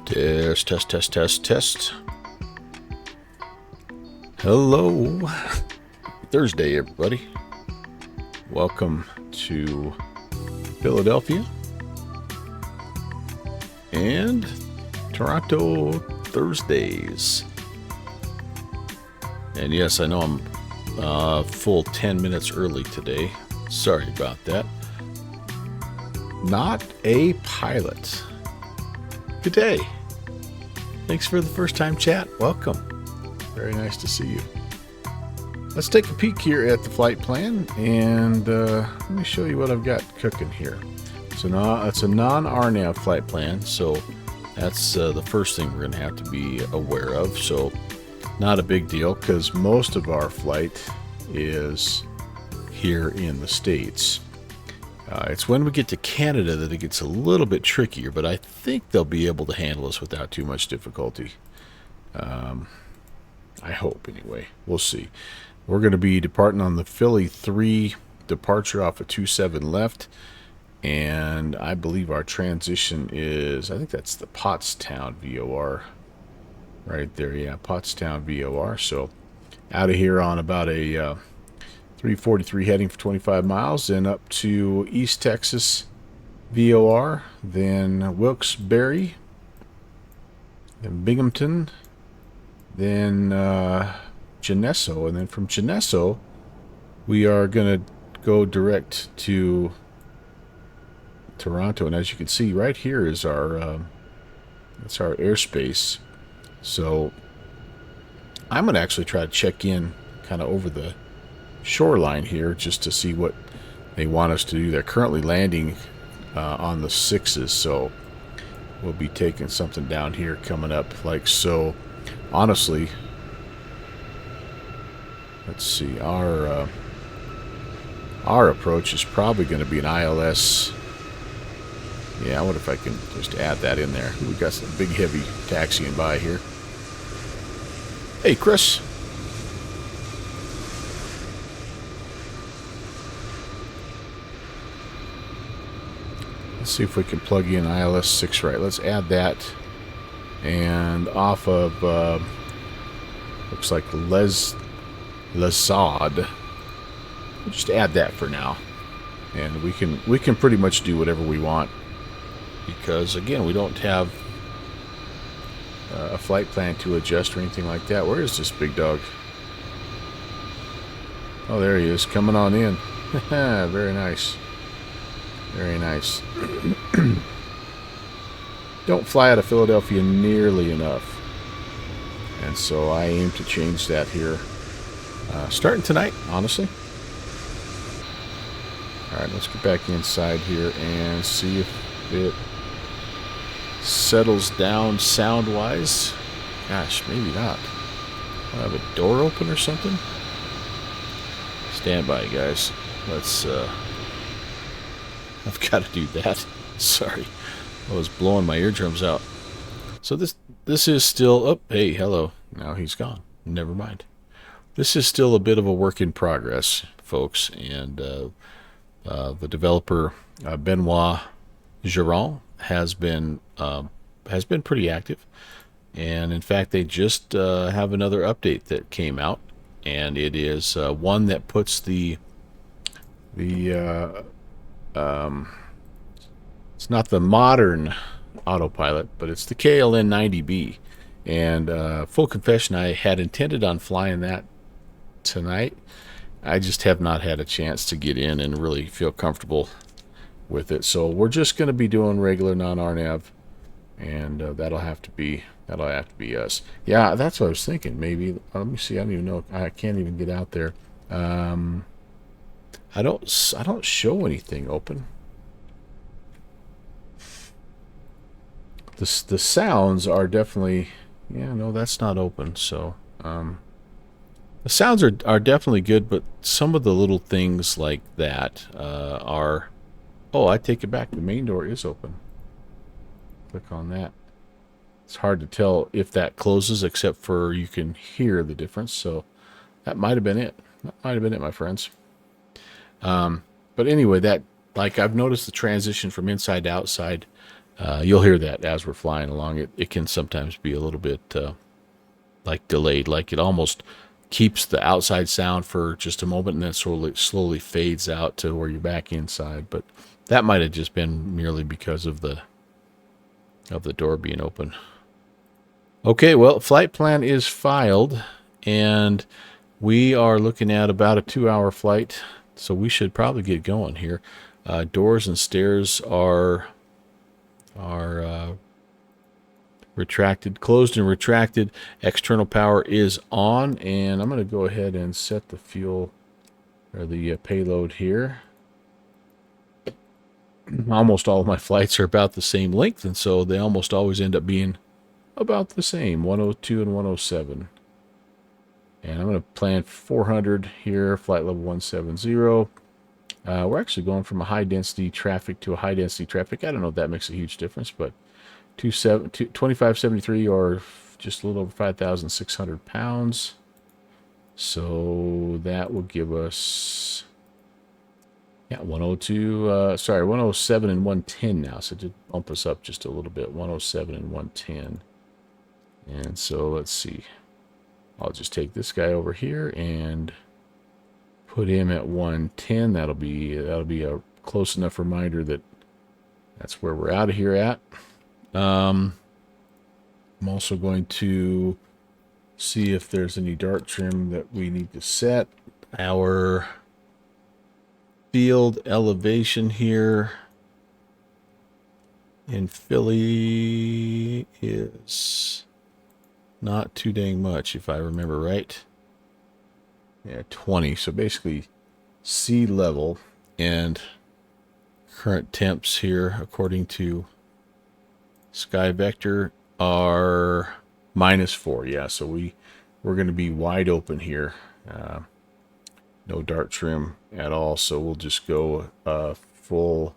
Test, test, test, test, test. Hello. Thursday, everybody. Welcome to Philadelphia and Toronto Thursdays. And yes, I know I'm full 10 minutes early today. Sorry about that. Not a pilot. Good day. Thanks for the first time chat. Welcome. Very nice to see you. Let's take a peek here at the flight plan, and let me show you what I've got cooking here. So now it's a non-RNAV flight plan, so that's the first thing we're going to have to be aware of. So not a big deal because most of our flight is here in the States. It's when we get to Canada that it gets a little bit trickier, but I think they'll be able to handle us without too much difficulty. I hope, anyway. We'll see. We're going to be departing on the Philly 3 departure off of 27 left, and I believe our transition is, I think that's the Pottstown VOR right there. Yeah, Pottstown VOR. So out of here on about a 343 heading for 25 miles, then up to East Texas VOR, then Wilkes-Barre, then Binghamton, then Geneso, and then from Geneso we are going to go direct to Toronto. And as you can see right here is our that's our airspace. So I'm going to actually try to check in kind of over the shoreline here just to see what they want us to do. They're currently landing on the 6s, so we'll be taking something down here coming up like so. Honestly, let's see, our approach is probably going to be an ILS. Yeah, I wonder if I can just add that in there. We've got some big heavy taxiing by here. Hey, Chris. Let's see if we can plug in ILS 6 right. Let's add that. And off of, looks like Lazard. We'll just add that for now. And we can pretty much do whatever we want. Because, again, we don't have a flight plan to adjust or anything like that. Where is this big dog? Oh, there he is, coming on in. Very nice. Very nice. Don't fly out of Philadelphia nearly enough. And so I aim to change that here. Starting tonight, honestly. Alright, let's get back inside here and see if it settles down sound-wise. Gosh, maybe not. I'll have a door open or something. Stand by, guys. Let's, I've got to do that. Sorry. I was blowing my eardrums out. So this is still... Oh, hey, hello. Now he's gone. Never mind. This is still a bit of a work in progress, folks. And the developer, Benoit Giron, has been pretty active. And, in fact, they just have another update that came out. And it is one that puts it's not the modern autopilot, but it's the KLN 90B. And full confession, I had intended on flying that tonight. I just have not had a chance to get in and really feel comfortable with it. So we're just going to be doing regular non-RNAV, and that'll have to be us. Yeah, that's what I was thinking. Maybe let me see. I don't even know. I can't even get out there. I don't show anything open. The sounds are definitely, yeah, no, that's not open. So the sounds are definitely good, but some of the little things like that are. Oh, I take it back. The main door is open. Click on that. It's hard to tell if that closes, except for you can hear the difference. So that might have been it. That might have been it, my friends. But anyway, that, like, I've noticed the transition from inside to outside You'll hear that as we're flying along. It can sometimes be a little bit like delayed, like it almost keeps the outside sound for just a moment and then slowly fades out to where you're back inside. But that might have just been merely because of the door being open. Okay, well, flight plan is filed, and we are looking at about a 2-hour flight, so we should probably get going here. Doors and stairs are retracted, closed and retracted. External power is on, and I'm going to go ahead and set the fuel or the payload here. Almost all of my flights are about the same length, and so they almost always end up being about the same, 102 and 107. And I'm going to plan 400 here, flight level 170. We're actually going from a high-density traffic to a high-density traffic. I don't know if that makes a huge difference, but 2573 or just a little over 5,600 pounds. So that will give us, 102, 107 and 110 now. So it did bump us up just a little bit, 107 and 110. And so let's see. I'll just take this guy over here and put him at 110. That'll be a close enough reminder that that's where we're out of here at. I'm also going to see if there's any dart trim that we need to set. Our field elevation here in Philly is not too dang much, if I remember right. Yeah, 20. So basically sea level, and current temps here, according to Sky Vector, are -4. Yeah, so we're going to be wide open here. No dart trim at all, so we'll just go full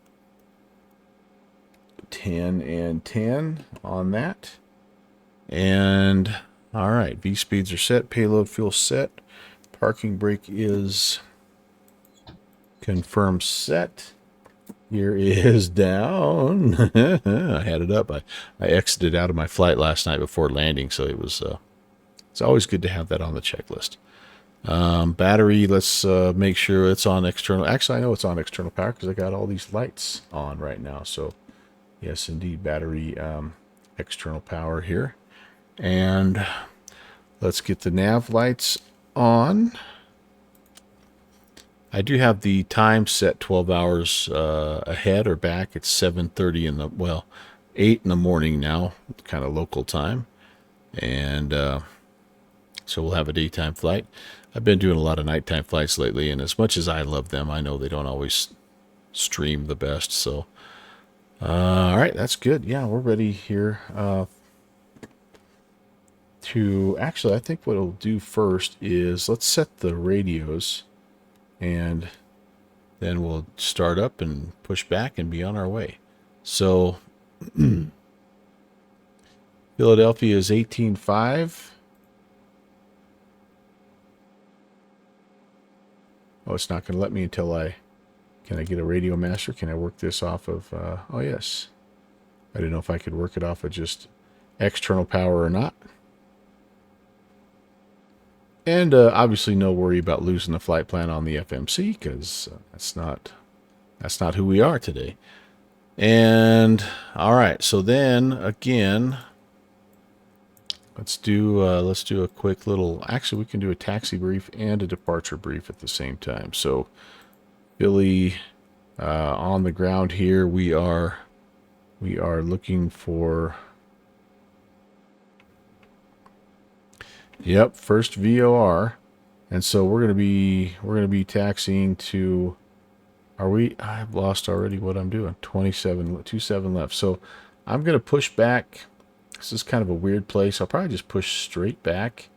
10 and 10 on that. And all right, V speeds are set, payload fuel set, parking brake is confirmed set. Gear is down. I had it up. I exited out of my flight last night before landing, so it was it's always good to have that on the checklist. Battery, let's make sure it's on external. Actually, I know it's on external power because I got all these lights on right now. So yes, indeed, battery external power here. And let's get the nav lights on. I do have the time set 12 hours ahead or back. It's 7:30 in the, 8 in the morning now, kind of local time. And so we'll have a daytime flight. I've been doing a lot of nighttime flights lately, and as much as I love them, I know they don't always stream the best. So, all right, that's good. Yeah, we're ready here actually, I think what we'll do first is let's set the radios, and then we'll start up and push back and be on our way. So Philadelphia is 18.5. Oh, it's not going to let me until can I get a radio master? Can I work this off of, oh yes. I didn't know if I could work it off of just external power or not. And obviously no worry about losing the flight plan on the FMC, because that's not who we are today. And all right, so then again, let's do a quick little, actually we can do a taxi brief and a departure brief at the same time. So Philly, on the ground here, we are looking for, yep, first VOR. And so we're going to be taxiing to, I've lost already what I'm doing. 27 left. So I'm going to push back. This is kind of a weird place. I'll probably just push straight back,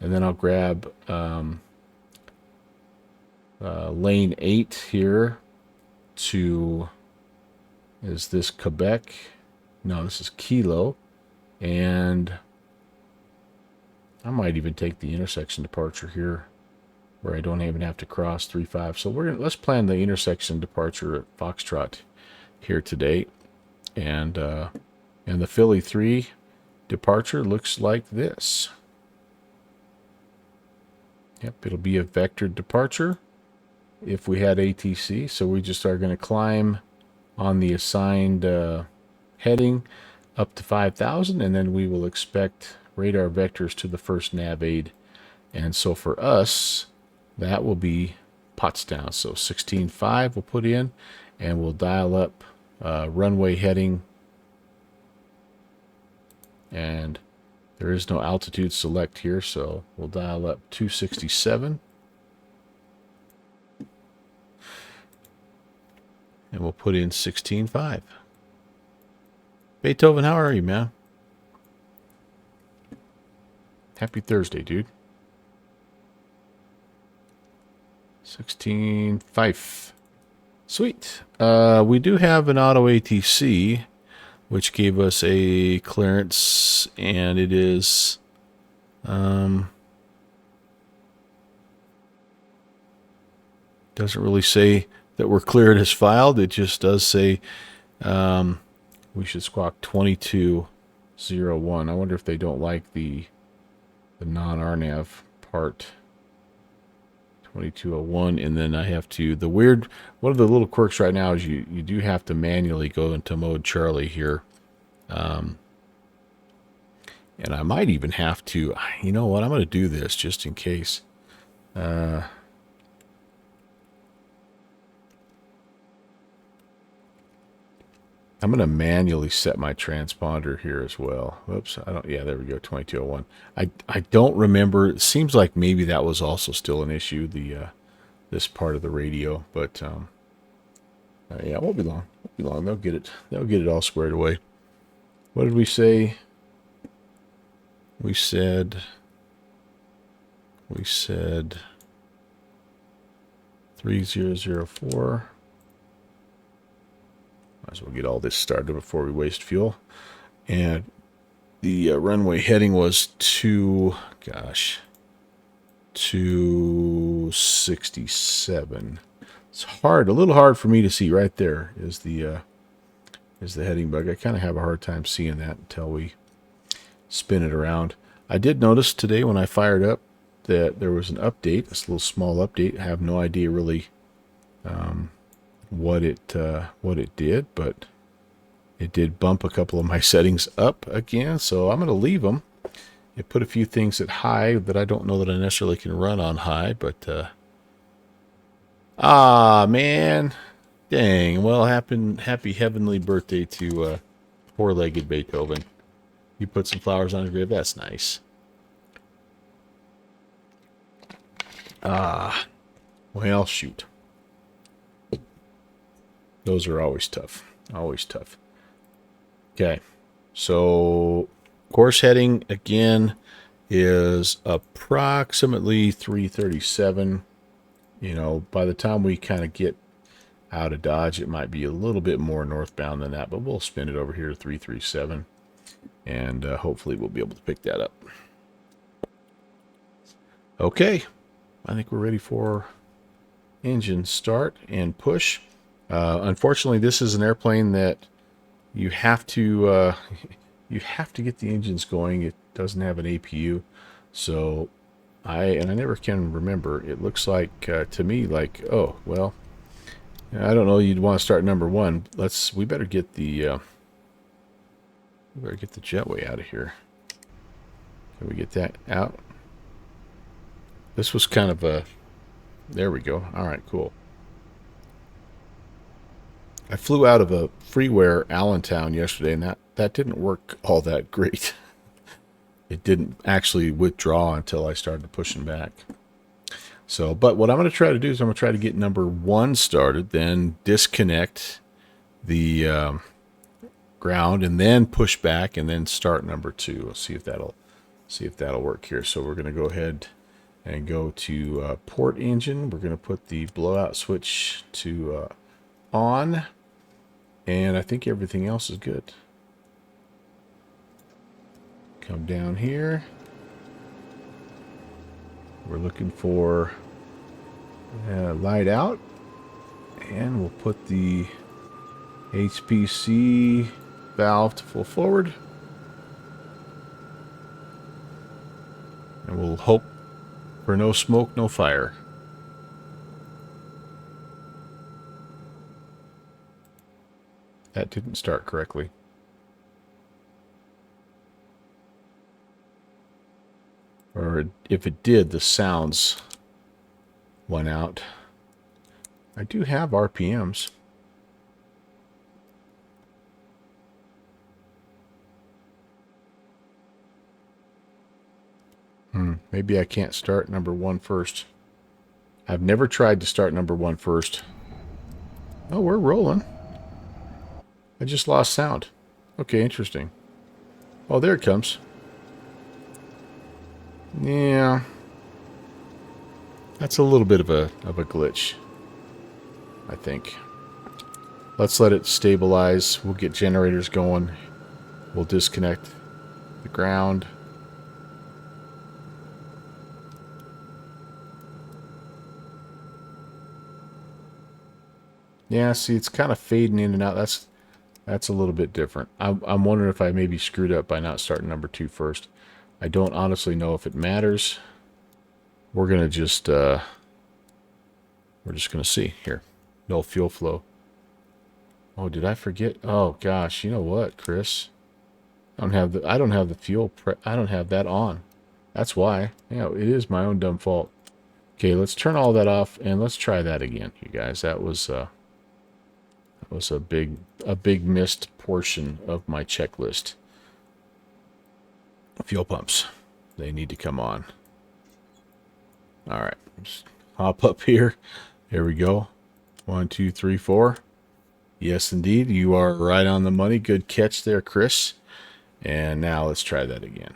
and then I'll grab lane 8 here to, is this Quebec? No, this is Kilo. And I might even take the intersection departure here, where I don't even have to cross 35. So let's plan the intersection departure at Foxtrot here today. And the Philly 3 departure looks like this. Yep, it'll be a vectored departure if we had ATC. So we just are going to climb on the assigned heading up to 5,000, and then we will expect radar vectors to the first nav aid. And so for us, that will be Potsdam. So 16.5 we'll put in, and we'll dial up runway heading. And there is no altitude select here, so we'll dial up 267. And we'll put in 16.5. Beethoven, how are you, man? Happy Thursday, dude. 16.5. Sweet. We do have an auto ATC, which gave us a clearance, and it is doesn't really say that we're cleared as filed. It just does say we should squawk 2201. I wonder if they don't like the non-RNAV part. 2201, and then I have to, one of the little quirks right now is you do have to manually go into mode Charlie here. And I might even have to, you know what, I'm going to do this just in case. I'm going to manually set my transponder here as well. Whoops, yeah, there we go, 2201. I don't remember, it seems like maybe that was also still an issue, this part of the radio, but yeah, it won't be long. They'll get it all squared away. What did we say? We said 3004. Might as well get all this started before we waste fuel. And the runway heading was 267. It's hard, a little hard for me to see. Right there is the heading bug. I kind of have a hard time seeing that until we spin it around. I did notice today when I fired up that there was an update, this little small update. I have no idea really what it did, but it did bump a couple of my settings up again, so I'm going to leave them. It put a few things at high that I don't know that I necessarily can run on high, but man, dang. Well, happy heavenly birthday to four-legged Beethoven. You put some flowers on his grave. That's nice. Well, shoot. Those are always tough. Always tough. Okay. So, course heading, again, is approximately 337. You know, by the time we kind of get out of Dodge, it might be a little bit more northbound than that, but we'll spin it over here to 337. And hopefully we'll be able to pick that up. Okay. I think we're ready for engine start and push. Unfortunately, this is an airplane that you have to get the engines going. It doesn't have an APU, so I never can remember. It looks like to me like, oh well, I don't know. You'd want to start number one. We better get the jetway out of here. Can we get that out? This was kind of a. There we go. All right, cool. I flew out of a freeware Allentown yesterday, and that didn't work all that great. It didn't actually withdraw until I started pushing back. So, but what I'm going to try to do is I'm going to try to get number one started, then disconnect the ground, and then push back, and then start number two. We'll see if that'll work here. So we're going to go ahead and go to port engine. We're going to put the blowout switch to on. And I think everything else is good. Come down here. We're looking for light out. And we'll put the HPC valve to full forward. And we'll hope for no smoke, no fire. That didn't start correctly. Or if it did, the sounds went out. I do have RPMs. Maybe I can't start number 1 first. I've never tried to start number 1 first. Oh, we're rolling. I just lost sound. Okay, interesting. Oh, there it comes. Yeah. That's a little bit of a glitch, I think. Let's let it stabilize. We'll get generators going. We'll disconnect the ground. Yeah, see, it's kind of fading in and out. That's a little bit different. I'm wondering if I maybe screwed up by not starting number 2 first. I don't honestly know if it matters. We're gonna just we're just gonna see here. No fuel flow. Oh, did I forget? Oh gosh, you know what, Chris? I don't have the fuel. I don't have that on. That's why. Yeah, it is my own dumb fault. Okay, let's turn all that off and let's try that again, you guys. That was a big missed portion of my checklist. Fuel pumps. They need to come on. All right. Just hop up here. There we go. 1, 2, 3, 4. Yes, indeed. You are right on the money. Good catch there, Chris. And now let's try that again.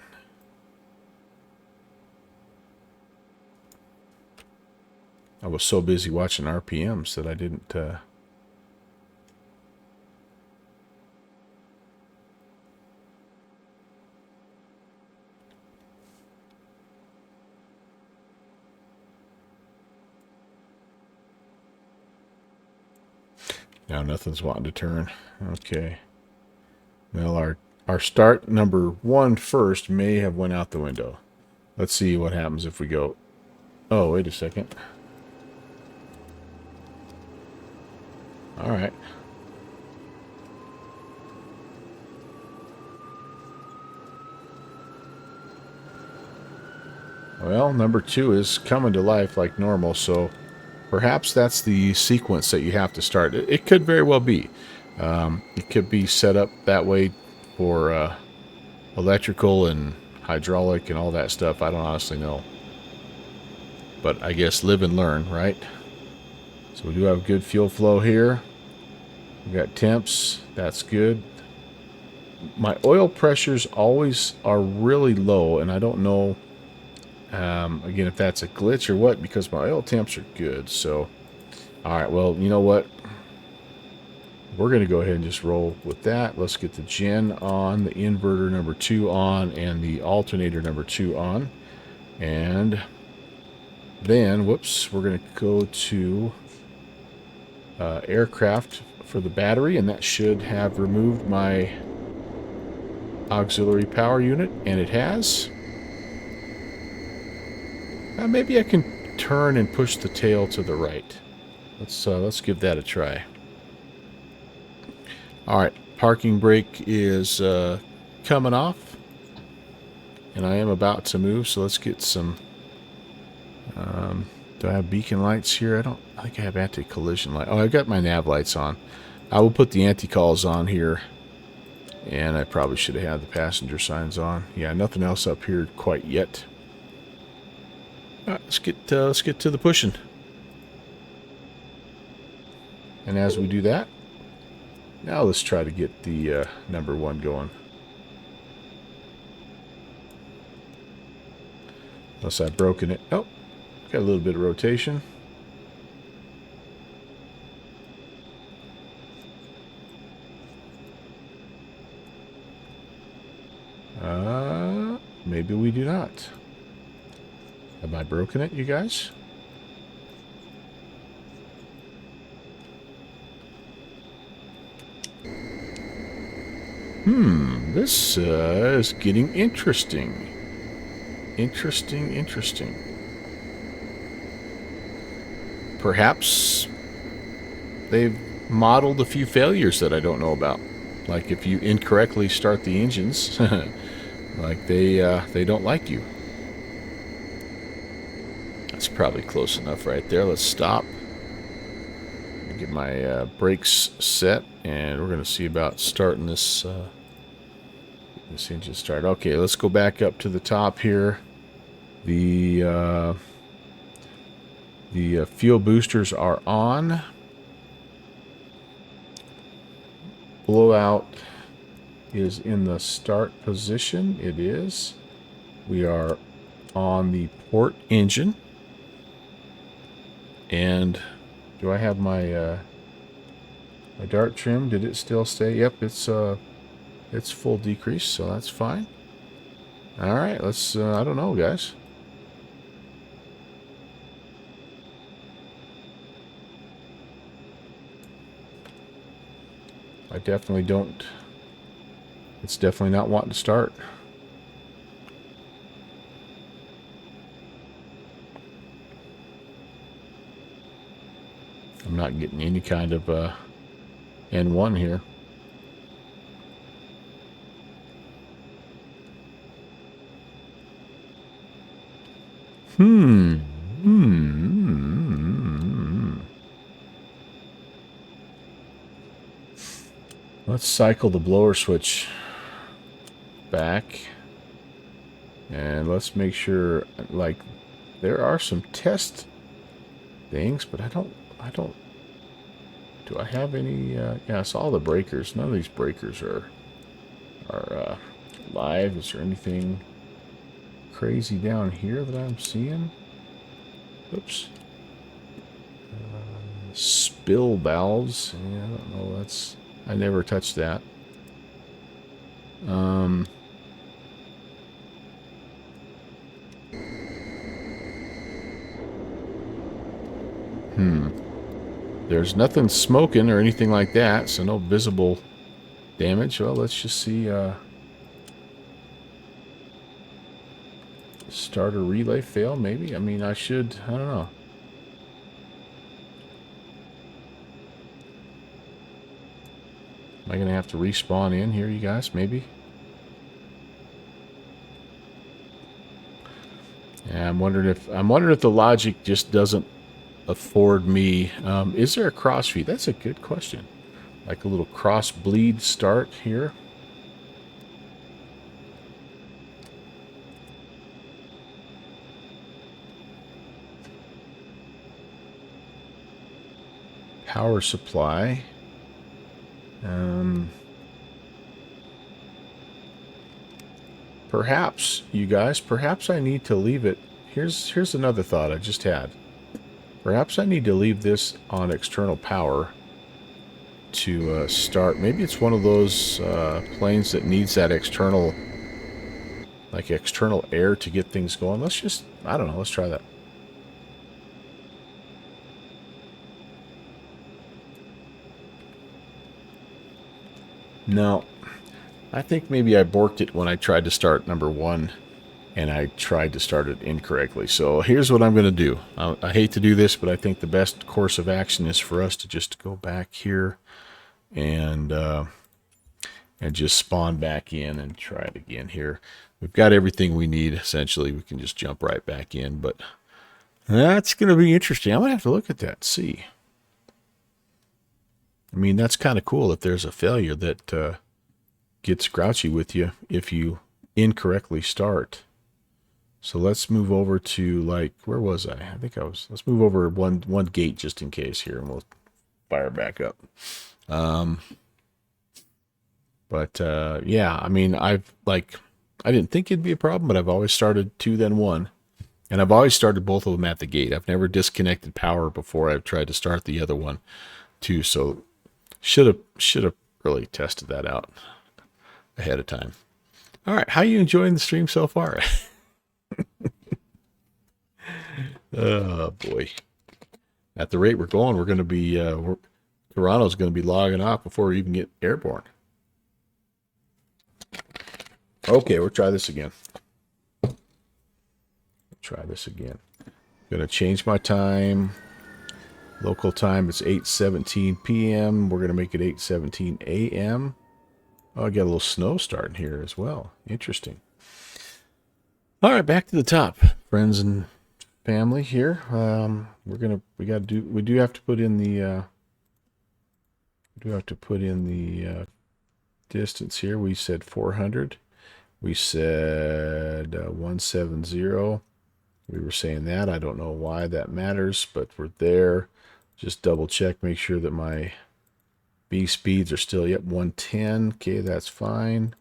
I was so busy watching RPMs that I didn't... Now nothing's wanting to turn. Okay. Well, our start number 1 first may have went out the window. Let's see what happens if we go... Oh, wait a second. All right. Well, number 2 is coming to life like normal, so perhaps that's the sequence that you have to start. It could very well be. It could be set up that way for electrical and hydraulic and all that stuff. I don't honestly know. But I guess live and learn, right? So we do have good fuel flow here. We got temps. That's good. My oil pressures always are really low, and I don't know, again, if that's a glitch or what, because my oil temps are good. So, all right, well, you know what? We're going to go ahead and just roll with that. Let's get the gen on, the inverter number 2 on, and the alternator number 2 on. And then, whoops, we're going to go to aircraft for the battery, and that should have removed my auxiliary power unit, and it has. Maybe I can turn and push the tail to the right. Let's give that a try. All right, parking brake is coming off, and I am about to move. So let's get some. Do I have beacon lights here? I think I have anti-collision light. Oh, I've got my nav lights on. I will put the anti-calls on here, and I probably should have had the passenger signs on. Yeah, nothing else up here quite yet. All right, let's get to the pushing. And as we do that, now let's try to get the number 1 going. Unless I've broken it. Oh, got a little bit of rotation. Maybe we do not. Have I broken it, you guys? This is getting interesting. Interesting. Perhaps they've modeled a few failures that I don't know about. Like if you incorrectly start the engines, like they don't like you. That's probably close enough right there. Let's stop. Get my brakes set, and we're going to see about starting this engine start. Okay, let's go back up to the top here. The fuel boosters are on. Blowout is in the start position. It is. We are on the port engine. And do I have my my dart trim? Did it still stay? Yep, it's full decrease, so that's fine. All right, let's I don't know, guys. I definitely don't. It's definitely not wanting to start. I'm not getting any kind of N1 here. Let's cycle the blower switch back. And let's make sure, like, there are some test things, but I don't, do I have any, yeah, it's all the breakers. None of these breakers are live. Is there anything crazy down here that I'm seeing? Oops. Spill valves. Yeah, I don't know. That's, I never touched that. There's nothing smoking or anything like that, so no visible damage. Well, let's just see. Starter relay fail, maybe? I mean, I don't know. Am I going to have to respawn in here, you guys? Maybe? Yeah, I'm wondering if the logic just doesn't afford me. Is there a cross feed? That's a good question. Like a little cross bleed start here. Power supply. Perhaps, you guys, perhaps I need to leave it. Here's another thought I just had. Perhaps I need to leave this on external power to start. Maybe it's one of those planes that needs that external, like external air to get things going. Let's just, I don't know, let's try that. No, I think maybe I borked it when I tried to start number 1, and I tried to start it incorrectly. So here's what I'm going to do. I hate to do this, but I think the best course of action is for us to just go back here and just spawn back in and try it again here. We've got everything we need, essentially. We can just jump right back in, but that's going to be interesting. I'm going to have to look at that, see. I mean, that's kind of cool if there's a failure that gets grouchy with you if you incorrectly start. So let's move over to, like, where was I? I think I was, let's move over one gate just in case here, and we'll fire back up. Yeah, I mean, I didn't think it'd be a problem, but I've always started 2, then 1. And I've always started both of them at the gate. I've never disconnected power before I've tried to start the other one, too. So should have really tested that out ahead of time. All right, how are you enjoying the stream so far? Oh boy! At the rate we're going, we're going to be Toronto's going to be logging off before we even get airborne. Okay, we'll try this again. Gonna change my time. Local time, it's 8:17 p.m. We're gonna make it 8:17 a.m. Oh, I got a little snow starting here as well. Interesting. All right, back to the top, friends and family here. We do have to put in the distance here. We said 400. We said 170. We were saying that. I don't know why that matters, but we're there. Just double check, make sure that my B speeds are still, yep, 110. Okay, that's fine.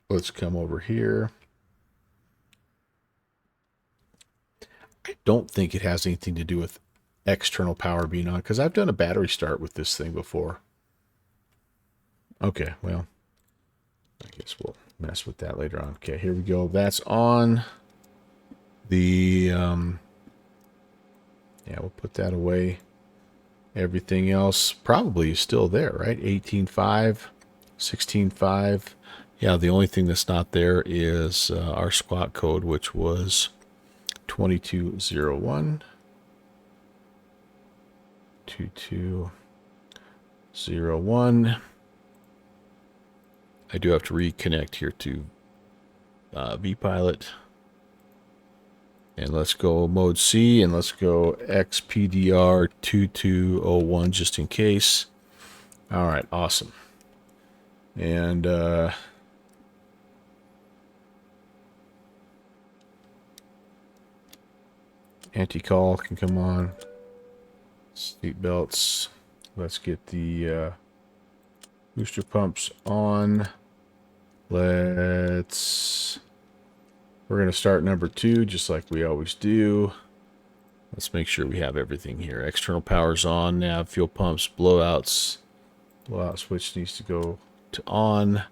Let's come over here. I don't think it has anything to do with external power being on, because I've done a battery start with this thing before. Okay, well, I guess we'll mess with that later on. Okay, here we go. That's on. Yeah, we'll put that away. Everything else probably is still there, right? 18.5, 16.5. Yeah, the only thing that's not there is our squawk code, which was 2201. 2201. I do have to reconnect here to vPilot. And let's go mode C, and let's go XPDR 2201 just in case. All right, awesome. And anti-call can come on. Seat belts. Let's get the booster pumps on. We're going to start number 2, just like we always do. Let's make sure we have everything here. External power's on, nav, fuel pumps, blowouts. Blowout switch needs to go to on.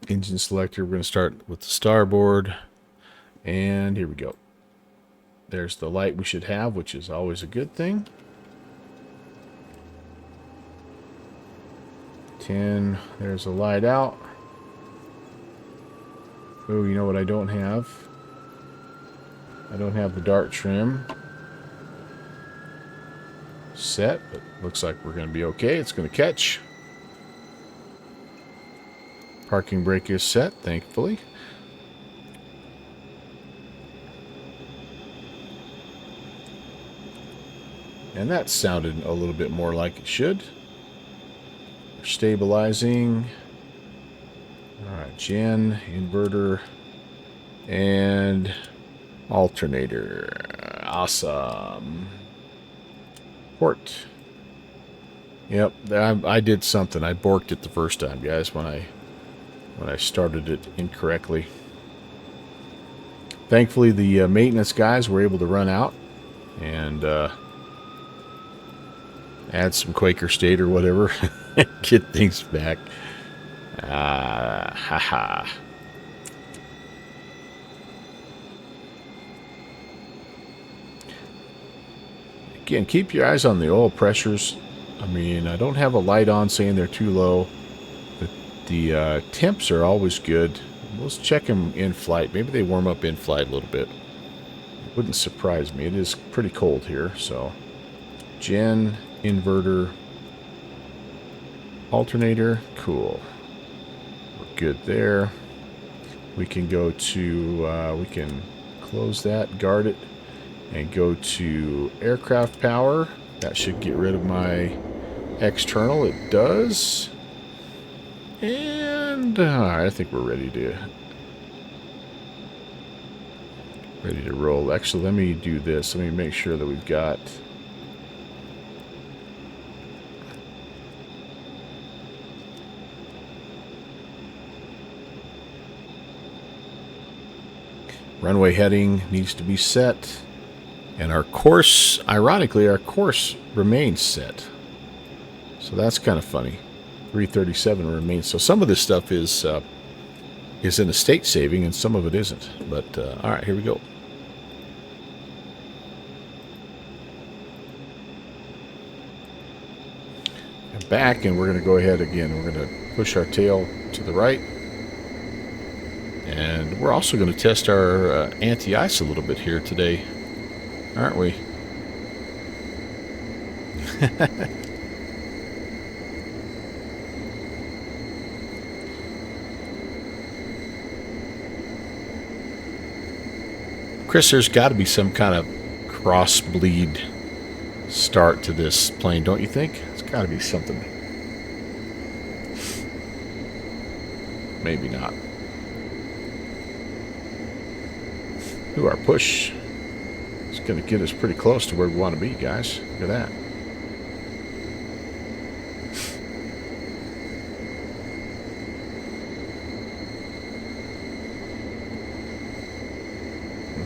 Engine selector, we're going to start with the starboard. And here we go. There's the light we should have, which is always a good thing. 10, there's a light out. Oh, you know what I don't have? I don't have the dart trim set, but looks like we're going to be okay. It's going to catch. Parking brake is set, thankfully. And that sounded a little bit more like it should. We're stabilizing. Alright, gen, inverter, and alternator. Awesome. Port. Yep, I did something. I borked it the first time, guys, when I started it incorrectly. Thankfully, the maintenance guys were able to run out and add some Quaker State or whatever. Get things back. Haha. Again, keep your eyes on the oil pressures. I mean, I don't have a light on saying they're too low. The temps are always good. Let's check them in flight. Maybe they warm up in flight a little bit. It wouldn't surprise me. It is pretty cold here, so. Gen, inverter, alternator, cool. We're good there. We can go to, we can close that, guard it, and go to aircraft power. That should get rid of my external. It does. And I think we're ready to roll. Actually, let me do this. Let me make sure that we've got runway heading needs to be set. And our course, ironically, our course remains set. So that's kind of funny. 337 remains. So some of this stuff is in a state saving, and some of it isn't. But all right, here we go. And back, and we're going to go ahead again. We're going to push our tail to the right. And we're also going to test our anti-ice a little bit here today, aren't we? Chris, there's got to be some kind of cross-bleed start to this plane, don't you think? It's got to be something. Maybe not. Ooh, our push is going to get us pretty close to where we want to be, guys. Look at that.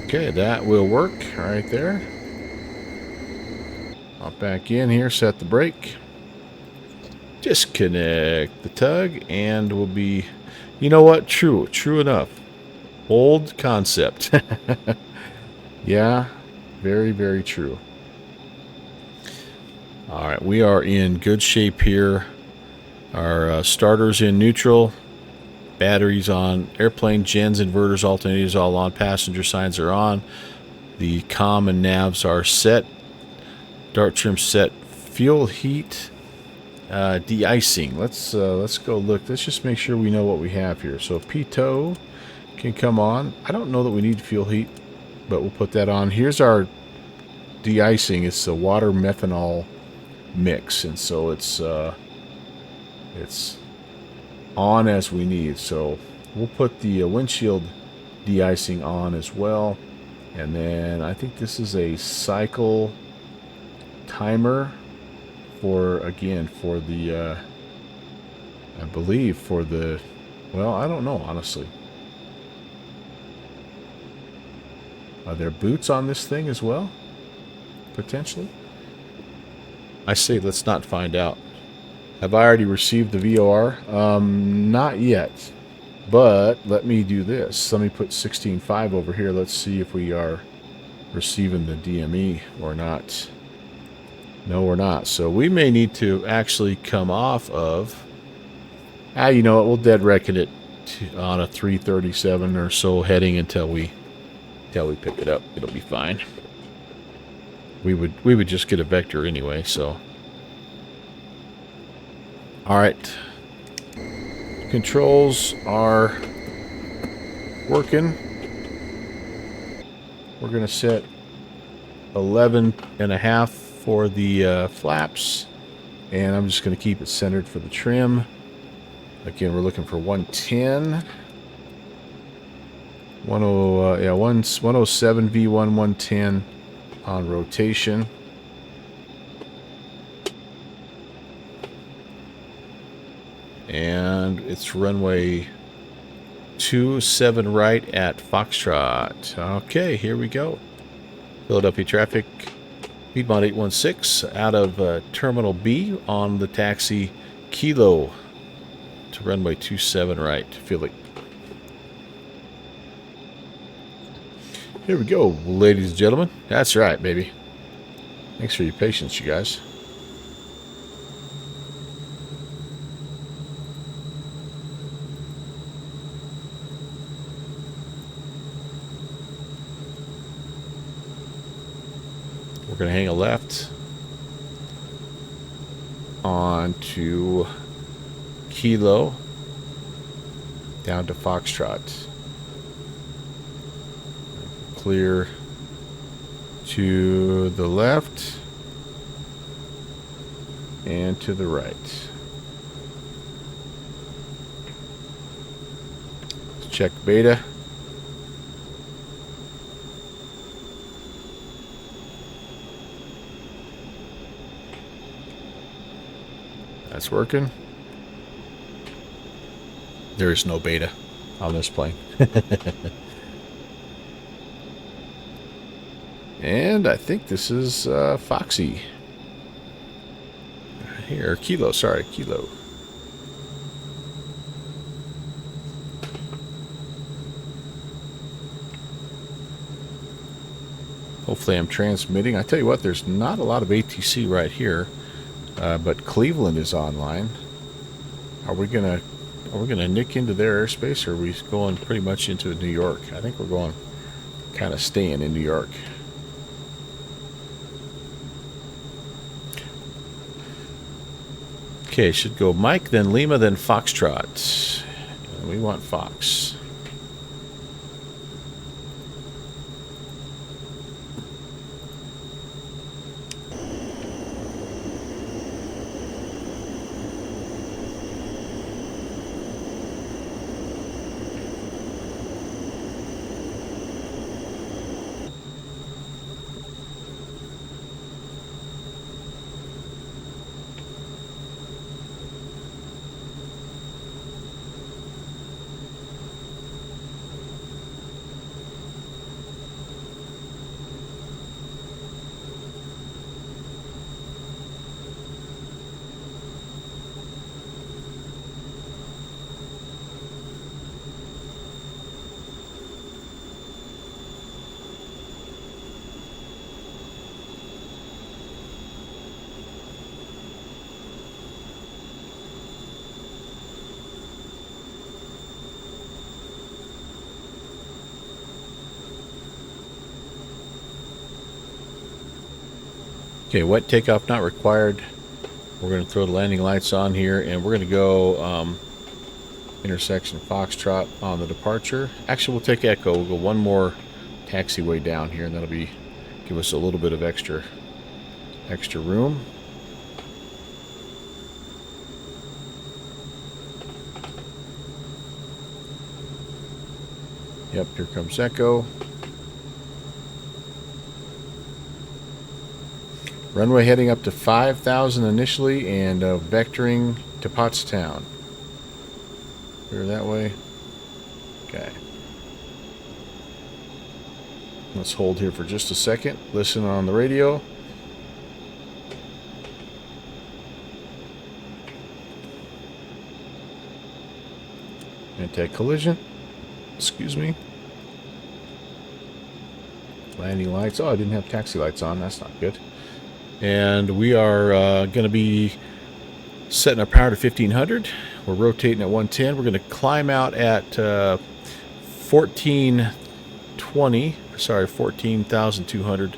Okay, that will work right there. Hop back in here, set the brake. Disconnect the tug, and we'll be... You know what? True enough. Old concept. Yeah, very, very true. Alright, we are in good shape here. Our starter's in neutral. Batteries on. Airplane, gens, inverters, alternators all on. Passenger signs are on. The comm and navs are set. Dart trim set. Fuel heat. De-icing. Let's go look. Let's just make sure we know what we have here. So pitot can come on. I don't know that we need fuel heat, but we'll put that on. Here's our de-icing. It's a water methanol mix, and so it's on as we need. So we'll put the windshield de-icing on as well. And then I think this is a cycle timer for, again, for the I believe for the, well, I don't know, honestly. Are there boots on this thing as well? Potentially? I say let's not find out. Have I already received the VOR? Not yet. But let me do this. Let me put 16.5 over here. Let's see if we are receiving the DME or not. No, we're not. So we may need to actually come off of... you know what? We'll dead reckon it on a 337 or so heading until we pick it up. It'll be fine. We would just get a vector anyway, so... Alright. Controls are working. We're going to set 11.5 for the flaps. And I'm just going to keep it centered for the trim. Again, we're looking for 110. 107 V1 110 on rotation. And it's runway 27 right at Foxtrot. Okay, here we go. Philadelphia traffic, Piedmont 816 out of Terminal B on the taxi Kilo to runway 27 right, Philly. Here we go, ladies and gentlemen. That's right, baby. Thanks for your patience, you guys. We're going to hang a left onto Kilo down to Foxtrot. Clear to the left and to the right. Let's check beta. That's working. There is no beta on this plane. And I think this is Foxy. Here, Kilo, sorry, Kilo. Hopefully I'm transmitting. I tell you what, there's not a lot of ATC right here. But Cleveland is online. Are we going to Are we going to nick into their airspace, or are we going pretty much into New York? I think we're going kind of staying in New York. Okay, should go Mike, then Lima, then Foxtrot. And we want Fox. Okay, wet takeoff not required. We're going to throw the landing lights on here, and we're going to go intersection Foxtrot on the departure. Actually, we'll take Echo. We'll go one more taxiway down here, and that'll give us a little bit of extra room. Yep, here comes Echo. Runway heading up to 5,000 initially, and vectoring to Pottstown. Clear that way. Okay. Let's hold here for just a second. Listen on the radio. Anti-collision. Excuse me. Landing lights. Oh, I didn't have taxi lights on. That's not good. And we are going to be setting our power to 1500. We're rotating at 110. We're going to climb out at 14,200,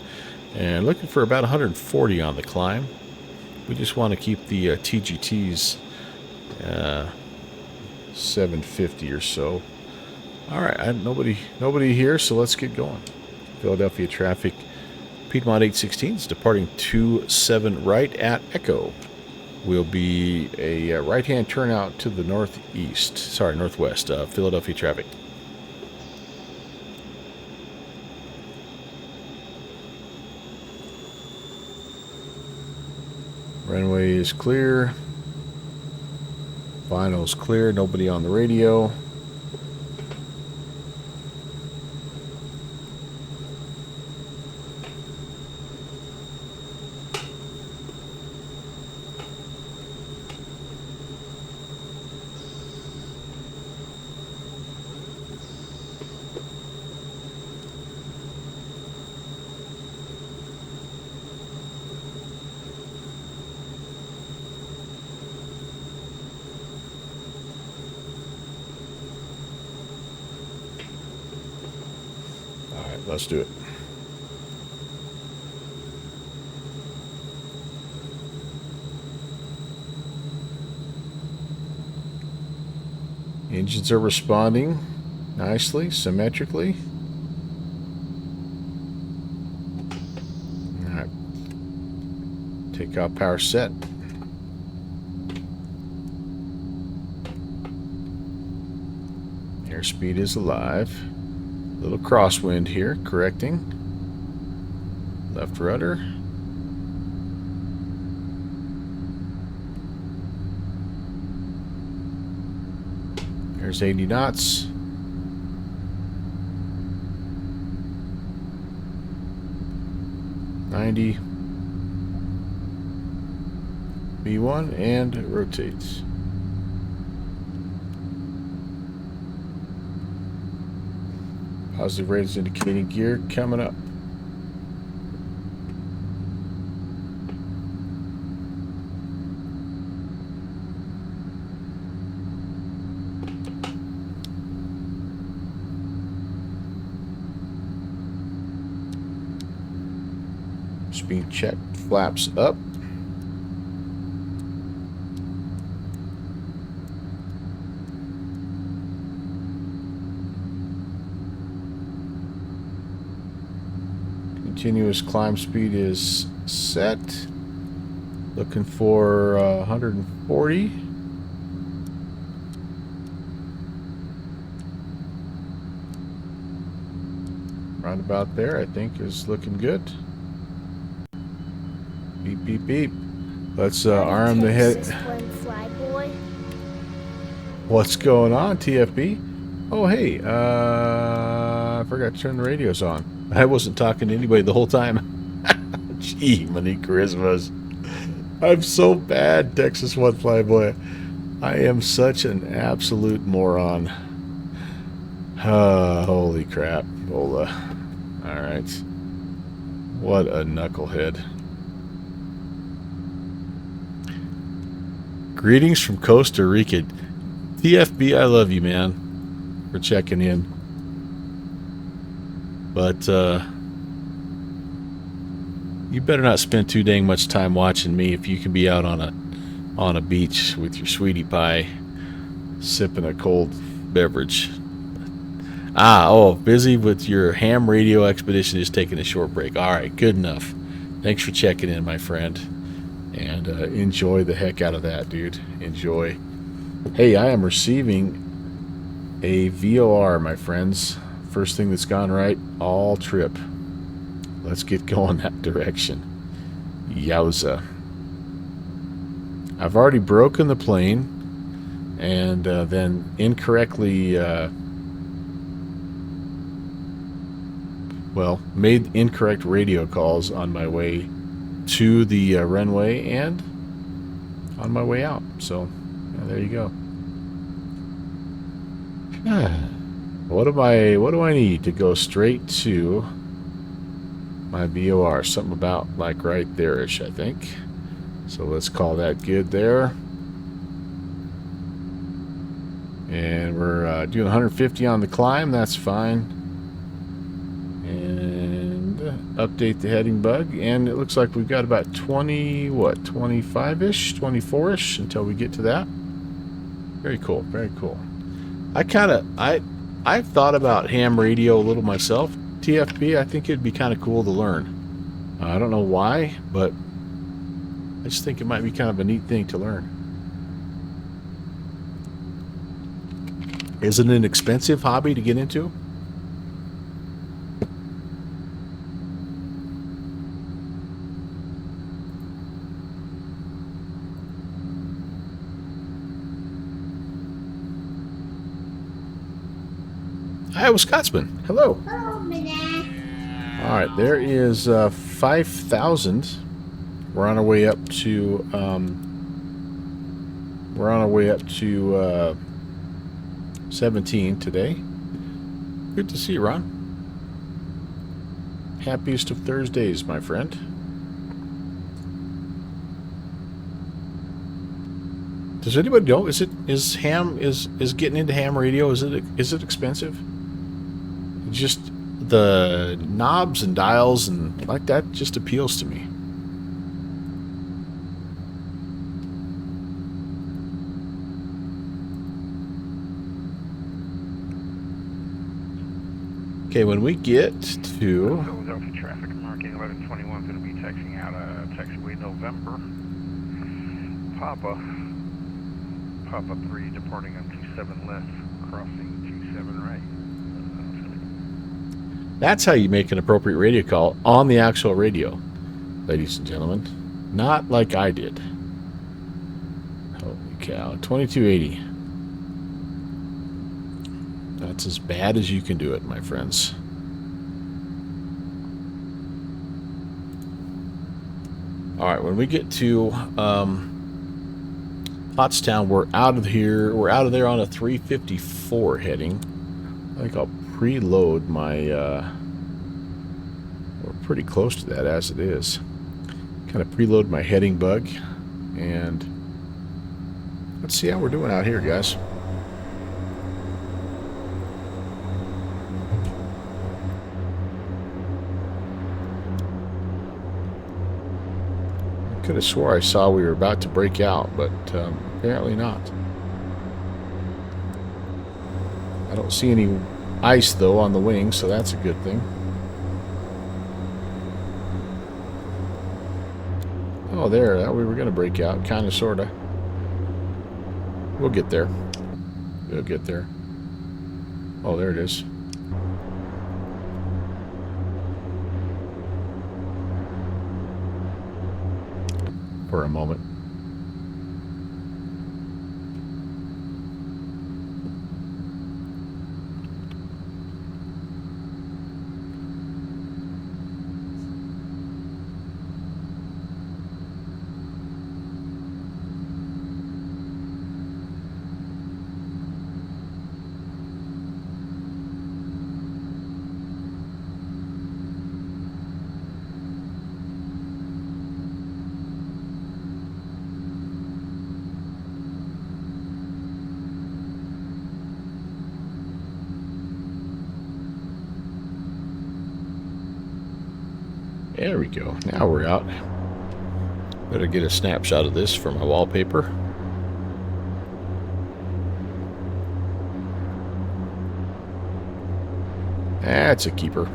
and looking for about 140 on the climb. We just want to keep the TGTs 750 or so. All right, nobody here, so let's get going. Philadelphia traffic. Piedmont 816 is departing 27 right at Echo. Will be a right-hand turnout to the northwest, Philadelphia traffic. Runway is clear. Final's clear. Nobody on the radio. Let's do it. Engines are responding nicely, symmetrically. All right. Takeoff power set. Airspeed is alive. Little crosswind here, correcting. Left rudder. There's 80 knots. $90. B1, and it rotates. Positive rate is indicating gear coming up. being checked. Flaps up. Continuous climb speed is set. Looking for 140. Right about there, I think, is looking good. Beep, beep, beep. Let's arm the head. What's going on, TFB? Oh, hey, I forgot to turn the radios on. I wasn't talking to anybody the whole time. Gee, Monique Charismas. I'm so bad, Texas One Flyboy. I am such an absolute moron. Holy crap. All right. What a knucklehead. Greetings from Costa Rica. TFB, I love you, man, for checking in. But, you better not spend too dang much time watching me if you can be out on a beach with your sweetie pie sipping a cold beverage. Busy with your ham radio expedition, is taking a short break. All right, good enough. Thanks for checking in, my friend. And enjoy the heck out of that, dude. Enjoy. Hey, I am receiving a VOR, my friends. First thing that's gone right all trip. Let's get going that direction. Yowza. I've already broken the plane and then incorrectly... made incorrect radio calls on my way to the runway and on my way out. So, yeah, there you go. What do I need to go straight to my VOR? Something about like right there-ish, I think. So let's call that good there. And we're doing 150 on the climb. That's fine. And update the heading bug, and it looks like we've got about 25-ish, 24-ish until we get to that. Very cool, very cool. I've thought about ham radio a little myself, TFB. I think it'd be kind of cool to learn. I don't know why, but I just think it might be kind of a neat thing to learn. Is it an expensive hobby to get into? Iowa Scotsman. Hello. Hello, Minette. All right, there is 5,000. We're on our way up to 17 today. Good to see you, Ron. Happiest of Thursdays, my friend. Does anybody know? Is getting into ham radio? Is it expensive? Just the knobs and dials and like that just appeals to me. Okay, when we get to Philadelphia traffic marking 1121 is going to be taxiing out of taxiway November. Papa 3 departing on 27 left, crossing 27 right. That's how you make an appropriate radio call on the actual radio, ladies and gentlemen. Not like I did. Holy cow. 2280. That's as bad as you can do it, my friends. Alright, when we get to Pottstown, we're out of here. We're out of there on a 354 heading. I think I'll preload my we're pretty close to that as it is. Kind of preload my heading bug, and let's see how we're doing out here, guys. Could have swore I saw we were about to break out, but apparently not. I don't see any ice, though, on the wings, so that's a good thing. Oh, there. We were going to break out, kind of, sort of. We'll get there. We'll get there. Oh, there it is. For a moment. There we go. Now we're out. Better get a snapshot of this for my wallpaper. That's a keeper.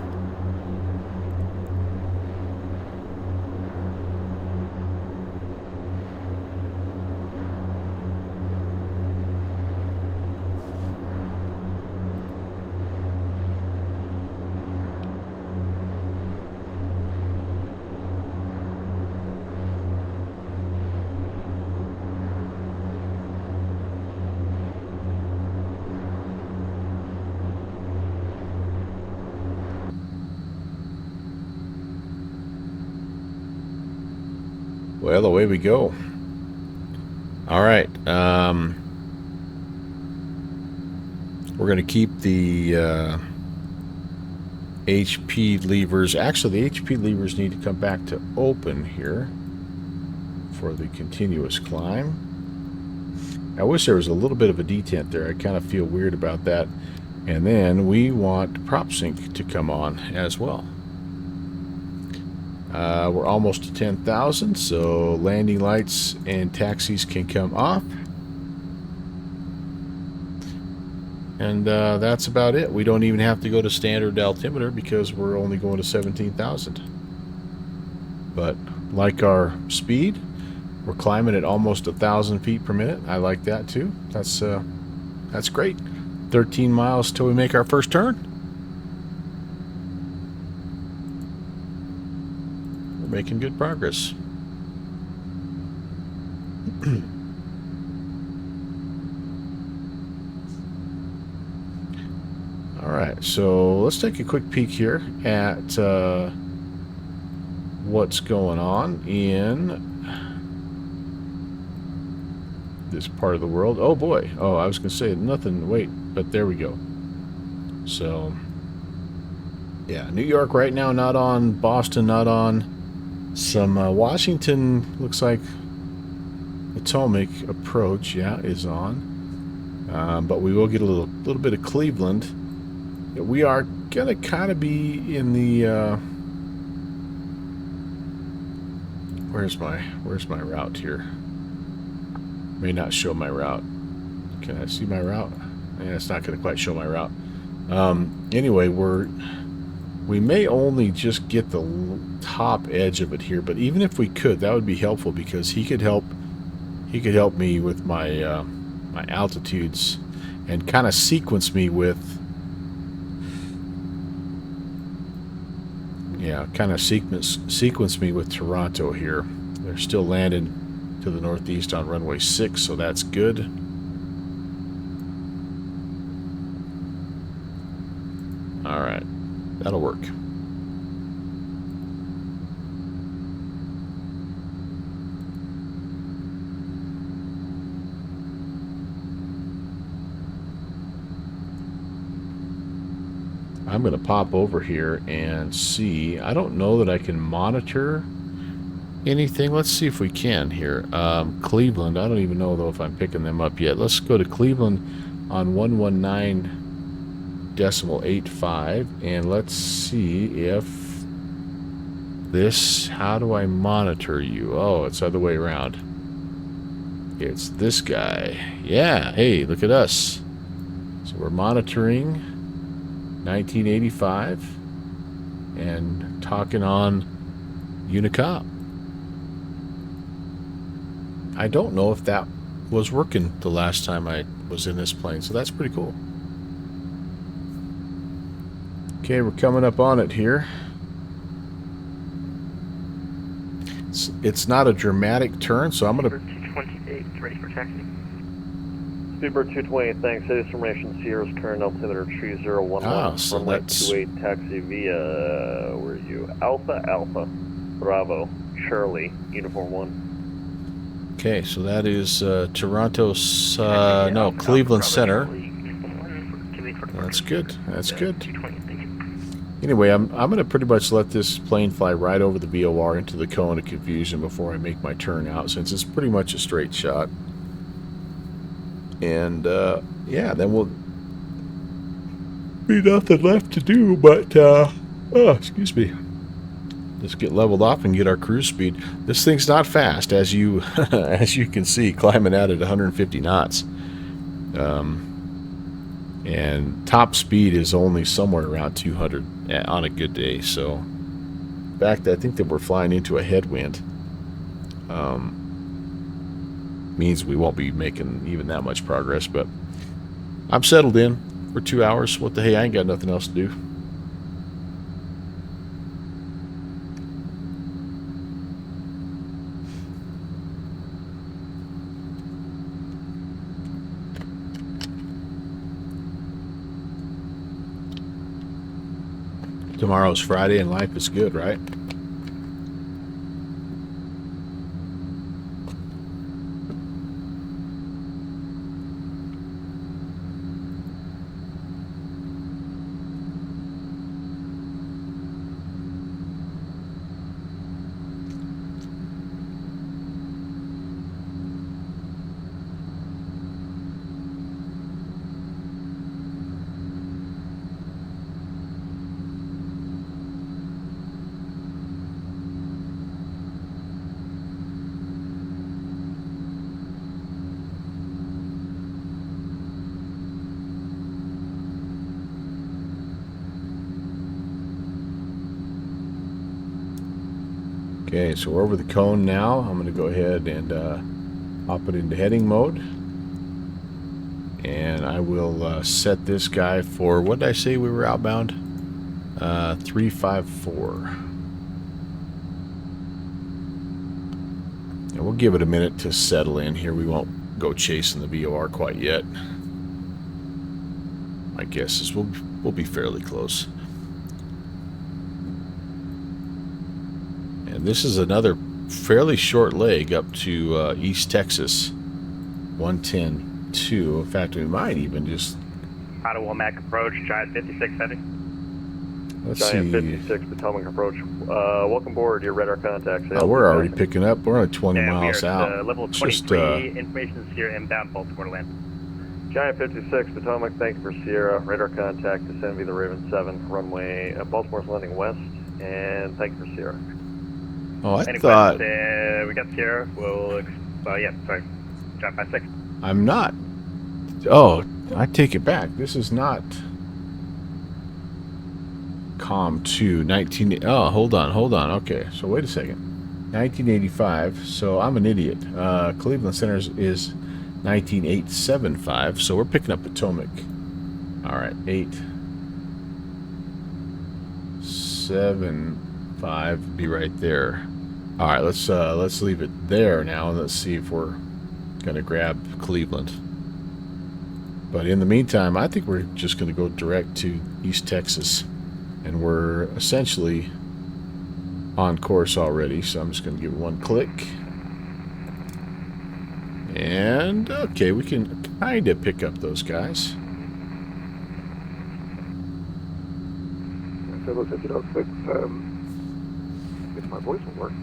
Well, away we go. All right. We're going to keep the HP levers. Actually, the HP levers need to come back to open here for the continuous climb. I wish there was a little bit of a detent there. I kind of feel weird about that. And then we want prop sync to come on as well. We're almost to 10,000, so landing lights and taxis can come off. And that's about it. We don't even have to go to standard altimeter because we're only going to 17,000. But like our speed, we're climbing at almost 1,000 feet per minute. I like that too. That's great. 13 miles till we make our first turn. Making good progress. All right, so let's take a quick peek here at what's going on in this part of the world. Oh boy. Oh, I was gonna say nothing. Wait, but there we go. So yeah, New York right now not on, Boston not on. Some Washington looks like Potomac approach, yeah, is on. But we will get a little bit of Cleveland. We are gonna kind of be in the where's my route here? May not show my route. Can I see my route? Yeah, it's not gonna quite show my route. Anyway, we may only just get the top edge of it here, but even if we could, that would be helpful because he could help me with my my altitudes and kind of sequence me with sequence me with Toronto here. They're still landing to the northeast on runway 6, so that's good. All right. That'll work. I'm going to pop over here and see. I don't know that I can monitor anything. Let's see if we can here. Cleveland. I don't even know, though, if I'm picking them up yet. Let's go to Cleveland on 119.85, and let's see if This, how do I monitor you? Oh, it's the other way around. It's this guy. Yeah, hey, look at us. So we're monitoring 1985 and talking on Unicop. I don't know if that was working the last time I was in this plane, so that's pretty cool. Okay, we're coming up on it here. It's not a dramatic turn, so I'm going to... 228, ready for taxi. Speedbird 228, thanks. City's formation, Sierra's current altimeter 3011. Ah, so runway that's... 28, taxi via, where are you? Alpha, Alpha, Bravo, Charlie, Uniform 1. Okay, so that is Toronto, no, Cleveland Center. That's good, that's good. Anyway, I'm going to pretty much let this plane fly right over the VOR into the cone of confusion before I make my turn out, since it's pretty much a straight shot. And, yeah, then we'll be nothing left to do but, oh, excuse me. Just get leveled off and get our cruise speed. This thing's not fast, as you as you can see, climbing out at 150 knots. And top speed is only somewhere around 200 on a good day. So, in fact, I think that we're flying into a headwind. Means we won't be making even that much progress, but I'm settled in for 2 hours. What the hey, I ain't got nothing else to do. Tomorrow's Friday and life is good, right? Okay, so we're over the cone now. I'm going to go ahead and hop it into heading mode. And I will set this guy for, what did I say we were outbound? 354. And we'll give it a minute to settle in here. We won't go chasing the VOR quite yet. My guess is we'll be fairly close. And this is another fairly short leg up to East Texas, 110.2. In fact, we might even just... Auto Womack approach, Giant 56 heading. Let's Giant see. 56, Potomac approach. Welcome aboard, your radar contact. Oh, we're already picking up. We're only 20 miles we are out. At level 23, information is here inbound Baltimore to land. Giant 56, Potomac, thank you for Sierra. Radar contact, descend via the Raven 7, runway, Baltimore's landing west, and thank you for Sierra. Oh, I Any thought... questions? We got Sierra. We'll, yeah, sorry. Giant 56. I'm not... Oh, I take it back. This is not... COM 2, 19... Oh, hold on. Okay, so wait a second. 1985, so I'm an idiot. Cleveland Center is 19875, so we're picking up Potomac. Alright, 875 be right there. Alright, let's leave it there now, and let's see if we're gonna grab Cleveland. But in the meantime, I think we're just gonna go direct to East Texas. And we're essentially on course already, so I'm just going to give it one click. And, okay, we can kind of pick up those guys. Federal 5006, if my voice will work,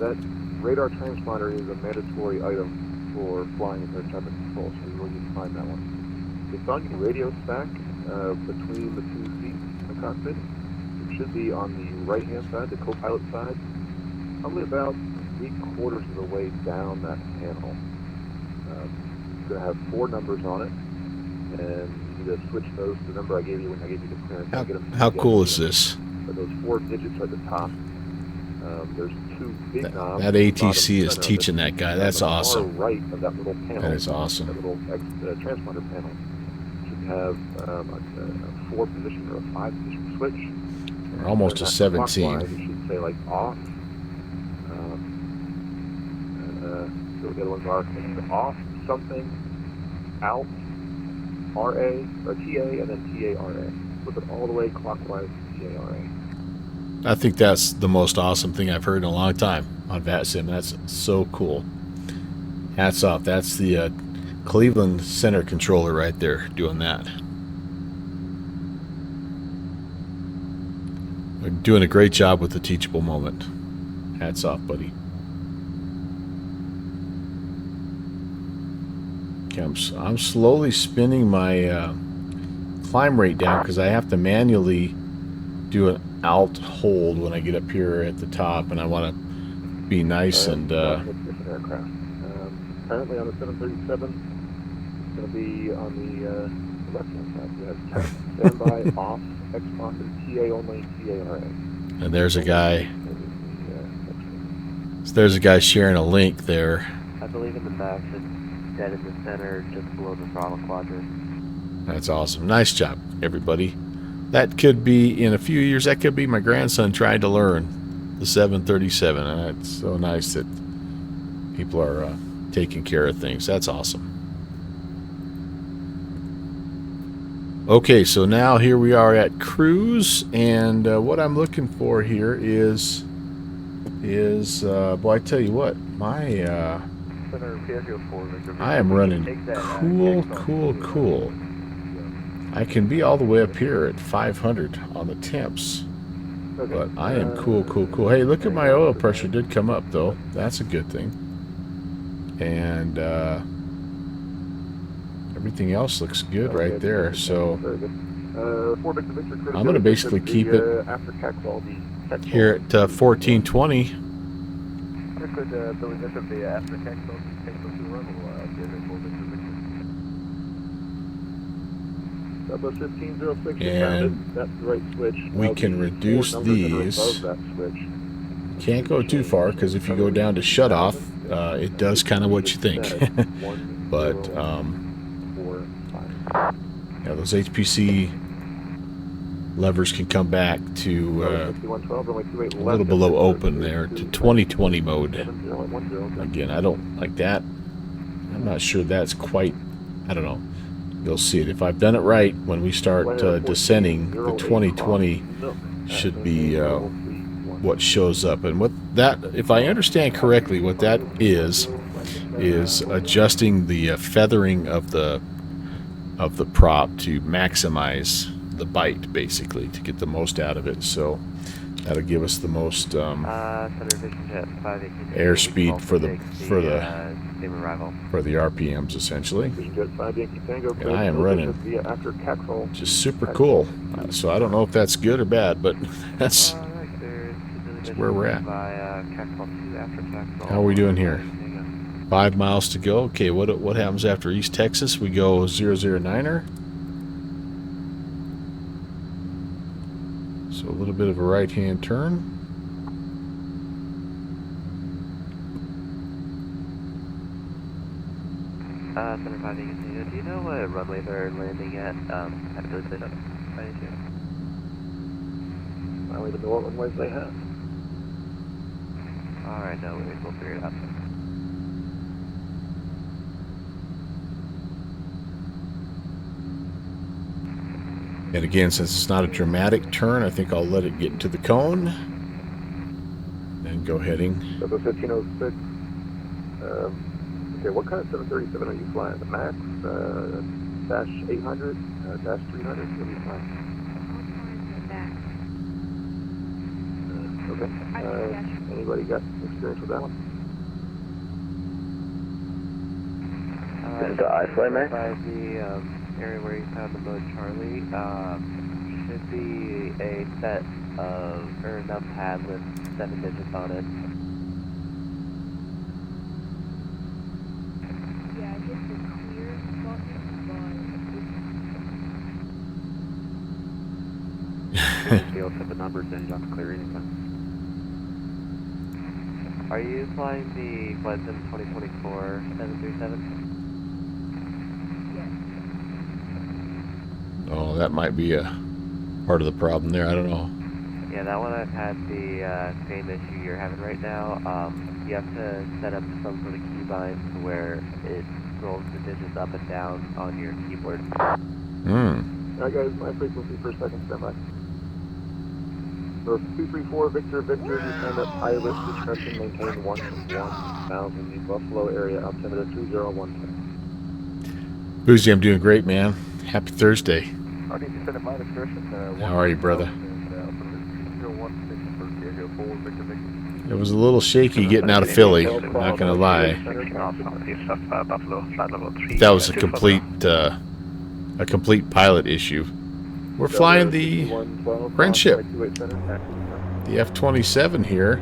that radar transponder is a mandatory item for flying with air traffic control, so you really need to find that one. It's on your radio stack between the two seats in the cockpit. It should be on the right-hand side, the co-pilot side, probably about 3/4 of the way down that panel. It's going to have 4 numbers on it, and you need to switch those to the number I gave you when I gave you the clearance. How cool is this? But those 4 digits are at the top. There's 2 big knobs. That ATC is teaching that guy. That's awesome. On the far right of that little panel. That is awesome. That little transponder panel should have a 4-position or a 5-position switch. We're almost to 17. Clockwise, it should say like off. So the other ones are off something, out, RA or TA, and then TARA. Flip it all the way clockwise to TARA. I think that's the most awesome thing I've heard in a long time on VATSIM. That's so cool. Hats off. That's the Cleveland Center controller right there doing that. They're doing a great job with the teachable moment. Hats off, buddy. Okay, I'm slowly spinning my climb rate down because I have to manually do an alt hold when I get up here at the top, and I want to be nice and different aircraft. Currently on the 737, it's going to be on the left-hand side. We have standby, off, Xbox, and TA only, TARA. and there's a guy. So there's a guy sharing a link there. I believe in the max, it's dead in the center, just below the throttle quadrant. That's awesome. Nice job, everybody. That could be, in a few years, that could be my grandson trying to learn the 737. And it's so nice that people are taking care of things. That's awesome. Okay, so now here we are at cruise, and what I'm looking for here is boy, I tell you what, my I am running cool. I can be all the way up here at 500 on the temps, but I am cool. Hey, look at my oil pressure did come up though. That's a good thing. And everything else looks good right there. So I'm going to basically keep it here at 1420. And that's the right switch. We can reduce these. Can't go too far because if you go down to shut off, it does kind of what you think. But yeah, those HPC levers can come back to a little below open there to 2020 mode. Again, I don't like that. I'm not sure that's quite, I don't know. You'll see it. If I've done it right, when we start descending, the 2020 should be what shows up. And what that, if I understand correctly, what that is adjusting the feathering of the prop to maximize the bite, basically, to get the most out of it. So that'll give us the most airspeed for the RPMs, essentially. And I am running just super cool. So I don't know if that's good or bad, but that's where we're at. How are we doing here? 5 miles to go. Okay, what happens after East Texas? We go 009er. So a little bit of a right-hand turn. Center 5, do you know what runway they're landing at Philly station? I don't even know what runways they have. Alright, no worries, we'll figure it out. And again, since it's not a dramatic turn, I think I'll let it get to the cone and go heading. So the 1506. Okay, what kind of 737 are you flying? The MAX, dash 800, dash 300? What are you flying? Okay. Anybody got experience with that one? This is the I-Fly, Max? By the area where you found the mode Charlie, Should be a set of, or a numpad with 7 digits on it. Yeah, I hit the clear button, Scale set the numbers in, you don't have to clear anything. Are you flying the VATSIM 2024 737? Oh, that might be a part of the problem there. I don't know. Yeah, that one I've had the same issue you're having right now. You have to set up some sort of keybind to where it scrolls the digits up and down on your keyboard. Alright guys, my frequency for a second, stand by. So 234 Victor, descend at pilot discretion, maintain 1,000, the Buffalo area, altimeter 30110. Boozy, I'm doing great, man. Happy Thursday. How are you, brother? It was a little shaky getting out of Philly, not gonna lie. That was a complete pilot issue. We're flying the Friendship, the F27 here.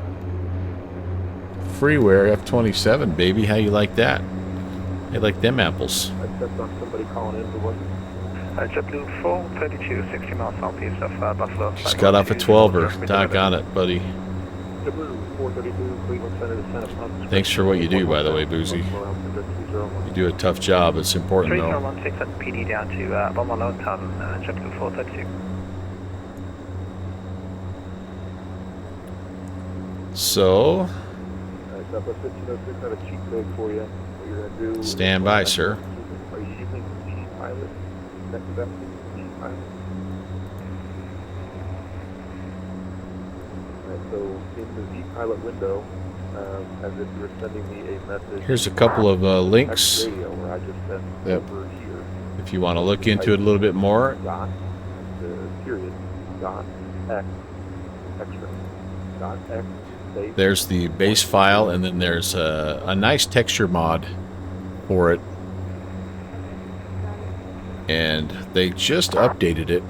Freeware F27, baby. How you like that? How you like them apples? I stepped on somebody calling in, but what? JetBlue 432, 60 miles southeast of Buffalo. Just got off a 12er. Doggone it, buddy. JetBlue 432, Cleveland Center, descent upon. Thanks for what you do, by the way, Boozy. You do a tough job. It's important, though. 3016 at PD down to Bomber Town, JetBlue 432. So, Alright, Southwest 1506, I have a cheat code for you. What you're going to do... stand by, sir. Are you using G Pilot? Next step, G Pilot. Alright, so in the G Pilot window, as if you were sending me a message... Here's a couple of links radio where I just sent over here. if you want to look into it a little bit more. Dot, period, dot, X, extra, dot, X, space. There's the base file, and then there's a nice texture mod for it. And they just updated it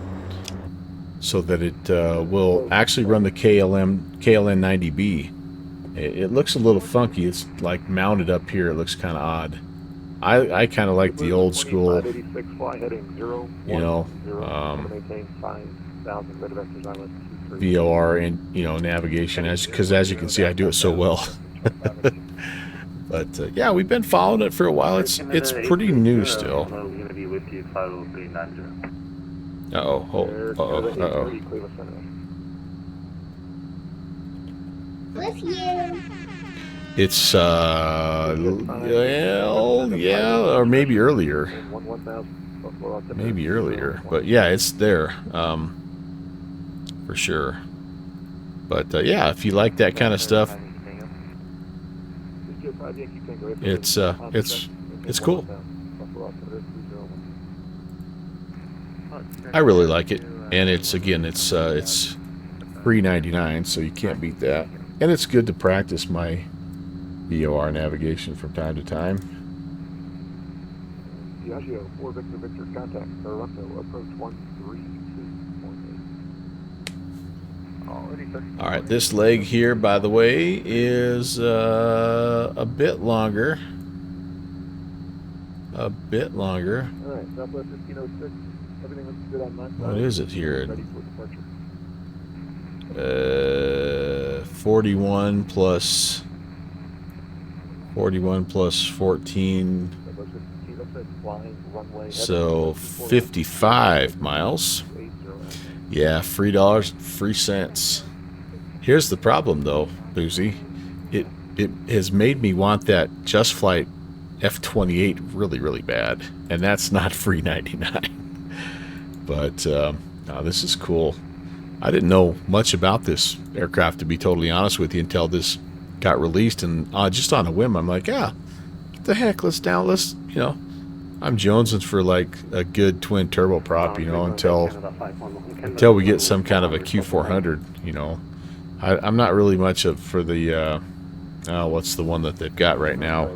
so that it will actually run the KLN90B. It looks a little funky. It's like mounted up here. It looks kind of odd. I kind of like the old school, you know, VOR and, you know, navigation, because as you can see, I do it so well. But yeah, we've been following it for a while. It's pretty new still. With you. It's well, yeah, or maybe earlier. Maybe earlier, but yeah, it's there for sure. But yeah, if you like that kind of stuff, it's cool. I really like it, and it's free 99, so you can't beat that. And it's good to practice my VOR navigation from time to time. Diageo 4 Victor contact Toronto approach 132.8. All right, this leg here, by the way, is a bit longer. A bit longer. All right, Southwest 1506. Everything looks good on my side. What is it here? Ready for departure. 41 plus 14, so 55 miles. Yeah, $3, 3 cents. Here's the problem, though, Boozy. It has made me want that Just Flight F28 really, really bad, and that's not free 99. But this is cool. I didn't know much about this aircraft, to be totally honest with you, until this got released, and just on a whim, I'm like, yeah, what the heck, let's, you know, I'm jonesing for like a good twin turboprop, you know, until we get some kind of a Q400, you know. I'm not really much for the, what's the one that they've got right now?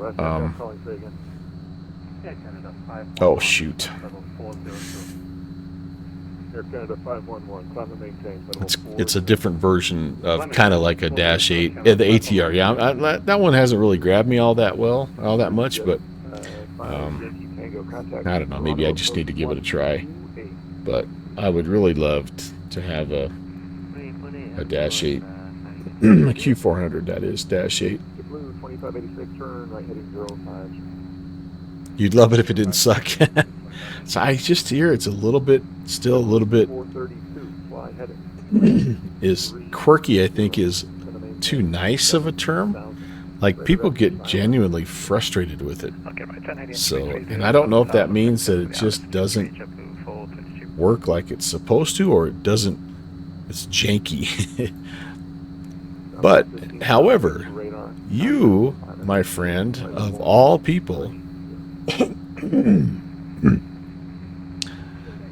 Oh, shoot. Air Canada 511, climb and maintain. It's a different version of kind of like a Dash 8, the ATR. Yeah, that one hasn't really grabbed me all that much, but I don't know. Maybe I just need to give it a try. But I would really love to have a Dash 8, a Q400. That is Dash 8. Blue 2586, turn right heading 05. You'd love it if it didn't suck. So I just hear it's still a little bit 432, fly heading. is quirky. I think is too nice of a term. Like, people get genuinely frustrated with it. So, and I don't know if that means that it just doesn't work like it's supposed to, or it's janky. But, however, you, my friend, of all people,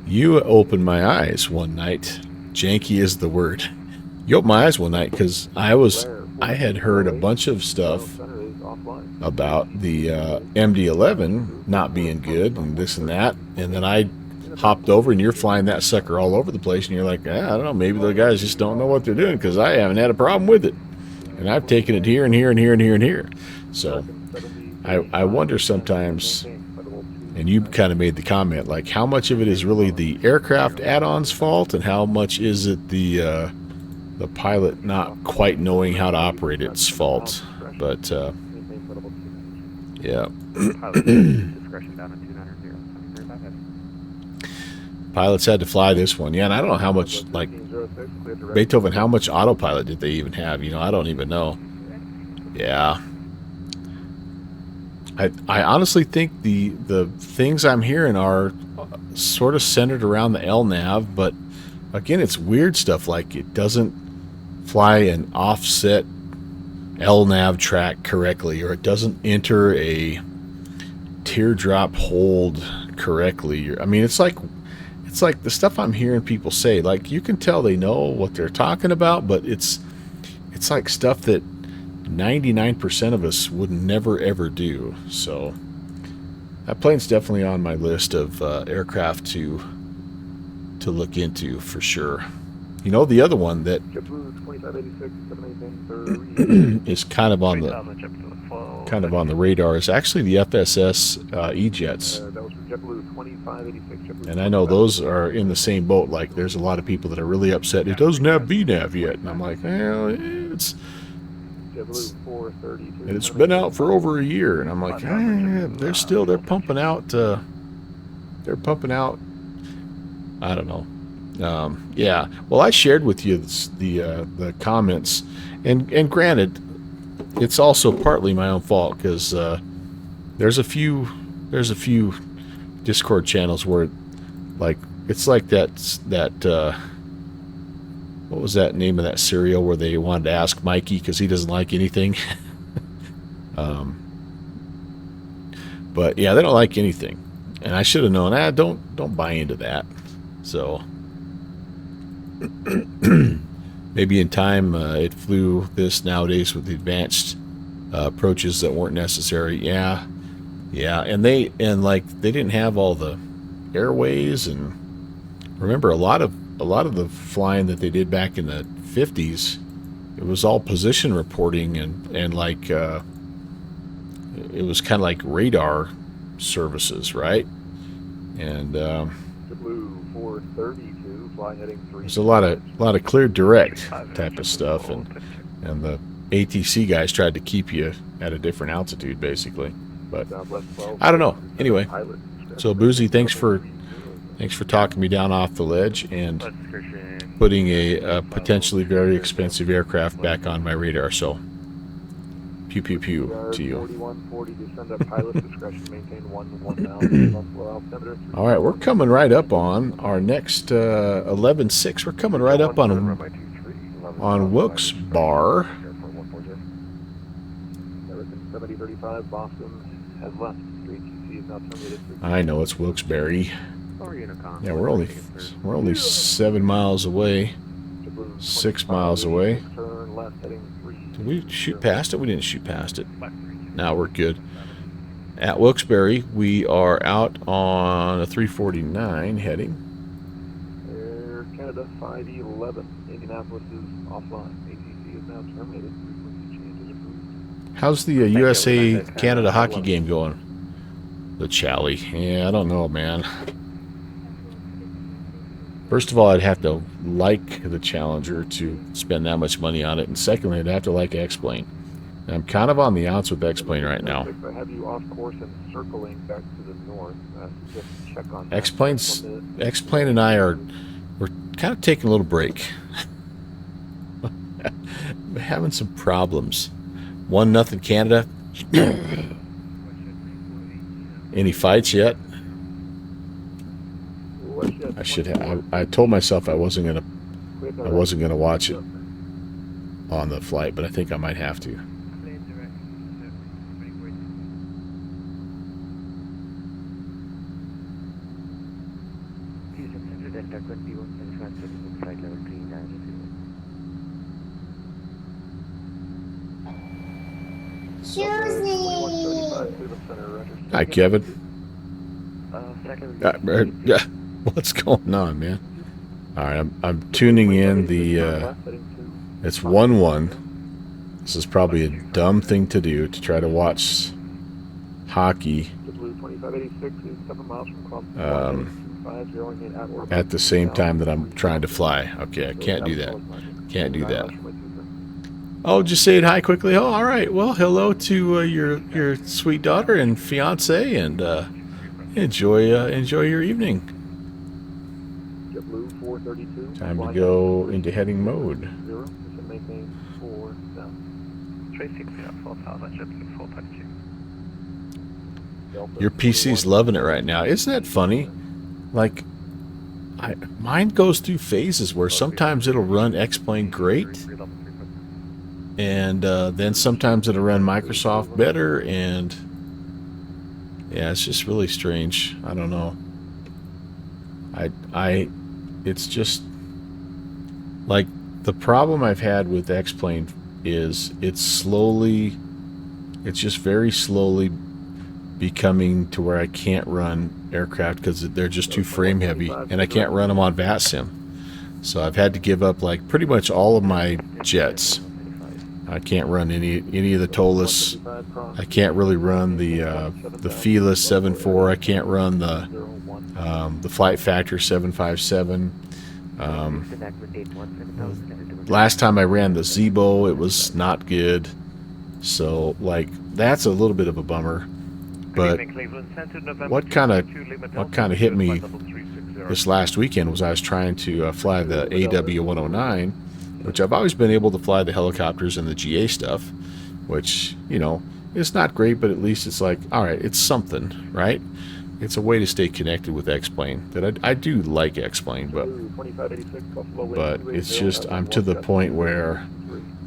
you opened my eyes one night. Janky is the word. You opened my eyes one night because I had heard a bunch of stuff about the MD-11 not being good and this and that, and then I hopped over and you're flying that sucker all over the place, and you're like, I don't know, maybe the guys just don't know what they're doing, because I haven't had a problem with it, and I've taken it here and here and here and here and here. So I wonder sometimes, and you kind of made the comment, like, how much of it is really the aircraft add-ons fault, and how much is it the pilot not quite knowing how to operate its fault. But yeah. Pilots had to fly this one. Yeah, and I don't know how much, like, Beethoven, how much autopilot did they even have? You know, I don't even know. Yeah. I honestly think the things I'm hearing are sort of centered around the LNAV, but again, it's weird stuff, like it doesn't fly an offset LNAV track correctly, or it doesn't enter a teardrop hold correctly. I mean, it's like the stuff I'm hearing people say, like, you can tell they know what they're talking about, but it's like stuff that 99% of us would never ever do. So that plane's definitely on my list of aircraft to look into for sure. You know, the other one that is kind of on the radar is actually the FSS E-jets. And I know those are in the same boat. Like, there's a lot of people that are really upset it doesn't have VNAV yet, and I'm like, well, it's been out for over a year, and I'm like, they're pumping out I don't know. Yeah, well, I shared with you the comments, and granted, it's also partly my own fault, because there's a few Discord channels where, like, it's like that what was that name of that cereal where they wanted to ask Mikey because he doesn't like anything. But yeah, they don't like anything, and I should have known. Don't buy into that. So maybe in time it flew this nowadays with the advanced approaches that weren't necessary. Yeah, and they didn't have all the airways, and remember a lot of the flying that they did back in the 50s, it was all position reporting and like it was kind of like radar services, right? And Blue 432, fly heading 3. There's a lot of clear direct type of stuff, and the ATC guys tried to keep you at a different altitude, basically. But I don't know. Anyway, so Boozy, thanks for talking me down off the ledge and putting a potentially very expensive aircraft back on my radar. So pew pew pew to you. 4140, descend up, pilot discretion, maintain 1 altimeter. All right, we're coming right up on our next 11.6. We're coming right up on Wilkes Bar. 7035, Boston has left. ATC is now terminated. I know it's Wilkes-Barre. Yeah, we're only 7 miles away. 6 miles away. Turn left heading 3. Did we shoot past it? We didn't shoot past it. Now we're good. At Wilkes-Barre, we are out on a 349 heading. Canada 511. Indianapolis is offline. ATC is now terminated. Frequency change is approved. How's the USA Canada hockey game going? The Chally. Yeah, I don't know, man. First of all, I'd have to like the Challenger to spend that much money on it, and secondly, I'd have to like X-Plane. I'm kind of on the outs with X-Plane right now. I have you off course and circling back to the north. Just check on X-Plane and I we're kind of taking a little break. We're having some problems. 1-0 Canada. Any fights yet? I should have. I told myself I wasn't gonna watch it on the flight, but I think I might have to. Choose me. Hi, Kevin. Second. What's going on, man? All right, I'm tuning in the. It's 1-1. This is probably a dumb thing to do to try to watch hockey at the same time that I'm trying to fly. Okay, I can't do that. Can't do that. Oh, just say it hi quickly. Oh, all right. Well, hello to your sweet daughter and fiance, and enjoy your evening. Time to go into heading mode. Your PC's loving it right now. Isn't that funny? Like, mine goes through phases where sometimes it'll run X-Plane great, and then sometimes it'll run Microsoft better, and yeah, it's just really strange. I don't know. It's just like the problem I've had with X-Plane is it's just very slowly becoming to where I can't run aircraft because they're just too frame heavy, and I can't run them on VATSIM. So I've had to give up like pretty much all of my jets. I can't run any of the TOLUS. I can't really run the Felis 7.4. I can't run the Flight Factor 757. Last time I ran the Zebo, it was not good. So like that's a little bit of a bummer. But what kind of hit me this last weekend was I was trying to fly the AW109, which I've always been able to fly the helicopters and the GA stuff, which, you know, it's not great, but at least it's like, all right, it's something, right? It's a way to stay connected with X-Plane. That I do like X-Plane, but it's just I'm to the point where,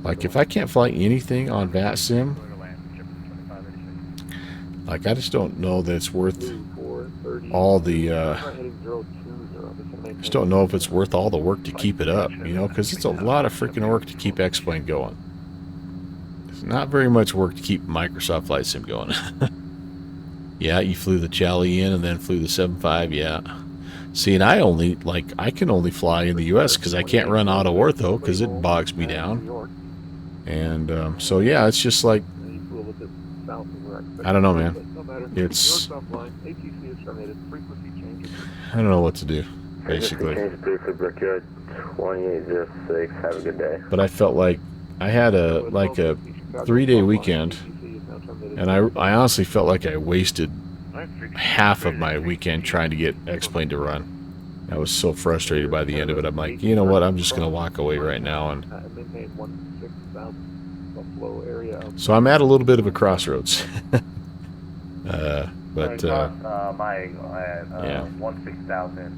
like, if I can't fly anything on VATSIM, like, I just don't know that it's worth all the, just don't know if it's worth all the work to keep it up, you know, because it's a lot of freaking work to keep X-Plane going. It's not very much work to keep Microsoft Flight Sim going. Yeah, you flew the Chally in and then flew the 7.5, yeah. See, and I can only fly in the U.S. because I can't run auto ortho because it bogs me down. And so, yeah, it's just like, I don't know, man. It's, I don't know what to do, basically. But I felt like I had a 3-day weekend, and I honestly felt like I wasted half of my weekend trying to get X-Plane to run. I was so frustrated by the end of it. I'm like, you know what? I'm just going to walk away right now. And so I'm at a little bit of a crossroads. Yeah. 16,000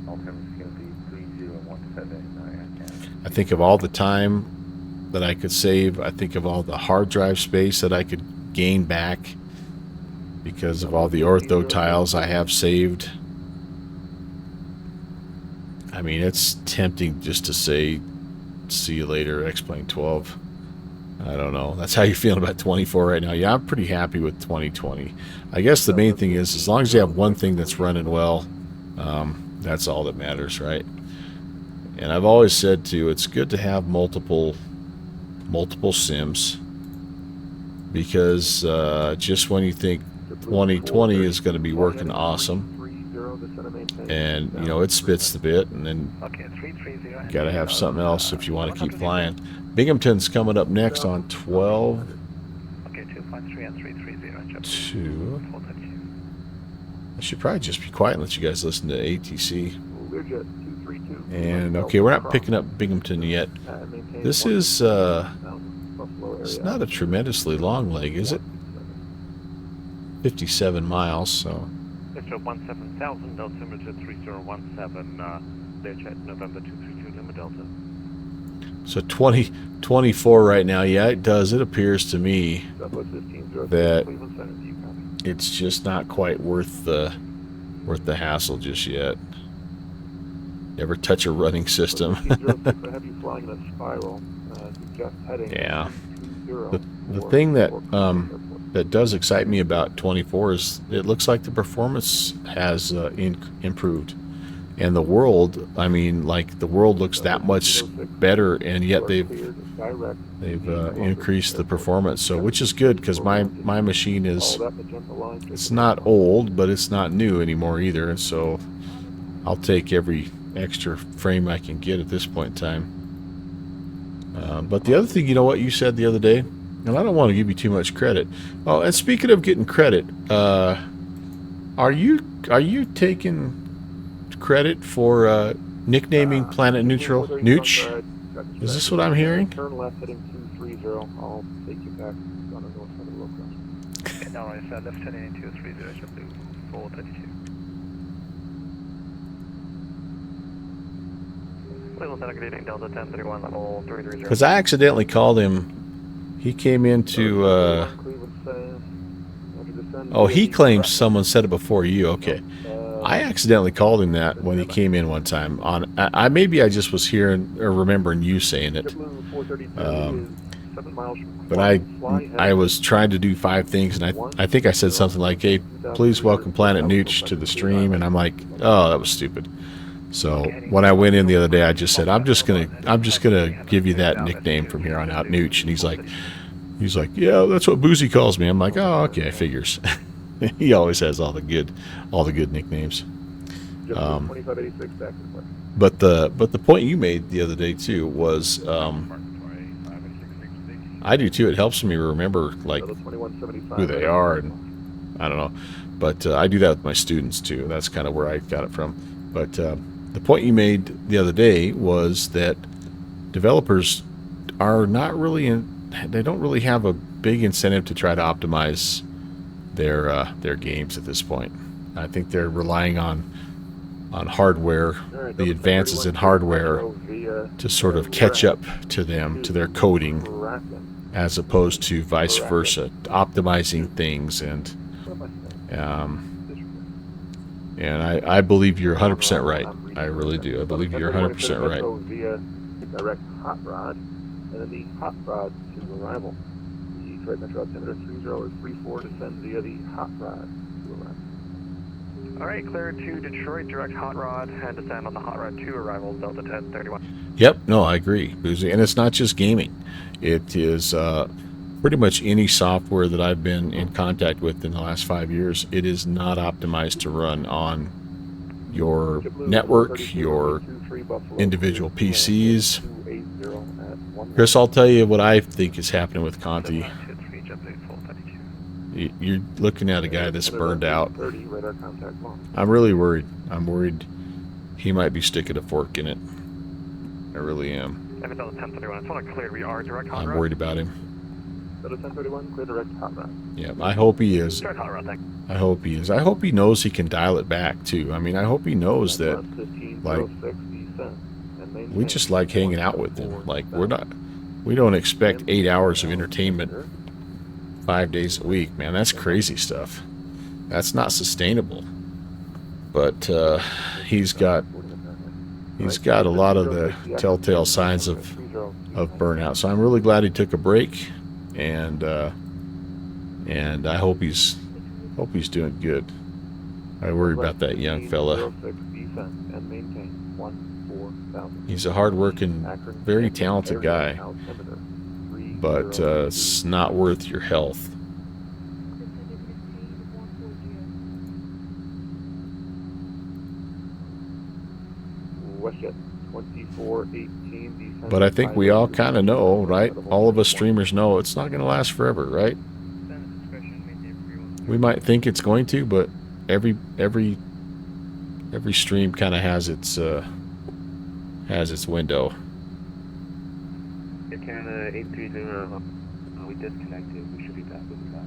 ultimately is going to be 3017. I think of all the time that I could save. I think of all the hard drive space that I could gain back because of all the ortho tiles I have saved. I mean, it's tempting just to say, see you later, X-Plane 12. I don't know. That's how you're feeling about 24 right now. Yeah, I'm pretty happy with 2020. I guess the main thing is, as long as you have one thing that's running well, that's all that matters, right? And I've always said too, it's good to have multiple sims, because just when you think 2020 is going to be working awesome, and you know it spits the bit, and then Okay, 330. you got to have something else if you want to keep flying. Binghamton's coming up next on 12 Okay, 253 and 330. Chapter 2. 432. I should probably just be quiet and let you guys listen to ATC. Learjet 232. And okay, we're not picking up Binghamton yet. This is it's not a tremendously long leg, is it? 57 miles, so. Mr. 17000, altimeter 3017, Learjet November 232, Lima Delta. So 24 right now. Yeah, it does. It appears to me that it's just not quite worth the hassle just yet. Never touch a running system. Yeah. The thing that that does excite me about 24 is it looks like the performance has improved, and the world. I mean, like the world looks that much better, and yet they've increased the performance. So, which is good because my machine is, it's not old, but it's not new anymore either. And so, I'll take every extra frame I can get at this point in time. But the other thing, you know what you said the other day, and I don't want to give you too much credit. Oh, and speaking of getting credit, are you taking credit for nicknaming Planet Neutral Nooch? Is this what I'm hearing? Turn left heading 230. I'll take you back on the north side of the low cross. Okay, now it's left heading 230, Chapter 432. Delta 1031, level 330. Because I accidentally called him. He came into. Oh, he claims someone said it before you. Okay, I accidentally called him that when he came in one time. Maybe I just was hearing or remembering you saying it. But I was trying to do 5 things, and I think I said something like, "Hey, please welcome Planet Nooch to the stream," and I'm like, "Oh, that was stupid." So when I went in the other day, I just said, I'm just gonna give you that nickname from here on out, Nooch. And he's like, yeah, that's what Boozy calls me. I'm like, oh, okay, figures. He always has all the good nicknames. But the point you made the other day too was, I do too. It helps me remember like who they are, and I don't know. But I do that with my students too. That's kind of where I got it from. But the point you made the other day was that developers are not really they don't really have a big incentive to try to optimize their games at this point. I think they're relying on hardware, the advances in hardware, to sort of catch up to them, to their coding, as opposed to vice versa, optimizing things. And I believe you're 100% right. I really do. I believe you're 100% right. Via direct hot rod, and then the hot rod to arrival. The Detroit Metro altimeter 3034 descend via the hot rod to arrival. All right, clear to Detroit, direct hot rod, and descend on the hot rod to arrival, Delta 1031. Yep, no, I agree, Boozy. And it's not just gaming. It is pretty much any software that I've been in contact with in the last 5 years. It is not optimized to run on your network, your individual PCs. Chris, I'll tell you what I think is happening with Conti. You're looking at a guy that's burned out. I'm really worried. I'm worried he might be sticking a fork in it. I really am. I'm worried about him. 1031, clear direct hot rod. Yeah, I hope he is. I hope he is. I hope he knows he can dial it back too. I mean, I hope he knows that, like, we just like hanging out with him. Like, we don't expect 8 hours of entertainment 5 days a week, man. That's crazy stuff. That's not sustainable. But he's got a lot of the telltale signs of burnout. So I'm really glad he took a break, and I hope he's doing good. I worry about that young fella. maintain 14,000. He's a hard-working, Akron, very Kansas, talented area guy, altimeter but 3022. it's not worth your health. WestJet 2418 descending But I think we all pilot kind of know, right? incredible All of us 31. streamers know it's not going to last forever, right? We might think it's going to, but every stream kind of has its window. Canada 830, we disconnected. We should be back. We'll be back.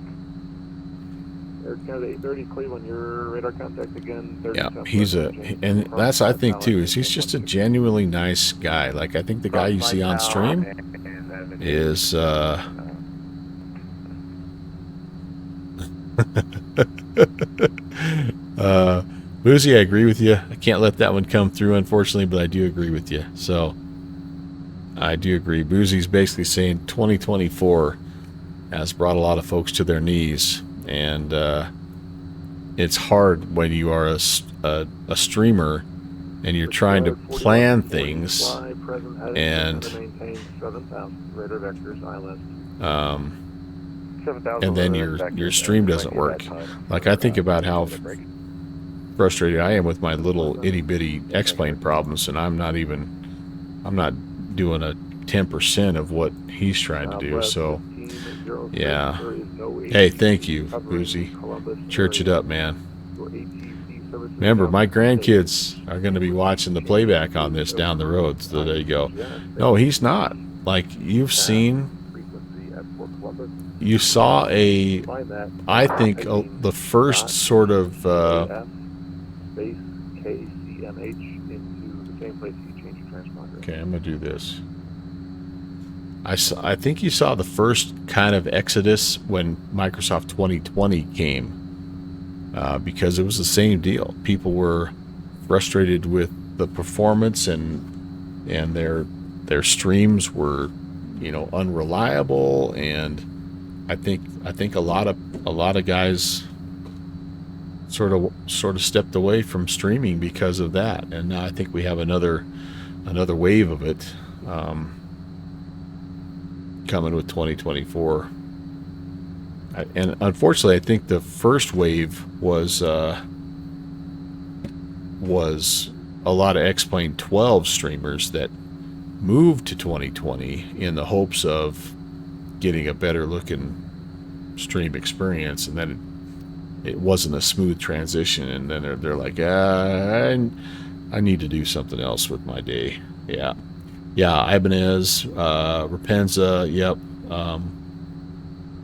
Air Canada 830 Cleveland, your radar contact again. 30 Yeah, Southwest he's Virginia. and that's I think too, is he's just a genuinely nice guy. Like I think the guy you see on stream is Boozy, I agree with you. I can't let that one come through, unfortunately, but I do agree with you. So I do agree. Boozy's basically saying 2024 has brought a lot of folks to their knees, and it's hard when you are a streamer and you're trying to plan things, and then your stream doesn't work. Like I think about how frustrated I am with my little itty bitty X-plane problems, and I'm not doing a 10% of what he's trying to do. So yeah. Hey, thank you, Boozy. Church it up, man. Remember, my grandkids are going to be watching the playback on this down the road, so there you go. No, he's not. Like, you saw I think, the first sort of, okay, I'm going to do this. I think you saw the first kind of exodus when Microsoft 2020 came, because it was the same deal. People were frustrated with the performance, and their streams were, unreliable, and I think a lot of guys sort of stepped away from streaming because of that, and now I think we have another wave of it. Coming with 2024, and unfortunately, I think the first wave was a lot of X-Plane 12 streamers that moved to 2020 in the hopes of getting a better looking stream experience, and then it wasn't a smooth transition, and then they're like, I need to do something else with my day. Yeah, Ibanez, Rapenza, yep.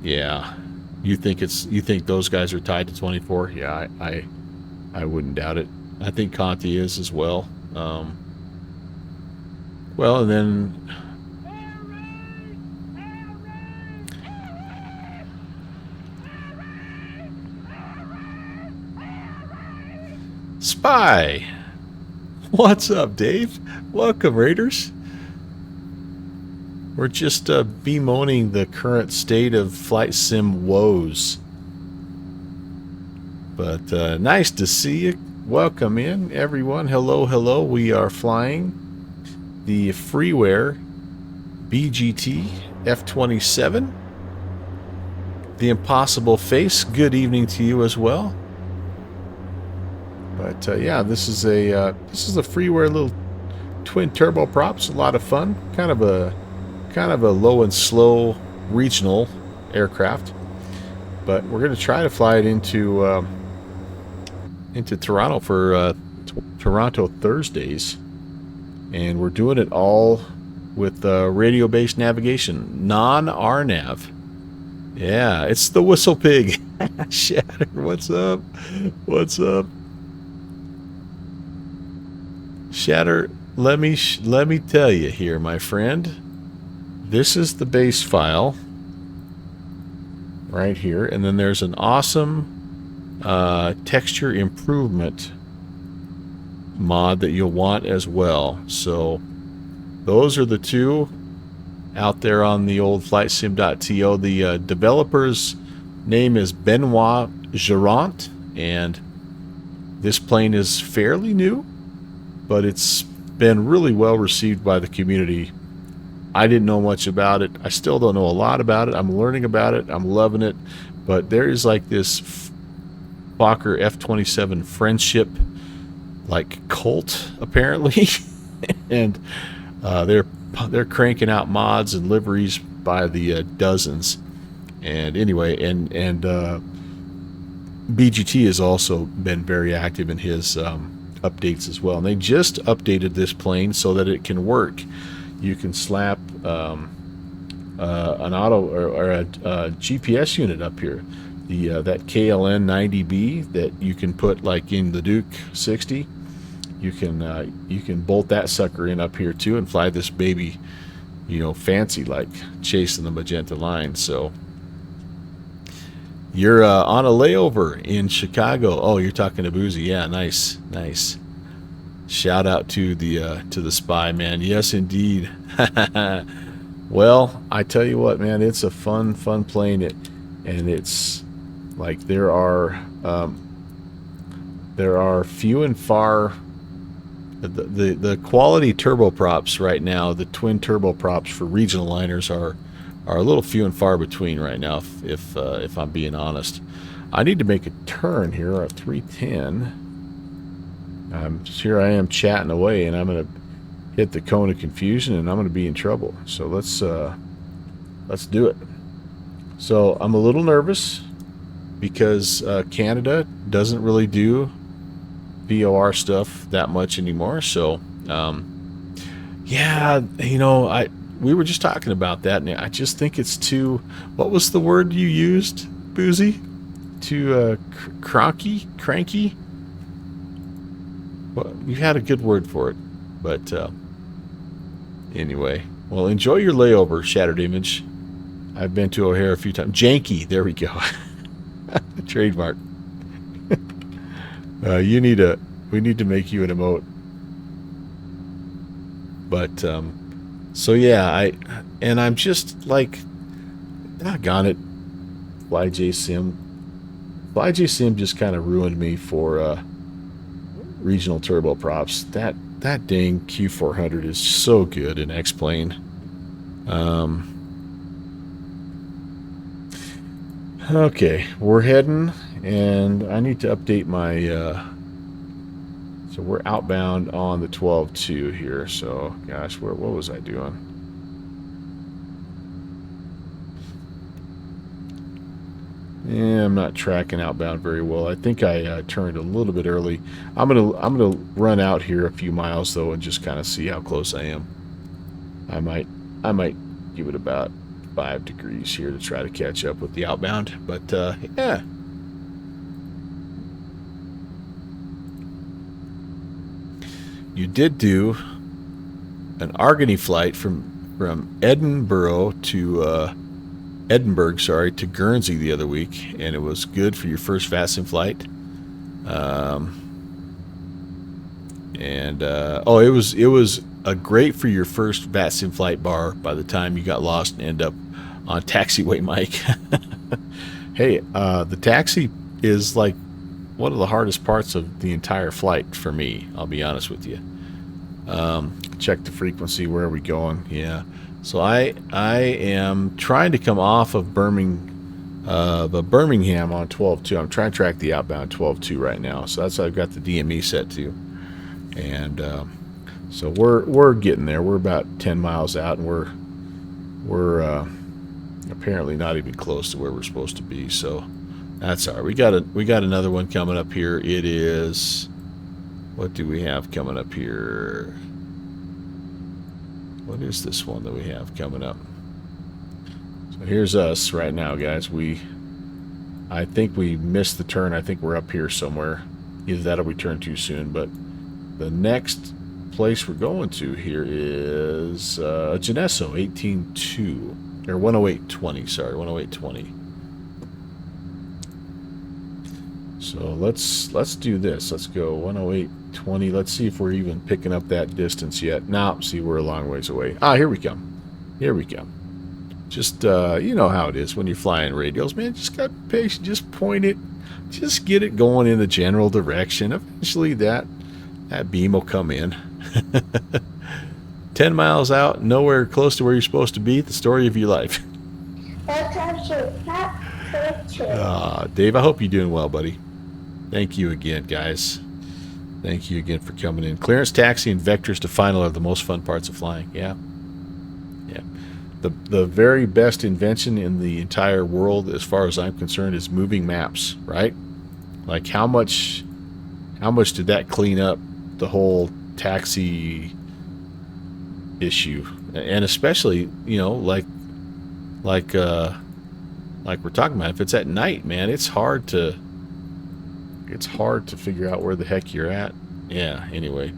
Yeah. You think those guys are tied to 24? Yeah, I wouldn't doubt it. I think Conti is as well. Well, and then Spy. What's up, Dave? Welcome, Raiders. We're just bemoaning the current state of flight sim woes. But nice to see you. Welcome in, everyone. Hello. We are flying the freeware BGT F27. The Impossible Face. Good evening to you as well. But yeah, this is a freeware little twin turboprops. A lot of fun. Kind of a low and slow regional aircraft, but we're going to try to fly it into Toronto for Toronto Thursdays, and we're doing it all with radio-based navigation, non-RNAV. Yeah, it's the Whistle Pig. Shatter, what's up? Shatter, let me tell you here, my friend. This is the base file right here, and then there's an awesome texture improvement mod that you'll want as well. So those are the two out there on the old flightsim.to. The developer's name is Benoit Gerant, and this plane is fairly new. but it's been really well received by the community. I didn't know much about it. I still don't know a lot about it. I'm learning about it. I'm loving it. But there is like this Fokker F27 friendship like cult apparently, and they're cranking out mods and liveries by the dozens. And anyway, and BGT has also been very active in his updates as well. And they just updated this plane so that it can work. You can slap an auto or a GPS unit up here. That KLN 90B that you can put like in the Duke 60. You can bolt that sucker in up here too and fly this baby, fancy like chasing the magenta line. So you're on a layover in Chicago. Oh, you're talking to Boozy. Yeah, nice. Shout out to the spy, man. Yes, indeed. Well, I tell you what, man, it's a fun plane. And it's like there are few and far. The quality turboprops right now, the twin turboprops for regional liners are a little few and far between right now. If I'm being honest, I need to make a turn here at 310. Here I am chatting away, and I'm gonna hit the cone of confusion, and I'm gonna be in trouble. So let's do it. So I'm a little nervous because Canada doesn't really do VOR stuff that much anymore. So yeah, we were just talking about that, and I just think it's too, what was the word you used, Boozy? Too cranky? Well, you had a good word for it, but anyway. Well, enjoy your layover, Shattered Image. I've been to O'Hare a few times. Janky, there we go. Trademark. We need to make you an emote. But so yeah, I'm just like, doggone it, FlyJSim just kind of ruined me for regional turboprops. That dang Q400 is so good in X-Plane. Okay, we're heading, and I need to update my so we're outbound on the 12-2 here. So gosh, what was I doing? Yeah, I'm not tracking outbound very well. I think I turned a little bit early. I'm gonna run out here a few miles though and just kind of see how close I am. I might give it about 5 degrees here to try to catch up with the outbound. But yeah. You did do an Argony flight from Edinburgh to Guernsey the other week, and it was good for your first VATSIM flight. It was a great for your first VATSIM flight bar by the time you got lost and end up on taxiway Mike. Hey, the taxi is like one of the hardest parts of the entire flight for me, I'll be honest with you. Check the frequency, where are we going? Yeah. So I am trying to come off of Birmingham on 12.2. I'm trying to track the outbound 12.2 right now. So that's how I've got the DME set to. And so we're getting there. We're about 10 miles out, and we're apparently not even close to where we're supposed to be. So that's all right. We got another one coming up here. It is, what do we have coming up here? What is this one that we have coming up? So here's us right now, guys. I think we missed the turn. I think we're up here somewhere. Either that or we turned too soon. But the next place we're going to here is Genesso 18.2 or 108.20. Sorry, 108.20. So let's do this. Let's go 108.20. Let's see if we're even picking up that distance yet. Now, see, we're a long ways away. Ah, here we come. Here we come. Just you know how it is when you're flying radials, man. Just got patient. Just point it. Just get it going in the general direction. Eventually, that That beam will come in. 10 miles out, nowhere close to where you're supposed to be. The story of your life. Dave, I hope you're doing well, buddy. Thank you again, guys. Thank you again for coming in. Clearance, taxi, and vectors to final are the most fun parts of flying. Yeah. Yeah. The very best invention in the entire world, as far as I'm concerned, is moving maps, right? Like how much did that clean up the whole taxi issue? And especially, you know, like we're talking about, if it's at night, man, it's hard to figure out where the heck you're at. Yeah, anyway.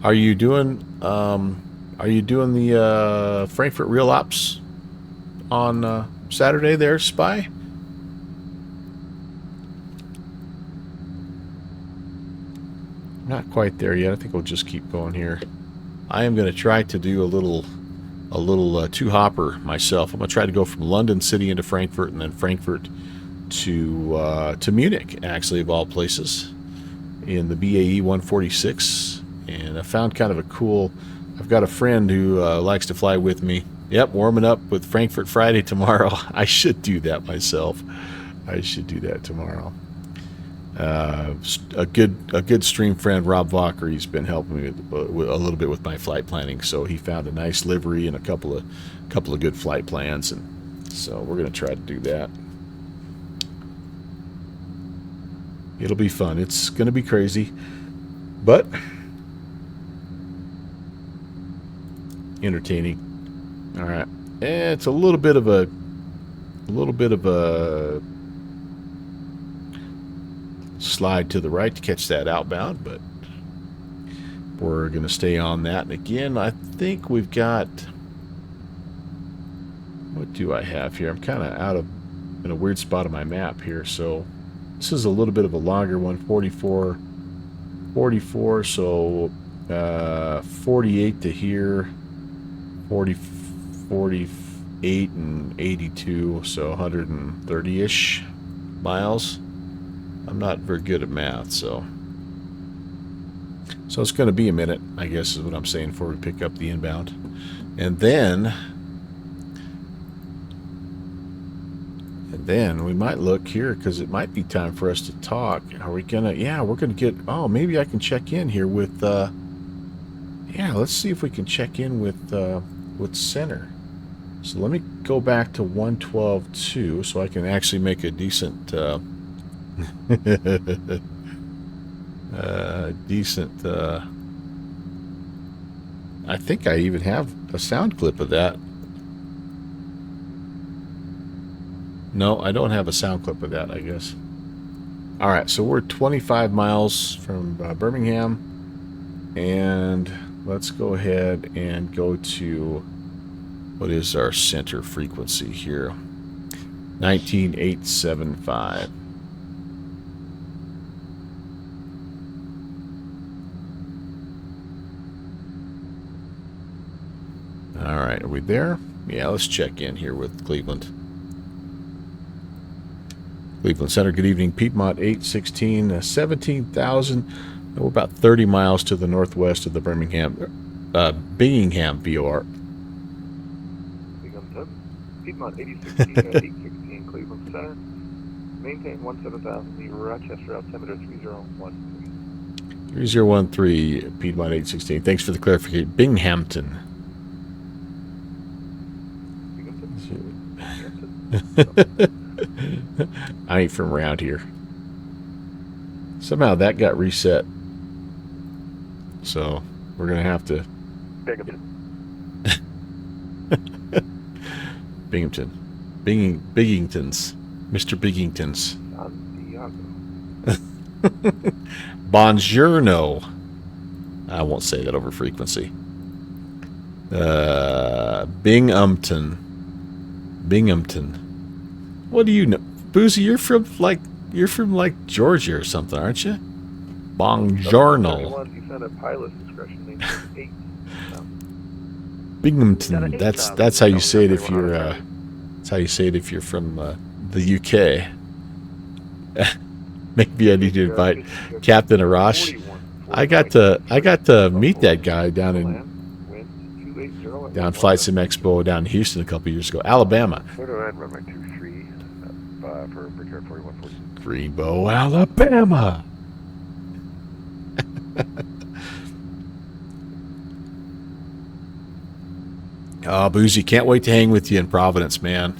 Are you doing the Frankfurt Real Ops on Saturday there, Spy? Not quite there yet. I think we'll just keep going here. I am going to try to do a little two-hopper myself. I'm going to try to go from London City into Frankfurt, and then Frankfurt to Munich, actually, of all places, in the BAE 146. And I found kind of a cool... I've got a friend who likes to fly with me. Yep, warming up with Frankfurt Friday tomorrow. I should do that myself. I should do that tomorrow. A good stream friend, Rob Walker, he's been helping me with a little bit with my flight planning. So he found a nice livery and a couple of good flight plans, and so we're going to try to do that. It'll be fun. It's going to be crazy, but entertaining. All right, it's a little bit of a slide to the right to catch that outbound, but we're going to stay on that. And again, I think we've got, what do I have here? I'm kind of in a weird spot on my map here. So this is a little bit of a longer one, 44, so 48 to here, 48 and 82, so 130-ish miles. I'm not very good at math, so it's going to be a minute, I guess, is what I'm saying, before we pick up the inbound. And then we might look here, because it might be time for us to talk. Are we gonna... Yeah, we're gonna get... Oh, maybe I can check in here with... Yeah, let's see if we can check in with Center. So let me go back to 112.2 so I can actually make a decent... I think I even have a sound clip of that. No, I don't have a sound clip of that, I guess. Alright, so we're 25 miles from Birmingham, and let's go ahead and go to, what is our center frequency here? 19875. All right, are we there? Yeah, let's check in here with Cleveland. Cleveland Center, good evening. Piedmont 816, 17,000. We're about 30 miles to the northwest of the Birmingham VOR. Piedmont 816, Cleveland Center. Maintain 17,000, Rochester, altimeter 3013. 3013, Piedmont 816. Thanks for the clarification. Binghamton. I ain't from around here. Somehow that got reset. So we're going to have to... Binghamton. Biggingtons. Mr. Biggingtons. Buongiorno. I won't say that over frequency. Binghamton. What do you know? Boozy, you're from like Georgia or something, aren't you? Buongiorno. You sent a pilot's discretion. They 8. Binghamton. That's how you say it if you're. That's how you say it if you're from the UK. Maybe I need to invite Captain Arash. I got to meet that guy down Flight Sim Expo down in Houston a couple years ago. Alabama. runway 23 for Brickyard 4140. Greenbow, Alabama. Oh, Boozy, can't wait to hang with you in Providence, man.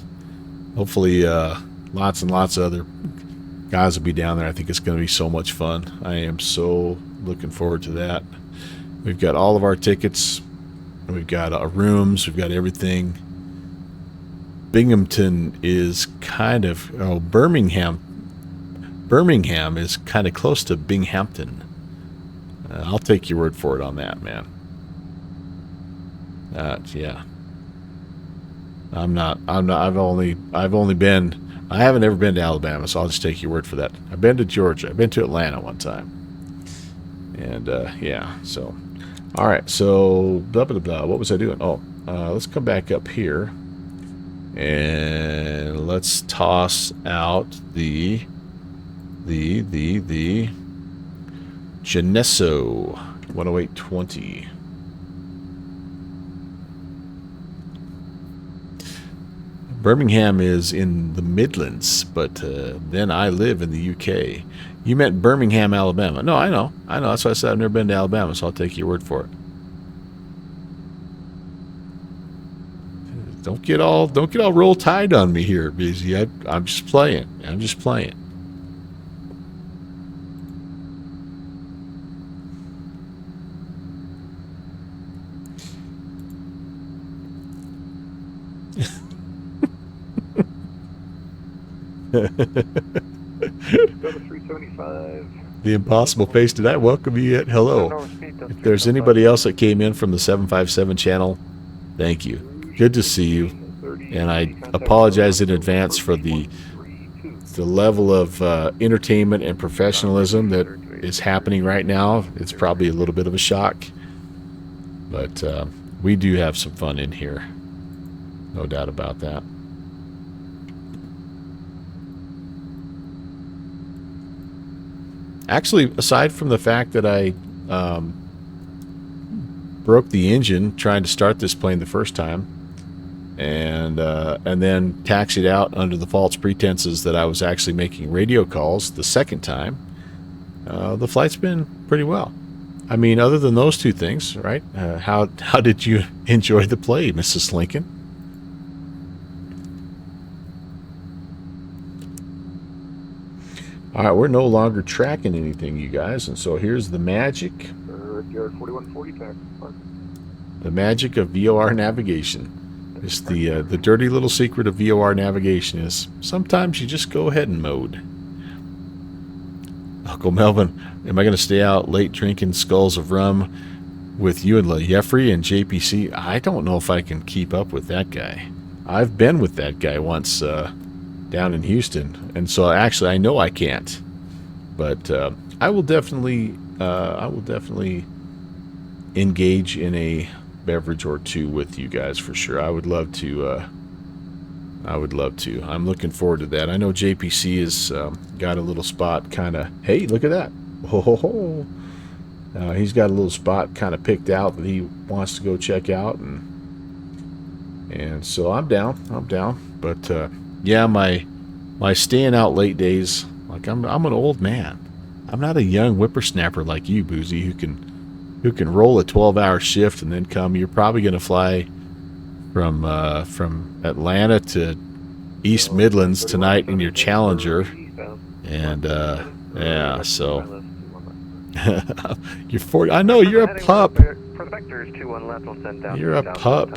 Hopefully, lots and lots of other guys will be down there. I think it's going to be so much fun. I am so looking forward to that. We've got all of our tickets. We've got our rooms. We've got everything. Binghamton is kind of... Oh, Birmingham. Birmingham is kind of close to Binghamton. I'll take your word for it on that, man. Yeah. I haven't ever been to Alabama, so I'll just take your word for that. I've been to Georgia. I've been to Atlanta one time. And, yeah, so. All right, so, blah, blah, blah. What was I doing? Oh, let's come back up here. And let's toss out the Genesso 10820. Birmingham is in the Midlands, but then I live in the UK. You meant Birmingham, Alabama. No, I know. That's why I said I've never been to Alabama, so I'll take your word for it. Don't get all roll tide on me here, Busy. I'm just playing. Go to 375. The Impossible Face, did I welcome you yet? Hello. If there's anybody else that came in from the 757 channel, thank you. Good to see you. And I apologize in advance for the level of entertainment and professionalism that is happening right now. It's probably a little bit of a shock. But we do have some fun in here. No doubt about that. Actually, aside from the fact that I broke the engine trying to start this plane the first time, and then taxied out under the false pretenses that I was actually making radio calls the second time, the flight's been pretty well. I mean, other than those two things, right? How did you enjoy the play, Mrs. Lincoln? All right, we're no longer tracking anything, you guys, and so here's the magic. Yard 4140 tax. The magic of VOR navigation. It's the dirty little secret of VOR navigation is sometimes you just go ahead and mode. Uncle Melvin, am I going to stay out late drinking skulls of rum with you and Jeffrey and JPC? I don't know if I can keep up with that guy. I've been with that guy once down in Houston, and so actually I know I can't. But I will definitely engage in a beverage or two with you guys for sure. I would love to. I'm looking forward to that. I know JPC has got a little spot kind of. Hey, look at that! Ho ho ho! He's got a little spot kind of picked out that he wants to go check out, and so I'm down. But yeah, my staying out late days. Like I'm an old man. I'm not a young whippersnapper like you, Boozy, who can roll a 12-hour shift and then come. You're probably going to fly from Atlanta to East Midlands tonight in your Challenger, and yeah, so you're 40. I know you're a pup. You're a pup.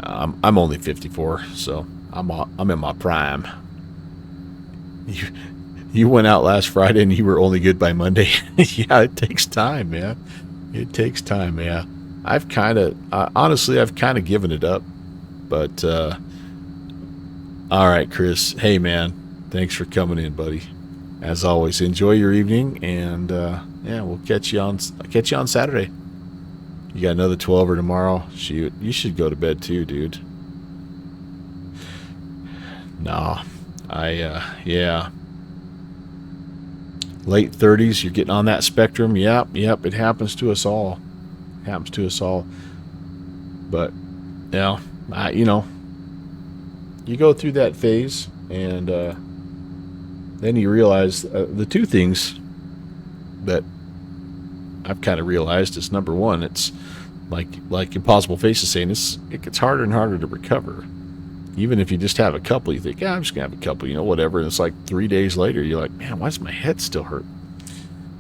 I'm only 54, so I'm in my prime. You went out last Friday and you were only good by Monday. Yeah, it takes time, man. It takes time, yeah. Honestly, I've kind of given it up. But, all right, Chris. Hey, man. Thanks for coming in, buddy. As always, enjoy your evening, and yeah, we'll catch you on Saturday. You got another 12er tomorrow. Shoot, you should go to bed too, dude. Nah, yeah. Late 30s, you're getting on that spectrum. Yep, it happens to us all. Happens to us all. But, yeah, you know, you go through that phase, and then you realize the two things that I've kind of realized is, number one, it's like Impossible Face is saying, it gets harder and harder to recover. Even if you just have a couple, you think, yeah, I'm just going to have a couple, whatever. And it's like 3 days later, you're like, man, why does my head still hurt?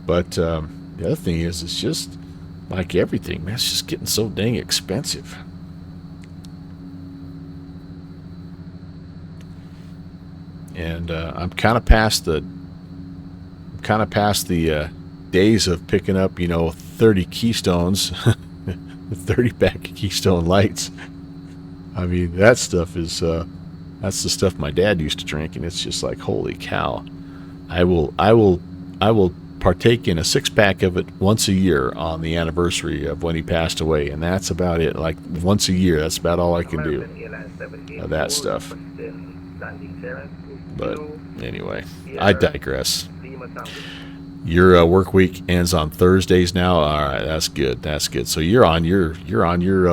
But the other thing is, it's just like everything, man, it's just getting so dang expensive. And I'm kind of past the days of picking up, 30 Keystones, 30 pack of Keystone Lights. I mean, that stuff is that's the stuff my dad used to drink, and it's just like, holy cow. I will partake in a 6-pack of it once a year on the anniversary of when he passed away, and that's about it. Like, once a year, that's about all I can do of that stuff. But anyway, I digress. Your work week ends on Thursdays now. All right, that's good. That's good. So you're on your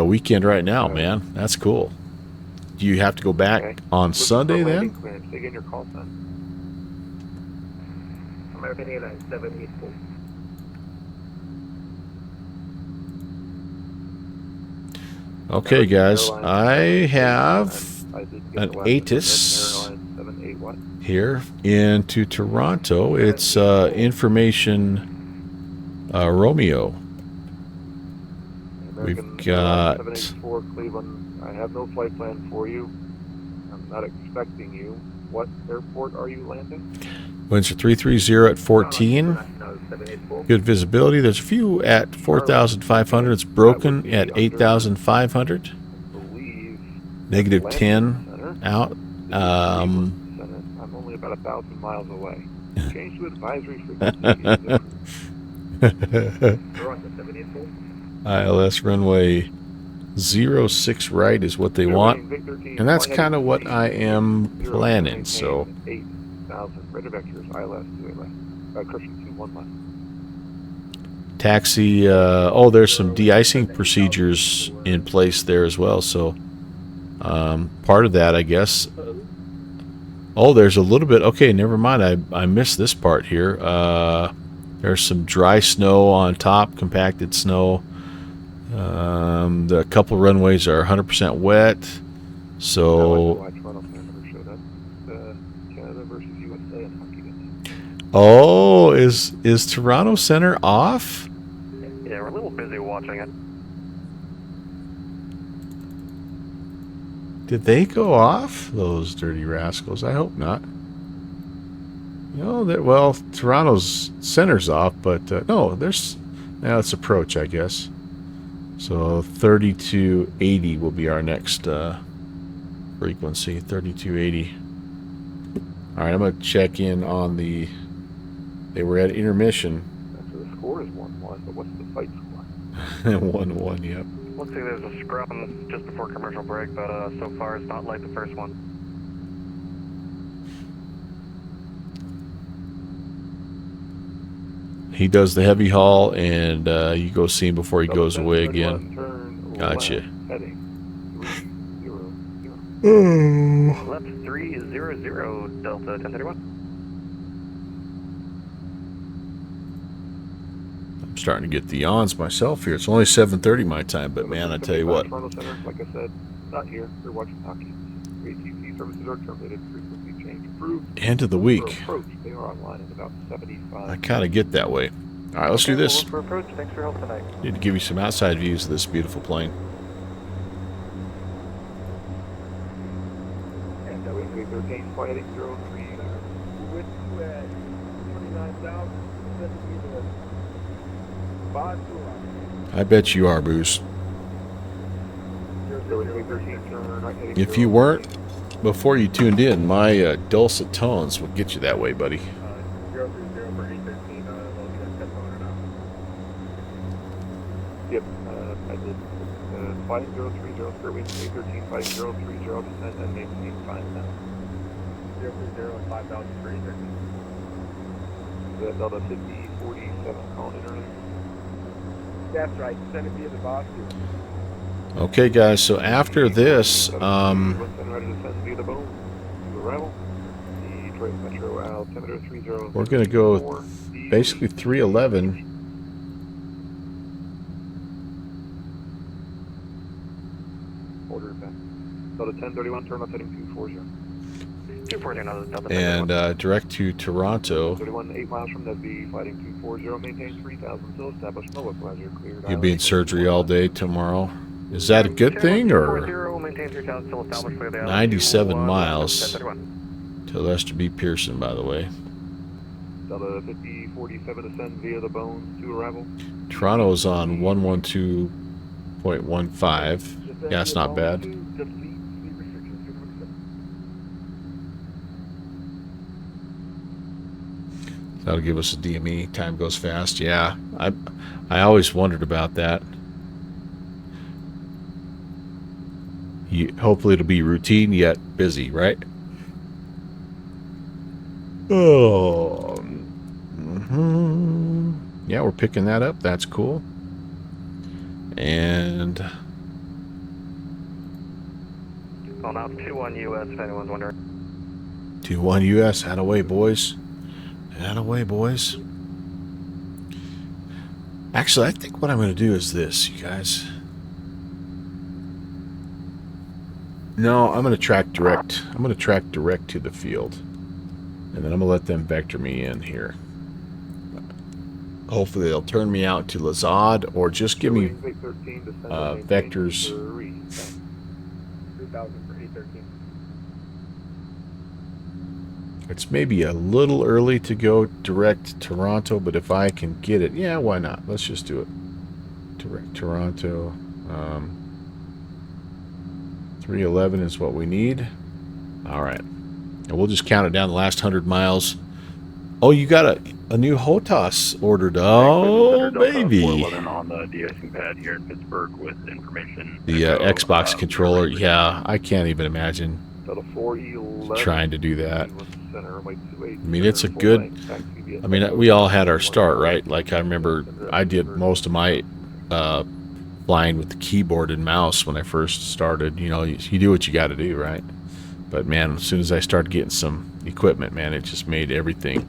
weekend right now, man. That's cool. Do you have to go back on Sunday then? Begin your call sign. American Airlines 784. Okay, guys. I have an ATIS here into Toronto. It's information Romeo. We've got 784 Cleveland. I have no flight plan for you. I'm not expecting you. What airport are you landing? winds are 330 at 14. Good visibility. There's a few at 4,500. It's broken at 8,500. Negative 10 out. I'm only about 1,000 miles away. Change to advisory frequency. ILS runway 06 right is what they want, and that's kind of what I am planning. So 8,000. Radar vectors ILS 2 left. taxi. There's some de-icing procedures in place there as well. So part of that, I guess. There's a little bit. Okay, never mind. I missed this part here. There's some dry snow on top, compacted snow. The couple runways are 100% wet. So, is Toronto Center off? Yeah, we're a little busy watching it. Did they go off? Those dirty rascals. I hope not. Toronto's center's off, but no, now it's approach, I guess. So 3280 will be our next frequency, 3280. All right, I'm going to check in on they were at intermission. So the score is 1-1, but what's the fight score? 1-1, yep. Looks like there's a scrum just before commercial break, but so far it's not like the first one. He does the heavy haul, and you go see him before he goes away again. Gotcha. Left 300 Delta 1031. I'm starting to get the yawns myself here. It's only 7:30 my time, but man, I tell you what. Toronto Center, like I said, not here. They're watching hockey. ATC services are terminated. Frequency change approved. End of the week. Approach. They are online in about 75. I kind of get that way. All right, let's do this. For approach. Thanks for help tonight. Need to give you some outside views of this beautiful plane. And W313 flight 803. With you at 29,000. I bet you are, Booze. If you weren't, before you tuned in, my dulcet tones will get you that way, buddy. 030 for 813. Yep, I did. Flight 030 for 813 flight 030 descent and maintain 5 now. and 5,000 for 813. The Delta 5047 calling in early. That's right. Send it via the boss. Okay, guys. So after this, Ready to descend via the bone. To arrival. Detroit Metro altimeter 30. we're going to go basically 311. Order back. Delta 1031, turn left heading 240. 240, another Delta And direct to Toronto. 31, 8 miles from Nesby, fighting 240, maintain 3,000 till established. No localizer cleared. You'll be in surgery all day tomorrow. Is that a good thing, or 97 miles to Lester B. Pearson, by the way. Delta 5047 descend via the bones to arrival. Toronto's on 112.15. Yeah, it's not bad. That'll give us a DME. Time goes fast. Yeah, I always wondered about that. Hopefully it'll be routine yet busy, right? Oh. Yeah, we're picking that up. That's cool. And well, now 2-1 US, if anyone's wondering. 2-1 US. Atta-way, boys. Atta-way, boys. Actually, I think what I'm going to do is this, you guys. No, I'm going to track direct. I'm going to track direct to the field. And then I'm going to let them vector me in here. Hopefully they'll turn me out to Lazard or just give me vectors. 3,000 for 813. It's maybe a little early to go direct Toronto, but if I can get it, yeah, why not? Let's just do it. Direct Toronto. 311 is what we need. All right. And we'll just count it down the last 100 miles. Oh, you got a new HOTAS ordered. Oh, baby. On the de-icing pad here in Pittsburgh with information. The Xbox controller. Yeah, I can't even imagine trying to do that. I mean, it's a good... I mean, we all had our start, right? Like, I remember I did most of my flying with the keyboard and mouse when I first started. You know, you do what you got to do, right? But, man, as soon as I started getting some equipment, man, it just made everything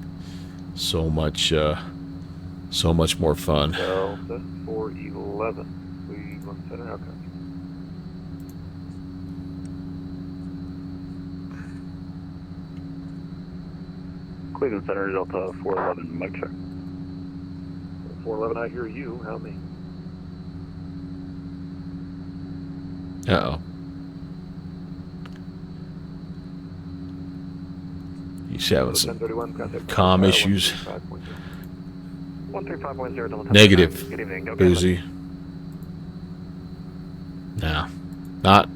so much more fun. Delta 411. Cleveland Center, okay. Cleveland Center, Delta 411, mic check. 411, I hear you. How me? Uh-oh. He's having some comm issues. 135.0 Negative. Good evening. Boozy. No. Not.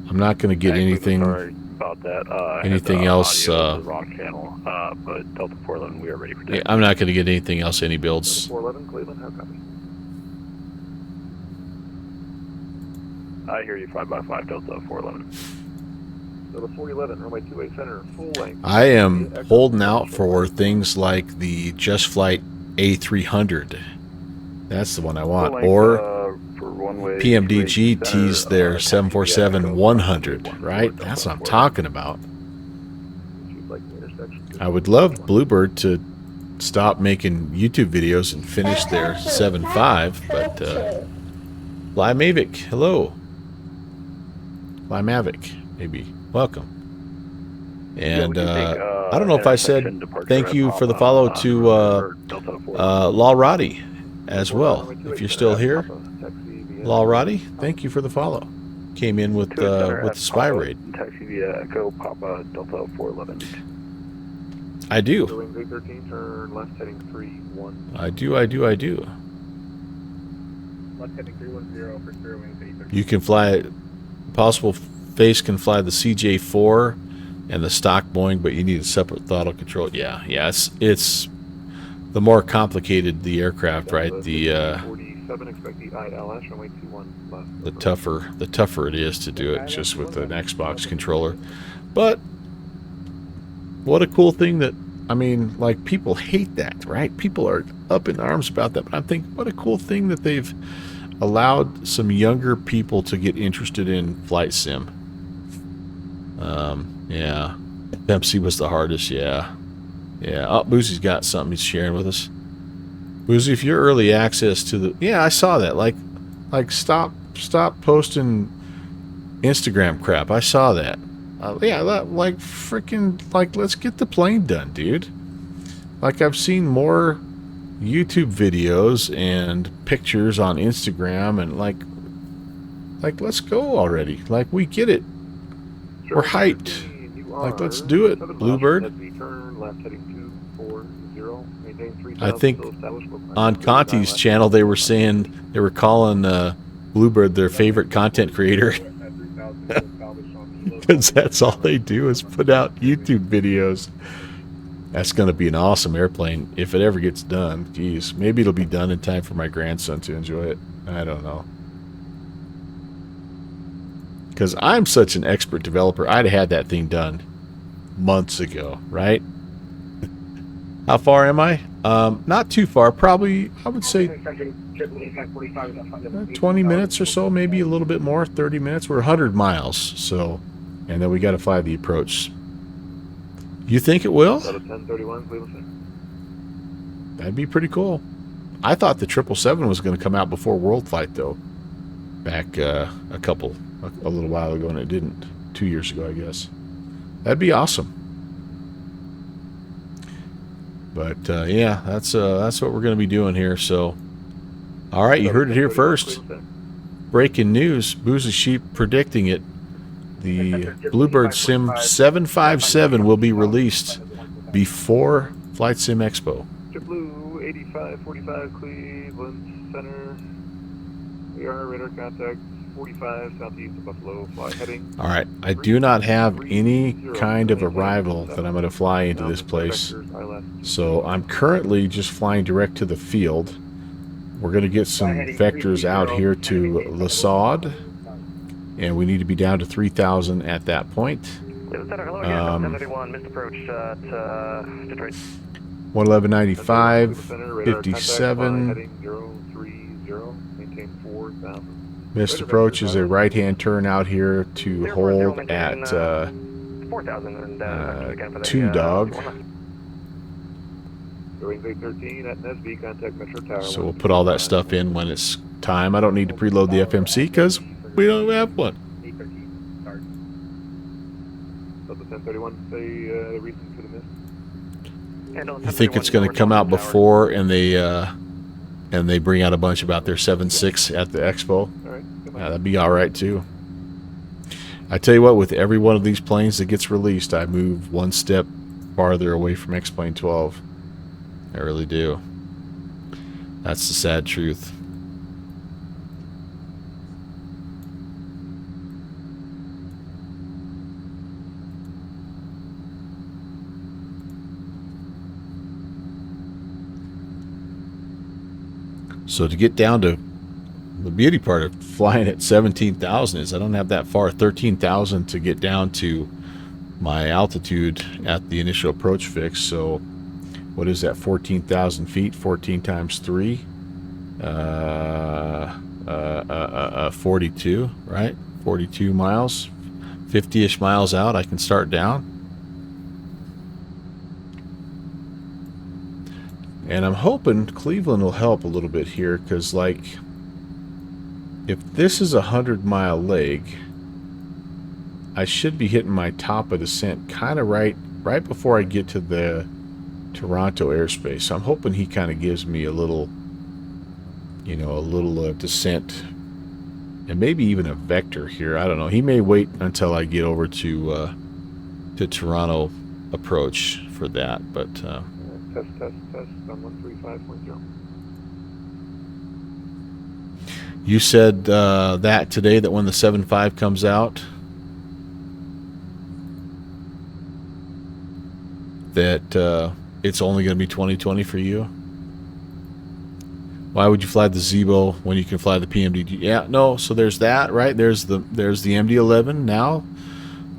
I'm not going to get anything. Sorry about that. Anything else? Wrong channel. But Delta 411, we are ready for that. Yeah, I'm not going to get anything else. Any builds. 411, Cleveland, how copy? I hear you. 5x5 Delta 411. Delta 411, runway 28 center, full length. I am holding out for things like the Just Flight A300. That's the one I want. Or PMDG teased their 747-100, right? That's what I'm talking about. I would love Bluebird to stop making YouTube videos and finish their 7.5, but Fly Mavic, hello. Fly Mavic, maybe. Welcome. And I don't know if I said thank you for the follow to Law Roddy as well. If you're still here, Law Roddy, thank you for the follow. Came in with the spy raid. Taxi via Echo Papa Delta 411. I do. Turn left heading 31. I do. Left heading 310 for 0 wings 813. You can fly. Possible face can fly the CJ4 and the stock Boeing, but you need a separate throttle control. Yeah. It's the more complicated the aircraft, right? The tougher it is to do it just with an Xbox controller. But what a cool thing that, I mean, like, people hate that, right? People are up in arms about that. But I'm thinking, what a cool thing that they've allowed some younger people to get interested in flight sim. Yeah. FMC was the hardest, yeah. Yeah. Oh, Boozy's got something he's sharing with us. Boozy, if you're early access to the... Yeah, I saw that. Like stop posting Instagram crap. I saw that. Yeah, like, freaking, like, let's get the plane done, dude. Like, I've seen more YouTube videos and pictures on Instagram, and like, let's go already. Like, we get it. We're hyped. Like, let's do it, Bluebird. Turn left heading 240. Maintain 3000. I think on Conti's channel they were saying, they were calling Bluebird their favorite content creator. Because that's all they do is put out YouTube videos. That's going to be an awesome airplane if it ever gets done. Geez, maybe it'll be done in time for my grandson to enjoy it. I don't know. Because I'm such an expert developer, I'd have had that thing done months ago, right? How far am I? Not too far. Probably, I would say 20 minutes or so, maybe a little bit more, 30 minutes. We're 100 miles, so, and then we got to fly the approach. You think it will? 1031, Cleveland. That'd be pretty cool. I thought the 777 was going to come out before World Flight, though. Back a little while ago, and it didn't. 2 years ago, I guess. That'd be awesome. But yeah, that's what we're going to be doing here. So, all right, you heard it here first. Breaking news: Boozy Sheep predicting it. The Bluebird Sim 757 will be released before Flight Sim Expo. Blue 8545 Cleveland Center. We are radar contact 45 southeast of Buffalo. Fly heading. All right, I do not have any kind of arrival that I'm going to fly into this place. So I'm currently just flying direct to the field. We're going to get some vectors out here to LaSaude, and we need to be down to 3,000 at that point. Hello again, 1031, missed approach to Detroit. 111.95, 57. Missed approach is a right-hand turn out here to hold at 2 Dog. So we'll put all that stuff in when it's time. I don't need to preload the FMC because we don't have one. You think it's going to come out before, and they bring out a bunch about their 7.6 at the expo? Yeah, that'd be all right too. I tell you what, with every one of these planes that gets released, I move one step farther away from X-Plane 12. I really do. That's the sad truth. So to get down to the beauty part of flying at 17,000 is I don't have that far, 13,000 to get down to my altitude at the initial approach fix. So what is that, 14,000 feet, 14 times 3? 42, right? 42 miles, 50-ish miles out, I can start down. And I'm hoping Cleveland will help a little bit here, because, like, if this is a 100-mile leg, I should be hitting my top of descent kind of right before I get to the Toronto airspace. So I'm hoping he kind of gives me a little, you know, a little descent, and maybe even a vector here. I don't know. He may wait until I get over to Toronto approach for that, but test on 135.0. You said that today, that when the 7.5 comes out, that it's only going to be 2020 for you. Why would you fly the Zebo when you can fly the PMDG? Yeah, no. So there's that, right? There's the MD-11 now.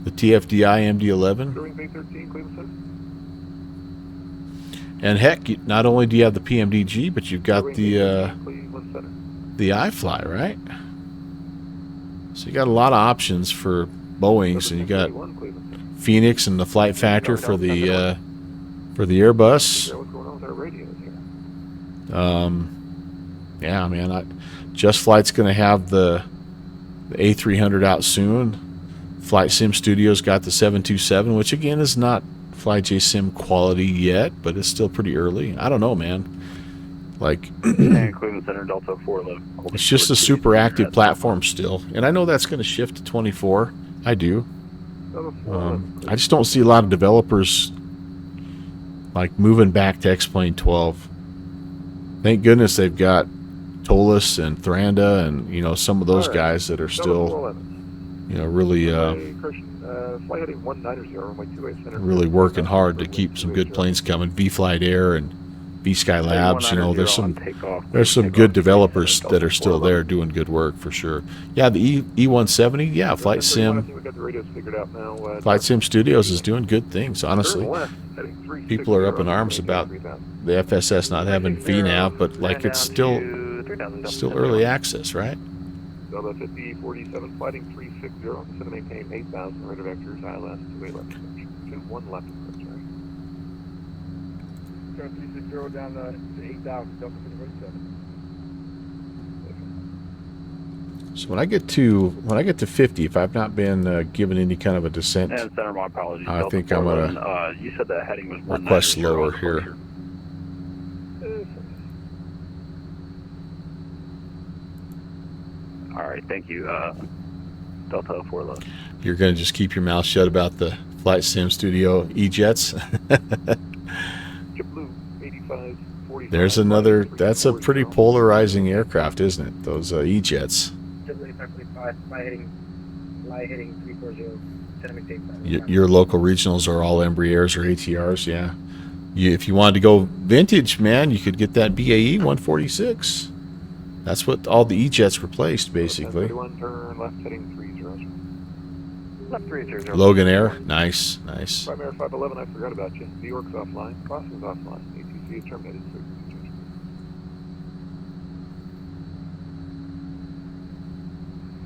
The TFDI MD-11. Brewing Bay 13, Cleveland Center. And heck, not only do you have the PMDG, but you've got Brewing Bay the 13, Cleveland Center. iFly, right? So you got a lot of options for Boeings, and you got 1031, Cleveland Center. Phoenix and the flight factor for the Airbus. Figure out what's going on with our radios here. Yeah, man. Just Flight's going to have the A300 out soon. Flight Sim Studios got the 727, which again is not FlyJSim quality yet, but it's still pretty early. I don't know, man. Like, And Cleveland Center, Delta 411. it's just a super active platform still, and I know that's going to shift to 24. I do. I just don't see a lot of developers like moving back to X-Plane 12. Thank goodness they've got Tolis and Thranda and, you know, some of those guys that are still, you know, really Flight heading 190, runway 28 center. really working hard to keep some good planes coming. V-Flight Air and V-Sky Labs, you know, there's some good developers that are still there doing good work for sure. Yeah, the E170, yeah, Flight Sim. We got the radios figured out now. Flight Sim Studios is doing good things, honestly. People are up in arms about the FSS not having VNAV, but like it's still early access, right? Delta 5047 fighting 360, descend to maintain 8,000 radar vectors, ILS 28 left approach, 21 left approach, sorry. Turn 360 down to 8,000, Delta 5047. So when I get to 50, if I've not been given any kind of a descent, And Center, my apologies. I Delta think I'm gonna 411, you said that heading was 190. request lower here. All right, thank you. Delta 411. You're going to just keep your mouth shut about the Flight Sim Studio E-Jets? JetBlue 85, 45. There's another, that's a pretty polarizing aircraft, isn't it? Those E-Jets. JetBlue 8545, fly heading 340, send maintain 5. Your local regionals are all Embraers or ATRs, yeah. If you wanted to go vintage, man, you could get that BAE 146. That's what all the E-Jets replaced, basically. 31 turn left heading 30. Left 30. Logan Air, nice, nice. Primary 511, I forgot about you. New York's offline. Boston's offline. ATC is terminated.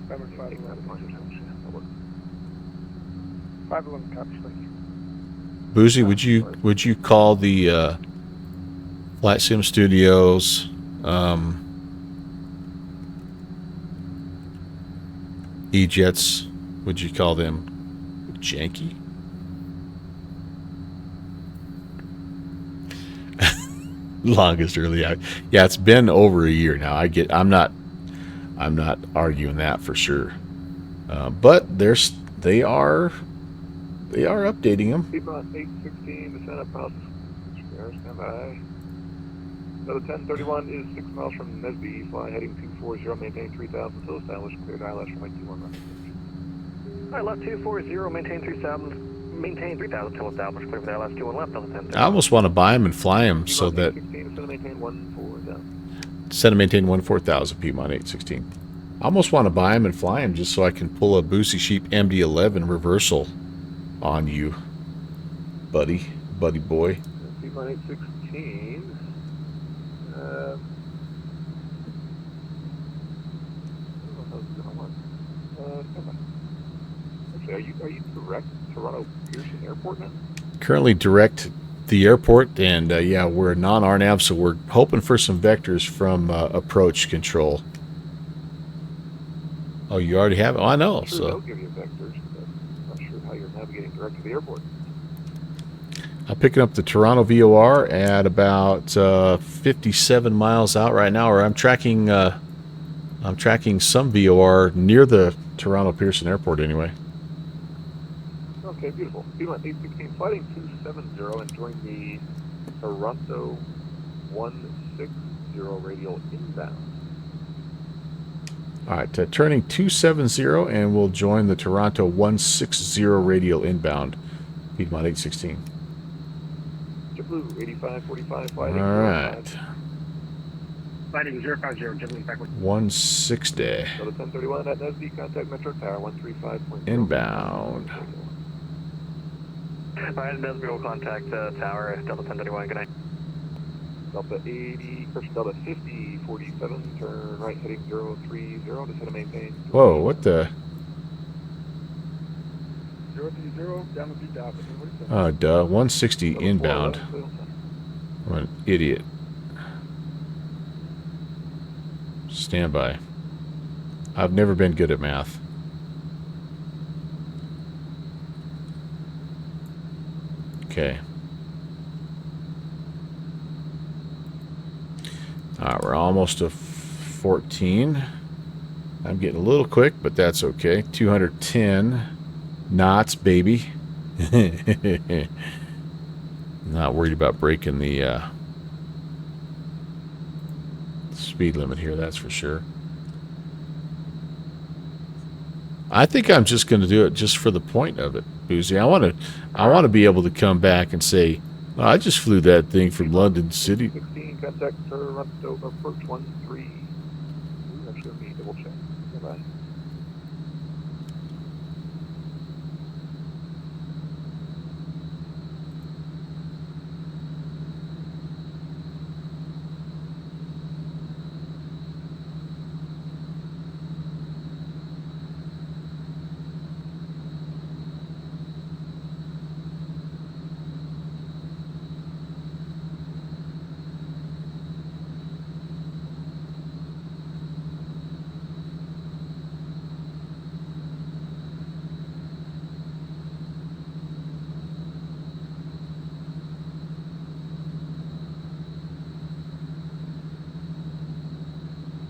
Primary 511 copies, please. Boozy, would you call the Flight Sim Studios E-Jets, would you call them janky? Longest early out. Yeah, it's been over a year now. I'm not arguing that for sure. But they are updating them. Piedmont 816, descend up house. Stand by. Another 1031 is 6 miles from Nesby. Fly heading 240, maintain 3000 till established. Cleared ILS from 21 left. Alright, left 240, maintain 3000. Maintain 3000 till established. Clear with ILS 21 left on the 10. I almost want to buy them and fly them so that. Instead of maintain 14,000 Piedmont 816. I almost want to buy them and fly them just so I can pull a Boosie Sheep MD-11 reversal on you, buddy boy. Piedmont 816. Actually, are you direct Toronto Pearson Airport now? Currently direct the airport, and yeah, we're a non-RNAV, so we're hoping for some vectors from approach control. Oh, you already have it? Oh, I know. Sure, So they'll give you vectors, but I'm not sure how you're navigating direct to the airport. I'm picking up the Toronto VOR at about 57 miles out right now, or I'm tracking some VOR near the Toronto Pearson Airport anyway. Okay, beautiful. Piedmont 816, fighting 270, enjoying the Toronto 160 radial inbound. All right, turning 270, and we'll join the Toronto 160 radial inbound, Piedmont 816. JetBlue 8545, All fighting. right. Fighting 050, JetBlue back with 160 Delta 1031 at Nesby, contact Metro Tower 135.0. inbound. Alright, Nesby will contact Tower, Delta 1031, good night. Delta 80, correction, Delta 50, 47, turn right heading 030, descend and maintain. Whoa, what the? 030, down the beat out. Oh, duh. 160 inbound. I'm an idiot. Standby. I've never been good at math. Okay. Alright, we're almost to 14. I'm getting a little quick, but that's okay. 210 knots, baby. Not worried about breaking the speed limit here, that's for sure. I think I'm just going to do it just for the point of it, Boozy. I want to be able to come back and say, oh, I just flew that thing from London City. 16, contact Toronto, approach 13. Actually, let me double check. Bye-bye.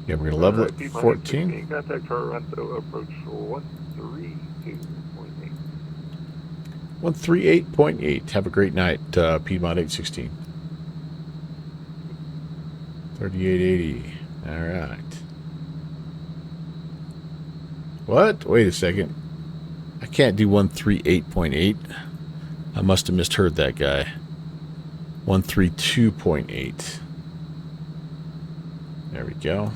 Yeah, we're going to level it 14. Contact Toronto, approach 132.8. 138.8. Have a great night, Piedmont 816. 3880. All right. What? Wait a second. I can't do 138.8. I must have misheard that guy. 132.8. There we go.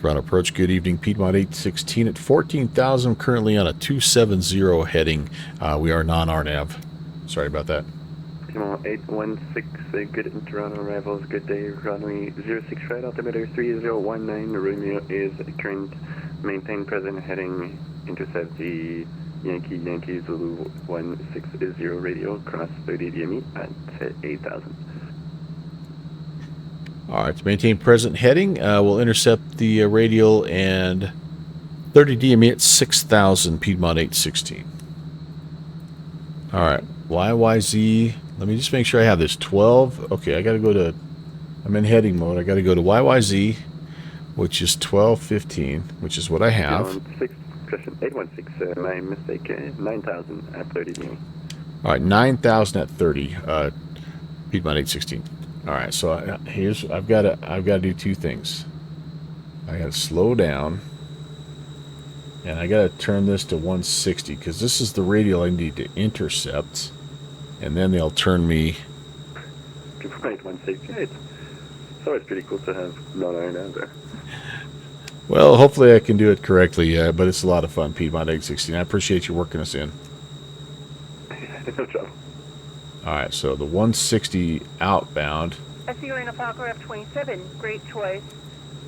Ground approach, good evening. Piedmont 816 at 14,000. Currently on a 270 heading. We are non-RNAV. Sorry about that. Piedmont 816, good in Toronto arrivals, good day. Runway 06 right, altimeter 3019. Romeo is current, maintain present heading, intercept the Yankee Zulu 160 radio, cross 30 DME at 8,000. Alright, to maintain present heading, we'll intercept the radial and 30 DME at 6,000, Piedmont 816. Alright, YYZ, let me just make sure I have this. 12, okay, I gotta go to, I'm in heading mode, I gotta go to YYZ, which is 1215, which is what I have. 816, my mistake, 9,000 at 30 DME. Alright, 9,000 at 30, Piedmont 816. All right, so I've got to do two things. I got to slow down, and I got to turn this to 160 because this is the radial I need to intercept, and then they'll turn me. Right, 168. So it's pretty cool to have non-iron out there. Well, hopefully I can do it correctly, but it's a lot of fun, Piedmont 816. I appreciate you working us in. No trouble. All right, so the 160 outbound. I see you're in a Fokker F27. Great choice.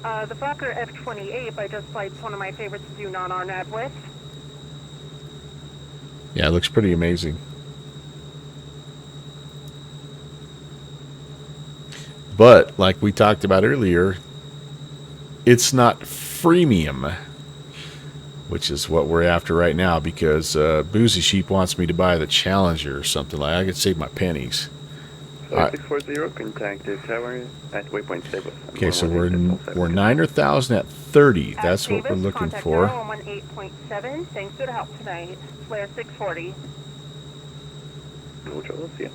The Fokker F28 by Just Flight's one of my favorites to do non-RNAV with. Yeah, it looks pretty amazing. But, like we talked about earlier, it's not freemium, which is what we're after right now, because Boozy Sheep wants me to buy the Challenger or something like that. I could save my pennies. 640, contact the tower at waypoint Davis. Okay, so we're 9,000 at 30. That's what we're looking for. 118.7. Thanks for the help tonight. Flare 640. No trouble, see ya.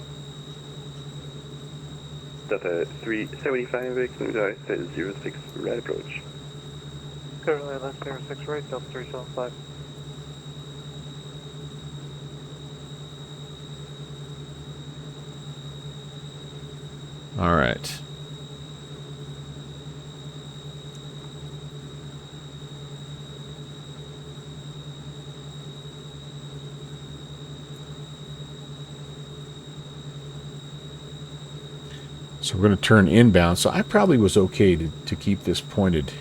Delta 375, smooth 06, right approach. Currently left 06 right, Delta 375. All right. So we're going to turn inbound. So I probably was okay to keep this pointed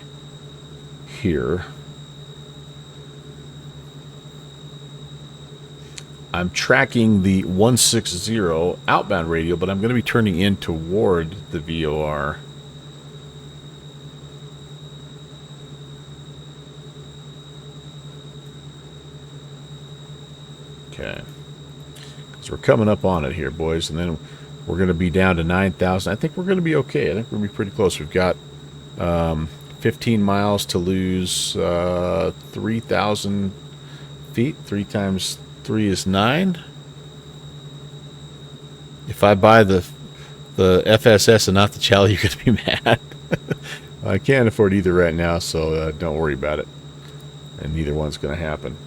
here. I'm tracking the 160 outbound radio, but I'm going to be turning in toward the VOR. Okay. So we're coming up on it here, boys, and then we're going to be down to 9,000. I think we're going to be okay. I think we're going to be pretty close. We've got 15 miles to lose 3,000 feet. 3 times 3 is 9. If I buy the FSS and not the Charlie, you're going to be mad. I can't afford either right now, so don't worry about it. And neither one's going to happen.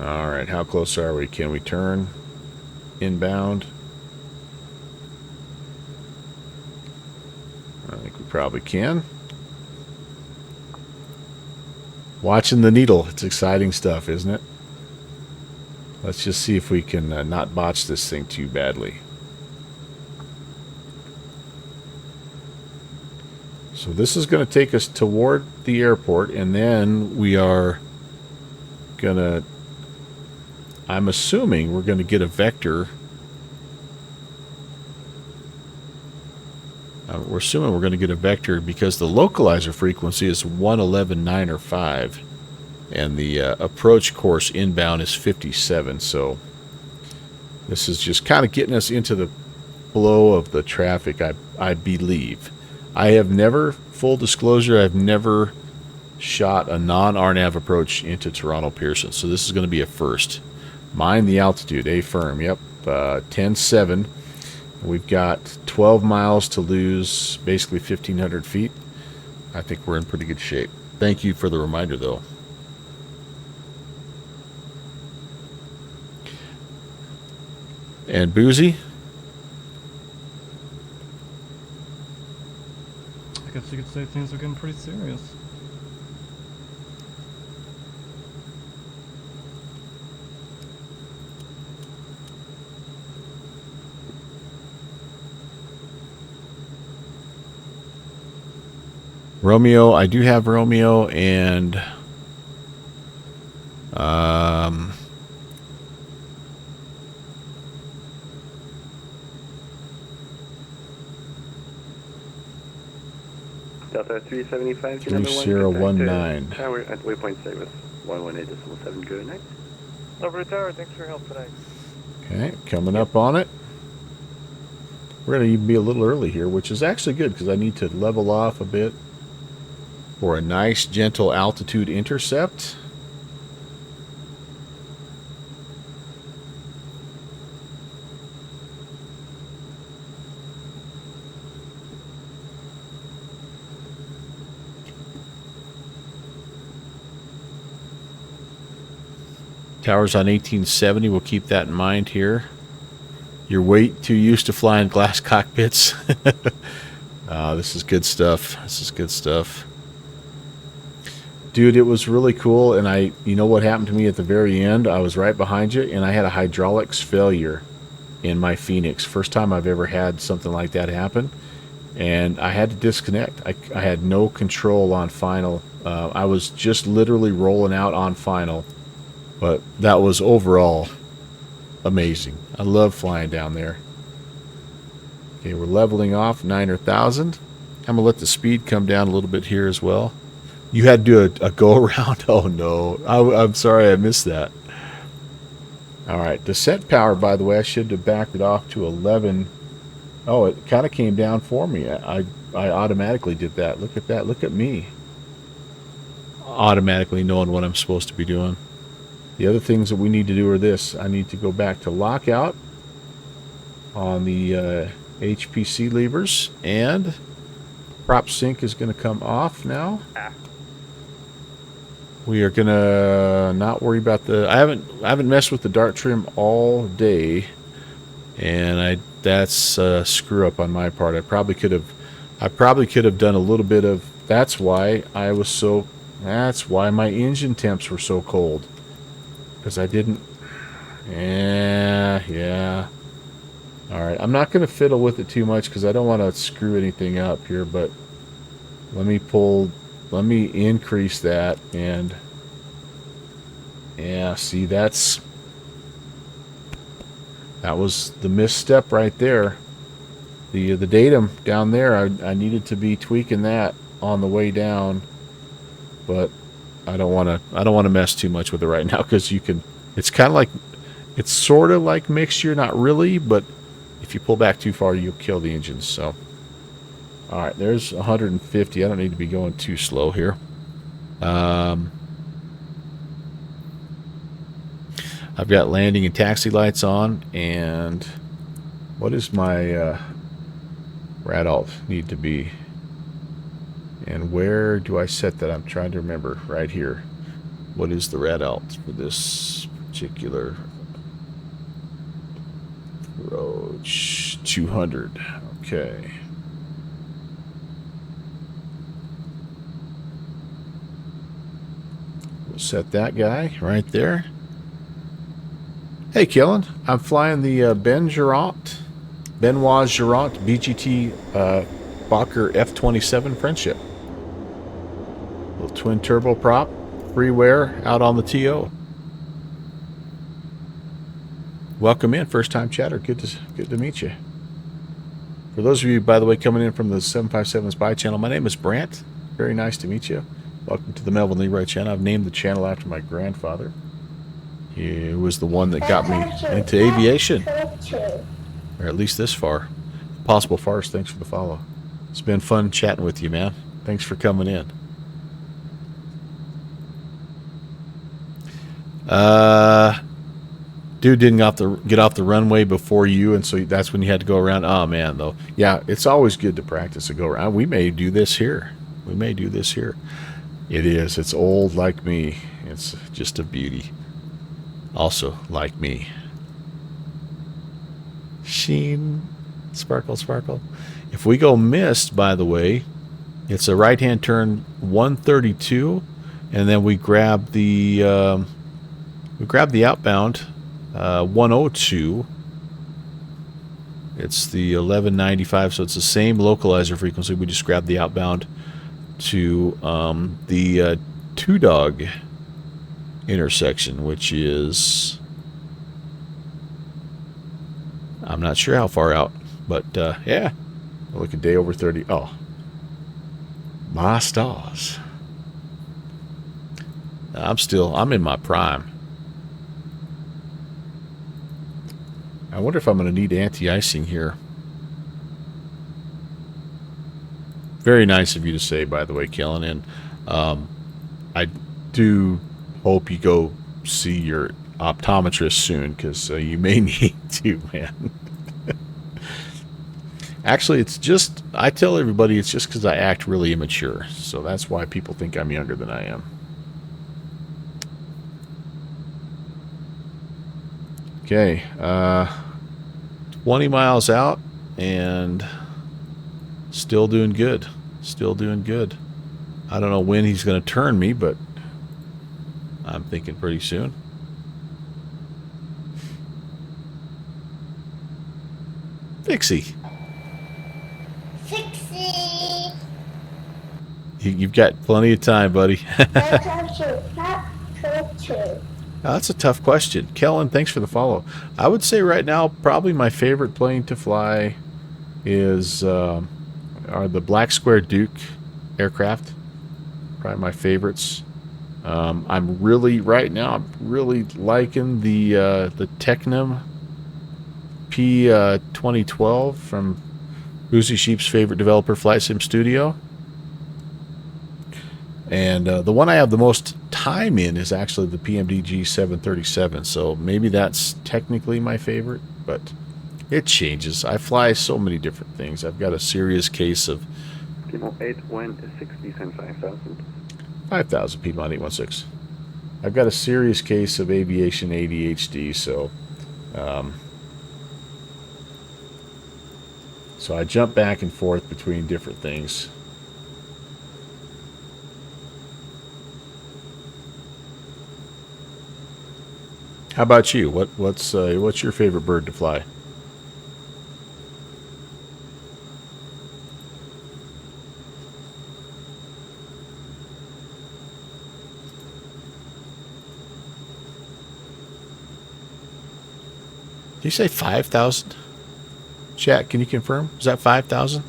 All right, how close are we? Can we turn inbound? I think we probably can. Watching the needle. It's exciting stuff, isn't it? Let's just see if we can not botch this thing too badly. So this is going to take us toward the airport, and then we are going to... I'm assuming we're going to get a vector. We're assuming we're going to get a vector because the localizer frequency is 111.9 or 5. And the approach course inbound is 57. So this is just kind of getting us into the flow of the traffic, I believe. I have never, full disclosure, I've never shot a non-RNAV approach into Toronto Pearson. So this is going to be a first. Mind the altitude, A-firm, yep, 10.7. We've got 12 miles to lose, basically 1,500 feet. I think we're in pretty good shape. Thank you for the reminder, though. And Boozy? I guess you could say things are getting pretty serious. Romeo, I do have Romeo, and Delta 375 to 3019. Tower at waypoint service 118.7. Good night. Over to tower, thanks for your help today. Okay, coming up on it. We're going to even be a little early here, which is actually good because I need to level off a bit for a nice, gentle altitude intercept. Tower's on 1870. We'll keep that in mind here. You're way too used to flying glass cockpits. This is good stuff. This is good stuff. Dude, it was really cool, and you know what happened to me at the very end? I was right behind you, and I had a hydraulics failure in my Phoenix. First time I've ever had something like that happen, and I had to disconnect. I had no control on final. I was just literally rolling out on final, but that was overall amazing. I love flying down there. Okay, we're leveling off 9,000. I'm going to let the speed come down a little bit here as well. You had to do a go-around? Oh, no. I'm sorry I missed that. All right. Descent power, by the way, I should have backed it off to 11. Oh, it kind of came down for me. I automatically did that. Look at that. Look at me. Automatically knowing what I'm supposed to be doing. The other things that we need to do are this. I need to go back to lockout on the HPC levers, and prop sync is going to come off now. We are going to not worry about the... I haven't messed with the dart trim all day, and that's a screw up on my part. I probably could have done a little bit of... That's why my engine temps were so cold. Because I didn't Yeah. All right. I'm not going to fiddle with it too much because I don't want to screw anything up here, but let me increase that. And yeah, see, that was the misstep right there. The datum down there, I needed to be tweaking that on the way down, but I don't want to mess too much with it right now because it's kind of like, it's sort of like mixture, not really, but if you pull back too far, you'll kill the engines. So, all right, there's 150. I don't need to be going too slow here. I've got landing and taxi lights on, and what is my rad alt need to be? And where do I set that? I'm trying to remember. Right here. What is the rad alt for this particular approach? 200. Okay. We'll set that guy right there. Hey, Kellen. I'm flying the Benoit Girant BGT Fokker F27 Friendship. Little twin turbo prop, freeware out on the TO. Welcome in, first time chatter. Good to meet you. For those of you, by the way, coming in from the 757 Spy channel, my name is Brant. Very nice to meet you. Welcome to the Melvin Leroy channel. I've named the channel after my grandfather. He was the one that got me into aviation, or at least this far. Possible farce. Thanks for the follow. It's been fun chatting with you, man. Thanks for coming in. Dude didn't get off the runway before you, and so that's when you had to go around. Oh man, though, yeah, it's always good to practice a go around. We may do this here. It is. It's old like me. It's just a beauty. Also like me. Sheen, sparkle, sparkle. If we go missed, by the way, it's a right-hand turn 132, and then we grab the outbound 102. It's the 1195, so it's the same localizer frequency. We just grab the outbound to the Two Dog intersection, which is, I'm not sure how far out, but yeah, look, a day over 30. Oh, my stars. I'm in my prime. I wonder if I'm going to need anti-icing here. Very nice of you to say, by the way, Kellen. And I do hope you go see your optometrist soon, because you may need to, man. Actually, it's just, I tell everybody it's just because I act really immature. So that's why people think I'm younger than I am. Okay, 20 miles out and still doing good. Still doing good. I don't know when he's going to turn me, but I'm thinking pretty soon. Fixie. Fixie. You've got plenty of time, buddy. That's a tough question. Kellen, thanks for the follow. I would say right now, probably my favorite plane to fly is are the Black Square Duke aircraft. Probably my favorites. I'm really liking the Technim P2012 from Boozy Sheep's favorite developer, Flight Sim Studio. And the one I have the most time in is actually the PMDG 737. So maybe that's technically my favorite, but it changes. I fly so many different things. I've got a serious case of Piedmont 816, descend 5,000. 5,000, Piedmont 816. I've got a serious case of aviation ADHD, so so I jump back and forth between different things. How about you? What's your favorite bird to fly? Did you say 5,000? Chat, can you confirm? Is that 5,000?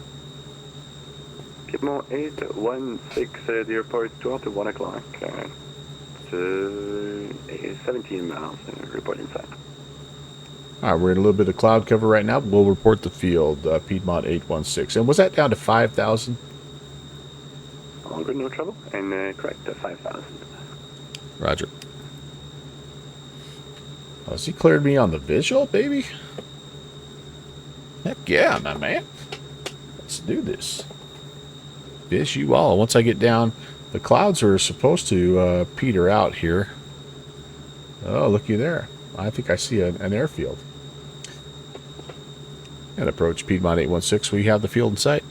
Piedmont 816, the airport 12 to 1 o'clock. It's 17 miles, report inside. All right, we're in a little bit of cloud cover right now. We'll report the field, Piedmont 816. And was that down to 5,000? All good, no trouble. And correct, 5,000. Roger. Oh, has he cleared me on the visual, baby? Heck yeah, my man. Let's do this. Visual. Once I get down, the clouds are supposed to peter out here. Oh, looky there. I think I see an airfield. And approach Piedmont 816. We have the field in sight.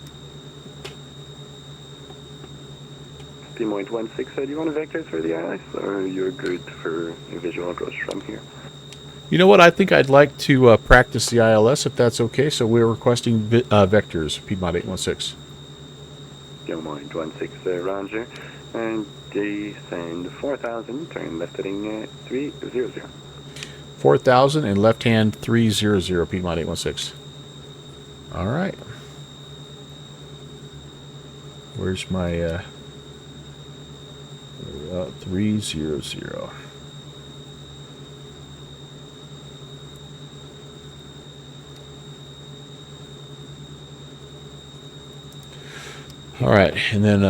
Piedmont 816, do you want vectors for the ILS, or you're good for a visual approach from here? You know what? I think I'd like to practice the ILS, if that's okay. So we're requesting vectors, Piedmont 816. Piedmont 816, Roger. And descend 4,000, turn left heading 300. 4,000 and left hand 300, Piedmont 816. All right. Where's my 300? All right, and then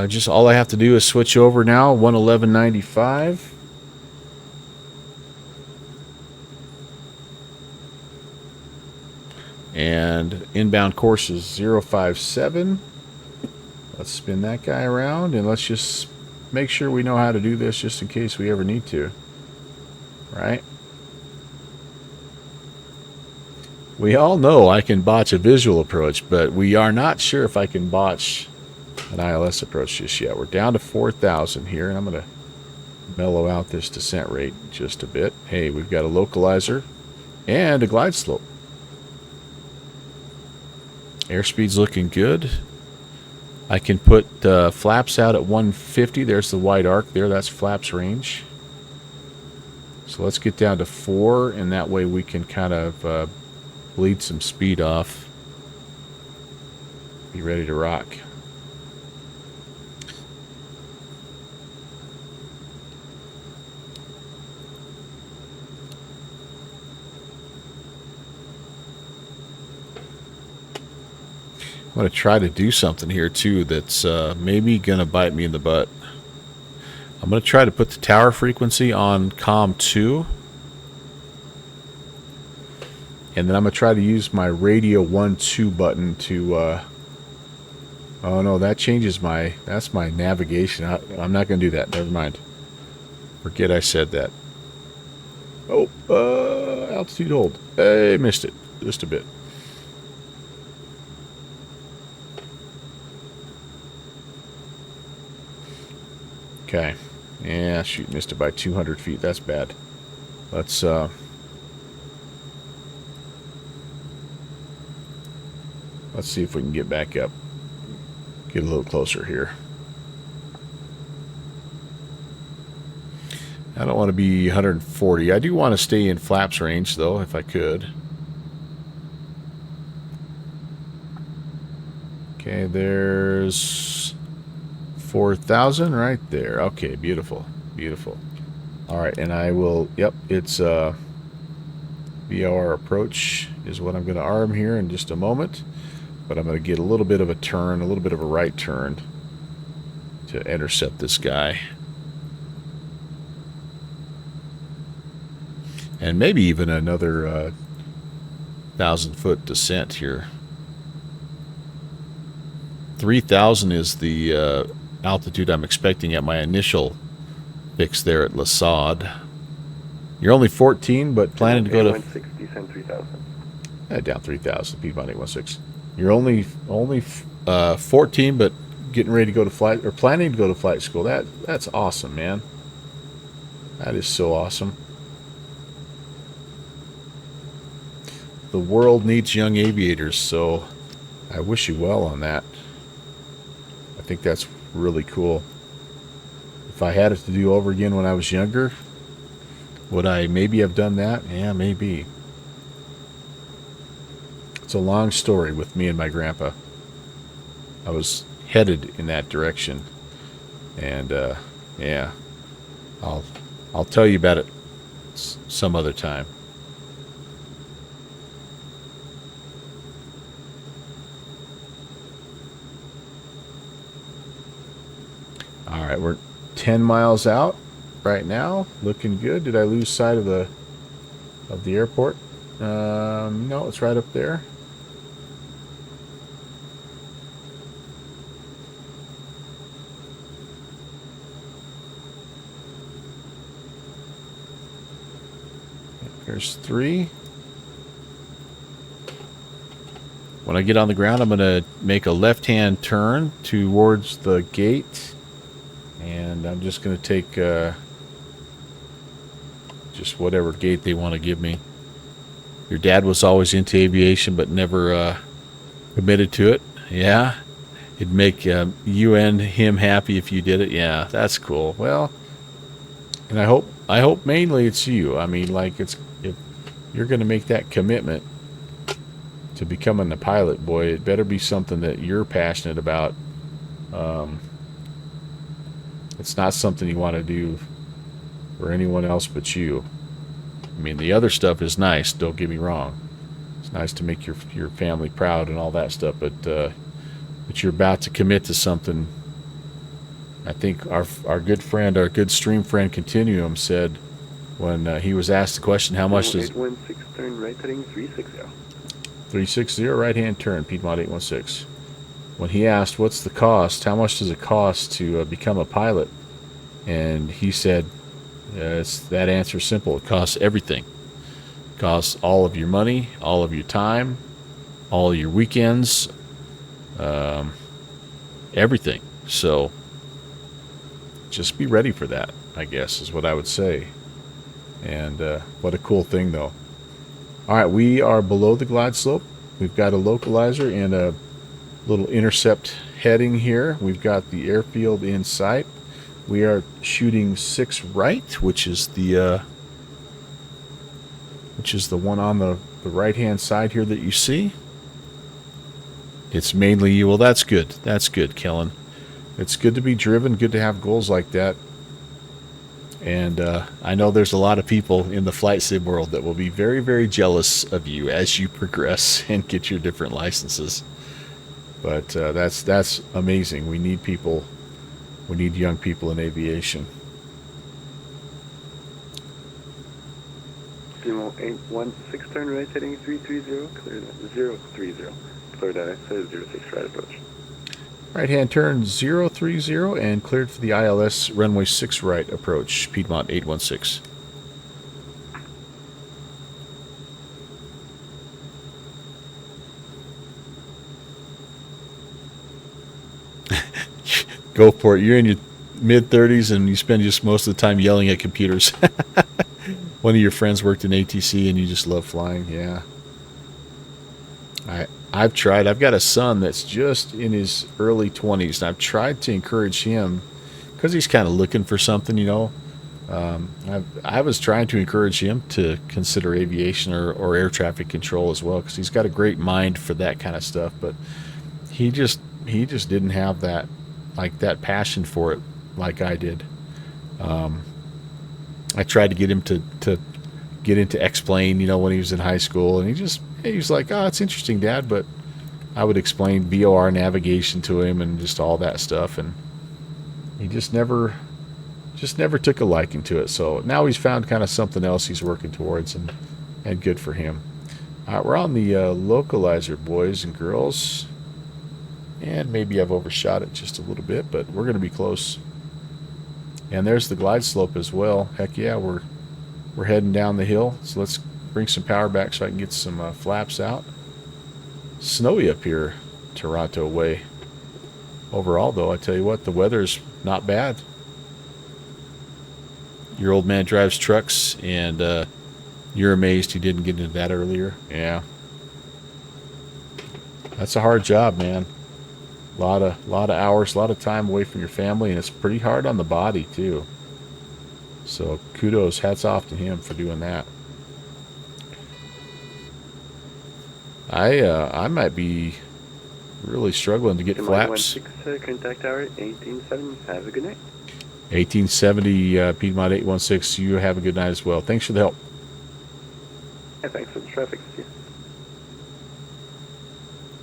just all I have to do is switch over now, 111.95. And inbound course is 057. Let's spin that guy around, and let's just make sure we know how to do this just in case we ever need to. Right? We all know I can botch a visual approach, but we are not sure if I can botch an ILS approach just yet. We're down to 4,000 here, and I'm going to mellow out this descent rate just a bit. Hey, we've got a localizer and a glide slope. Airspeed's looking good. I can put flaps out at 150. There's the wide arc there. That's flaps range. So let's get down to 4, and that way we can kind of bleed some speed off. Be ready to rock. I'm going to try to do something here too that's maybe going to bite me in the butt. I'm going to try to put the tower frequency on COM 2. And then I'm going to try to use my radio 1-2 button to... oh no, that changes my... That's my navigation. I'm not going to do that. Never mind. Forget I said that. Oh, altitude hold. I missed it. Just a bit. Okay. Yeah, shoot, missed it by 200 feet. That's bad. Let's see if we can get back up. Get a little closer here. I don't want to be 140. I do want to stay in flaps range, though, if I could. Okay, there's 4,000 right there. Okay, beautiful. Beautiful. All right, and I will... Yep, it's VOR approach is what I'm going to arm here in just a moment. But I'm going to get a little bit of a turn, a little bit of a right turn to intercept this guy. And maybe even another 1,000-foot descent here. 3,000 is the altitude I'm expecting at my initial fix there at La Sade. You're only 14, but planning to go to... 160, descend 3,000. Down 3,000, Piedmont 816. You're only 14, but getting ready to go to flight, or planning to go to flight school. That's awesome, man. That is so awesome. the world needs young aviators, so I wish you well on that. I think that's really cool. If I had it to do over again when I was younger, would I maybe have done that? Yeah, maybe. It's a long story with me and my grandpa. I was headed in that direction, and yeah, I'll tell you about it some other time. All right, we're 10 miles out right now, looking good. Did I lose sight of the airport? No, it's right up there. There's 3. When I get on the ground, I'm going to make a left-hand turn towards the gate. And I'm just going to take just whatever gate they want to give me. Your dad was always into aviation but never committed to it. Yeah. It'd make you and him happy if you did it. Yeah, that's cool. Well, and I hope mainly it's you. I mean, like, if you're going to make that commitment to becoming a pilot, boy, it better be something that you're passionate about. It's not something you want to do for anyone else but you. I mean, the other stuff is nice, don't get me wrong. It's nice to make your family proud and all that stuff, but you're about to commit to something. I think our good friend, our good stream friend Continuum said when he was asked the question, how much does... 816, turn right heading 360. 360, right-hand turn, Piedmont 816. When he asked, what's the cost, how much does it cost to become a pilot? And he said, that answer's simple. It costs everything. It costs all of your money, all of your time, all of your weekends, everything. So just be ready for that, I guess, is what I would say. And what a cool thing, though. All right, we are below the glide slope. We've got a localizer and a little intercept heading here. We've got the airfield in sight. We are shooting 6 right, which is the one on the right-hand side here that you see. It's mainly you. Well, that's good. That's good, Kellen. It's good to be driven, good to have goals like that. And I know there's a lot of people in the flight sim world that will be very, very jealous of you as you progress and get your different licenses. But that's amazing. We need people. We need young people in aviation. 816, turn right heading 330, clear that 030. Clear that, says 06 right approach. Right-hand turn 030 and cleared for the ILS runway 6 right approach, Piedmont 816. Go for it. You're in your mid-30s and you spend just most of the time yelling at computers. One of your friends worked in ATC and you just love flying. Yeah. I've tried. I've got a son that's just in his early 20s, and I've tried to encourage him because he's kind of looking for something, you know. I was trying to encourage him to consider aviation or air traffic control as well because he's got a great mind for that kind of stuff, but he just didn't have that passion for it like I did. I tried to get him to get into X-Plane, you know, when he was in high school, and he was like, oh, it's interesting, Dad, but I would explain VOR navigation to him and just all that stuff, and he just never took a liking to it. So now he's found kind of something else he's working towards, and good for him. All right, we're on the localizer, boys and girls, and maybe I've overshot it just a little bit, but we're going to be close. And there's the glide slope as well. Heck yeah, we're heading down the hill, so let's bring some power back so I can get some flaps out. Snowy up here, Toronto way. Overall, though, I tell you what, the weather's not bad. Your old man drives trucks, and you're amazed he didn't get into that earlier. Yeah, That's a hard job, man. Lot of hours, a lot of time away from your family, and it's pretty hard on the body too. So kudos, hats off to him for doing that. I might be really struggling to get flaps. 16, contact tower 1870. Have a good night. 1870 Piedmont 816. You have a good night as well. Thanks for the help. Yeah, thanks for the traffic. See ya.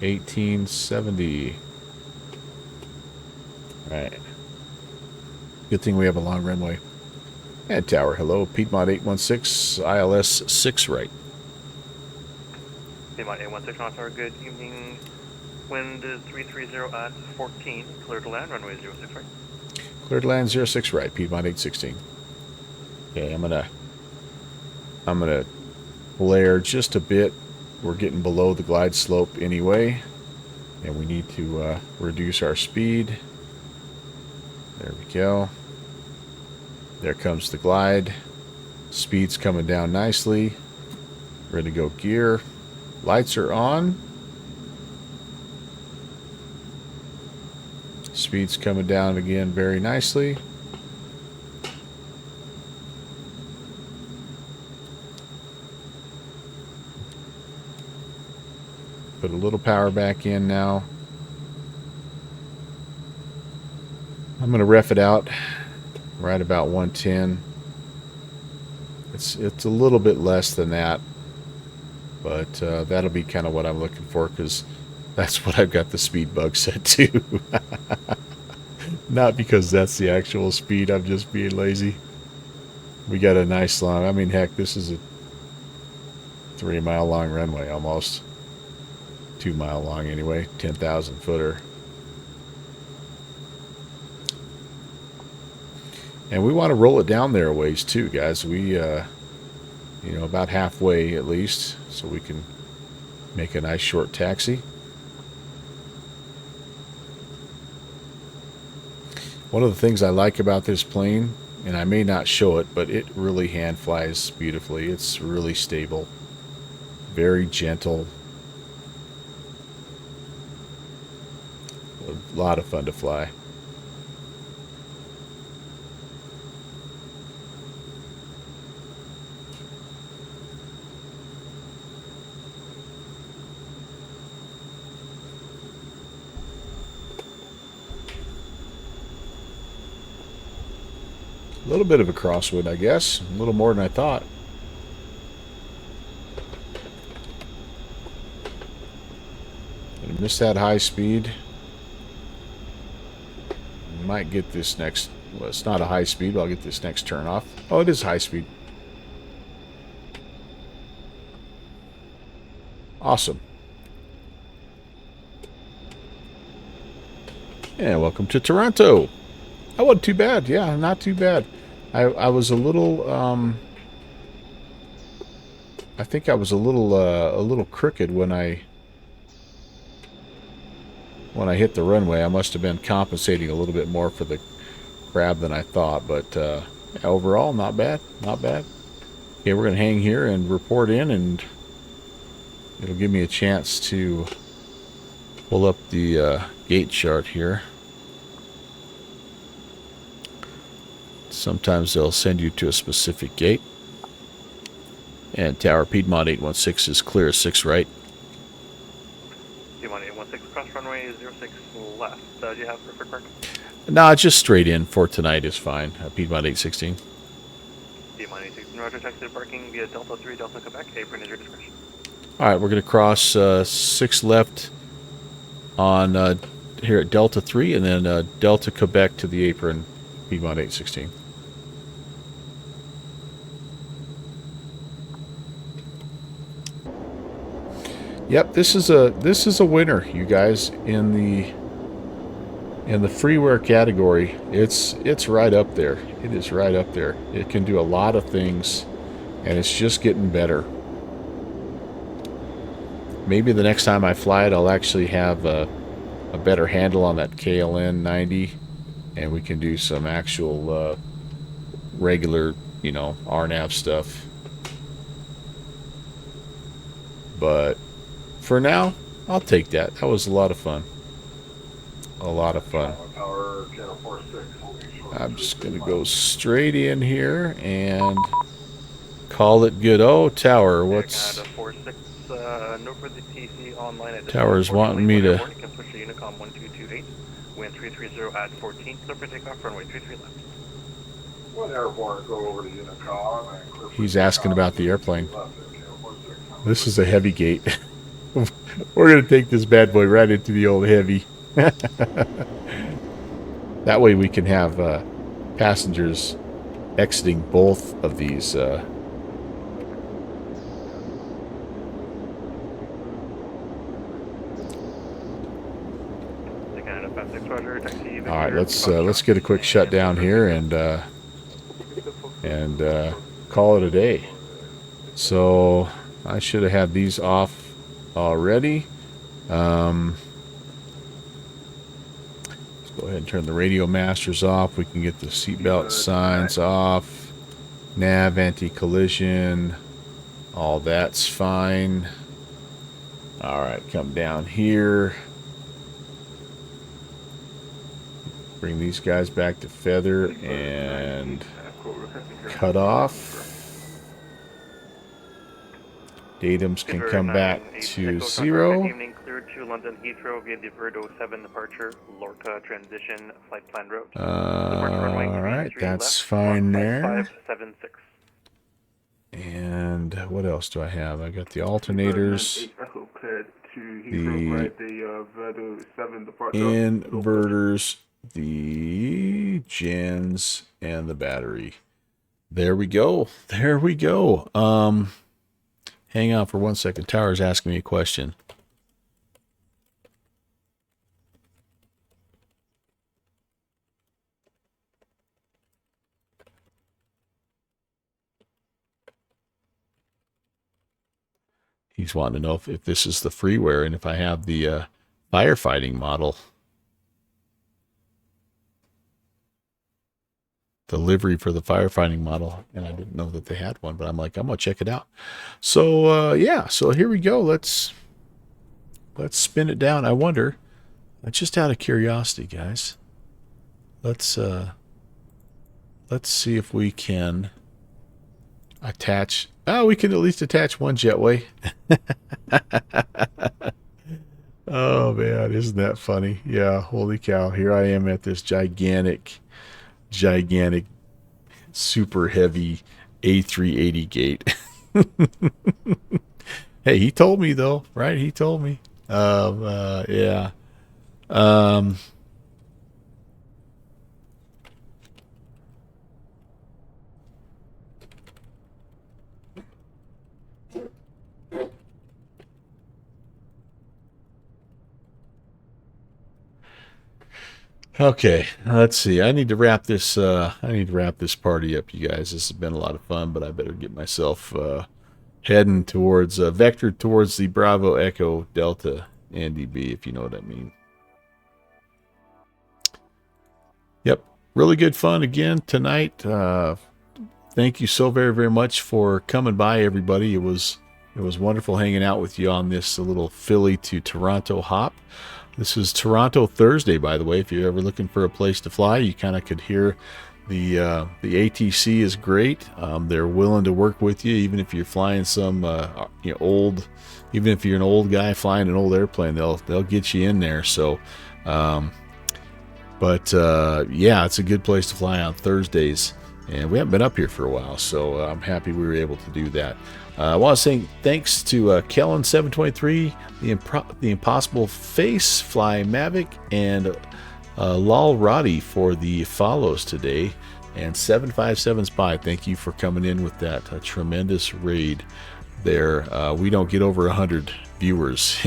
1870. Right. Good thing we have a long runway. And tower, hello. Piedmont 816, ILS 6 right. Piedmont 816 on tower, good evening. Wind is 330 at 14. Clear to land, runway 06 right. Clear to land 06 right, Piedmont 816. Okay, I'm gonna flare just a bit. We're getting below the glide slope anyway, and we need to reduce our speed. There we go. There comes the glide. Speed's coming down nicely. Ready to go gear. Lights are on. Speed's coming down again very nicely. Put a little power back in now. I'm going to ref it out right about 110. It's a little bit less than that, but that'll be kind of what I'm looking for, because that's what I've got the speed bug set to. Not because that's the actual speed, I'm just being lazy. We got a nice long, I mean, heck, this is a 3-mile long runway almost. 2-mile long anyway, 10,000 footer. And we want to roll it down there a ways too, guys. We, you know, about halfway at least, so we can make a nice short taxi. One of the things I like about this plane, and I may not show it, but it really hand flies beautifully. It's really stable, very gentle. A lot of fun to fly. A little bit of a crosswind, I guess. A little more than I thought. Gonna miss that high speed. Might get this next... Well, it's not a high speed, but I'll get this next turn off. Oh, it is high speed. Awesome. And welcome to Toronto. That wasn't too bad. Yeah, not too bad. I was a little I think I was a little crooked when I hit the runway. I must have been compensating a little bit more for the crab than I thought, but overall not bad, not bad. Okay, we're gonna hang here and report in, and it'll give me a chance to pull up the gate chart here. Sometimes they'll send you to a specific gate. And tower Piedmont 816 is clear, 6 right. Piedmont 816 cross runway 06 left. Do you have preferred parking? Nah, just straight in for tonight is fine. Piedmont 816. Piedmont 816 roger, taxi to parking via Delta 3, Delta Quebec. Apron is your discretion. Alright, we're going to cross 6 left on here at Delta 3, and then Delta Quebec to the apron, Piedmont 816. Yep, this is a winner, you guys, in the freeware category. It's right up there. It is right up there. It can do a lot of things, and it's just getting better. Maybe the next time I fly it, I'll actually have a better handle on that KLN 90, and we can do some actual regular, you know, RNAV stuff. But for now, I'll take that. That was a lot of fun. A lot of fun. Tower, channel 46, holding short. I'm just going to go straight in here and call it good. Oh, Tower, what's... Canada 46, no further TC online at this Tower's time. wanting me to... Can switch to Unicom 1228, wind 330 at 14, clear for takeoff, runway 33 left. One airborne, go over to Unicom and clear for He's asking takeoff. about the airplane. Left at channel 46. This is a heavy gate. We're going to take this bad boy right into the old heavy. That way we can have passengers exiting both of these. All right, let's get a quick shutdown here and call it a day. So I should have had these off already. Let's go ahead and turn the radio masters off. We can get the seatbelt signs off. Nav, anti-collision, all that's fine. All right, come down here. Bring these guys back to feather and cut off. Datums can come back to 0. Evening cleared to London Heathrow via the Bird 07 departure, Lorca transition, flight plan route. All right, that's fine there. 576. And what else do I have? I got the alternators, the inverters, the gens, and the battery. There we go. There we go. Hang on for 1 second. Tower's asking me a question. He's wanting to know if this is the freeware and if I have the firefighting model. The livery for the firefighting model, and I didn't know that they had one, but I'm like, I'm gonna check it out. So yeah, so here we go. Let's spin it down. I wonder, just out of curiosity, guys, let's see if we can attach. Oh, we can at least attach one jetway. Oh man, isn't that funny? Yeah, holy cow! Here I am at this gigantic, super heavy A380 gate. Hey, he told me though, right? He told me. Yeah. Okay, let's see. I need to wrap this party up, you guys. This has been a lot of fun, but I better get myself heading towards vector towards the Bravo Echo Delta NDB, if you know what I mean. Yep, really good fun again tonight. Thank you so very, very much for coming by, everybody. It was wonderful hanging out with you on this little Philly to Toronto hop. This is Toronto Thursday, by the way. If you're ever looking for a place to fly, you kind of could hear the ATC is great. They're willing to work with you, even if you're flying some old, even if you're an old guy flying an old airplane, they'll get you in there. So, yeah, it's a good place to fly on Thursdays, and we haven't been up here for a while, so I'm happy we were able to do that. I want to say thanks to Kellen723, the Impossible Face, Fly Mavic, and Lal Roddy for the follows today, and 757 Spy. Thank you for coming in with that tremendous raid there. We don't get over 100 viewers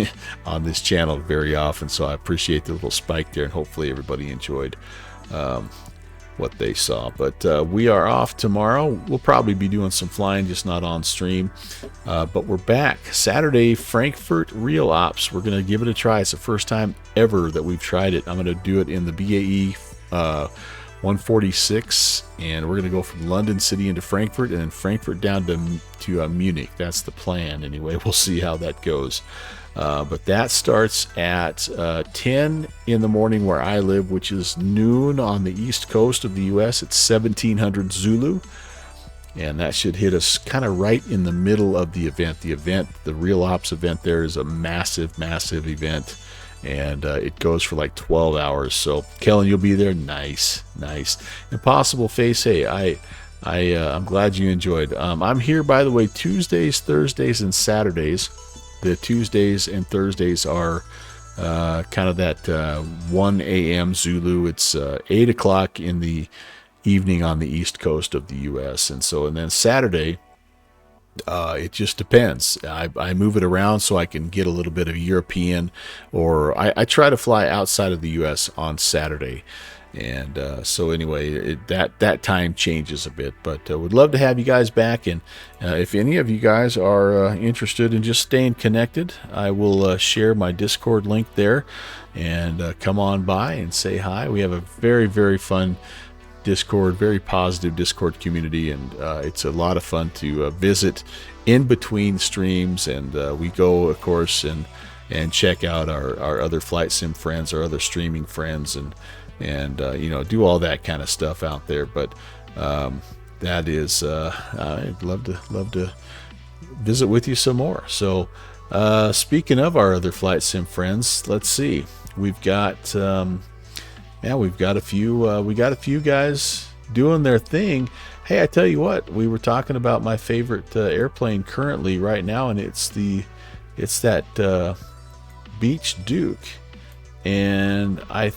on this channel very often, so I appreciate the little spike there, and hopefully everybody enjoyed what they saw. But we are off tomorrow. We'll probably be doing some flying, just not on stream, but we're back Saturday. Frankfurt Real Ops, we're going to give it a try. It's the first time ever that we've tried it. I'm going to do it in the BAE 146, and we're going to go from London City into Frankfurt, and then Frankfurt down to Munich. That's the plan anyway. We'll see how that goes. But that starts at 10 in the morning where I live, which is noon on the east coast of the U.S. It's 1700 Zulu, and that should hit us kind of right in the middle of the event. The Real Ops event there is a massive event, and it goes for like 12 hours. So Kellen, you'll be there. Nice. Impossible Face, hey, I'm glad you enjoyed. I'm here, by the way, Tuesdays, Thursdays, and Saturdays. The Tuesdays and Thursdays are kind of that 1 a.m. Zulu. It's 8 o'clock in the evening on the east coast of the U.S. And then Saturday, it just depends. I move it around so I can get a little bit of European, or I try to fly outside of the U.S. on Saturday. And so anyway, that time changes a bit, but would love to have you guys back. And if any of you guys are interested in just staying connected, I will share my Discord link there, and come on by and say hi. We have a very fun Discord, very positive Discord community, and it's a lot of fun to visit in between streams. And we go, of course, and check out our other flight sim friends, our other streaming friends, and do all that kind of stuff out there. But that is, I'd love to visit with you some more. So speaking of our other flight sim friends, let's see. We've got a few guys doing their thing. Hey, I tell you what, we were talking about my favorite airplane currently right now, and it's that Beach Duke, and I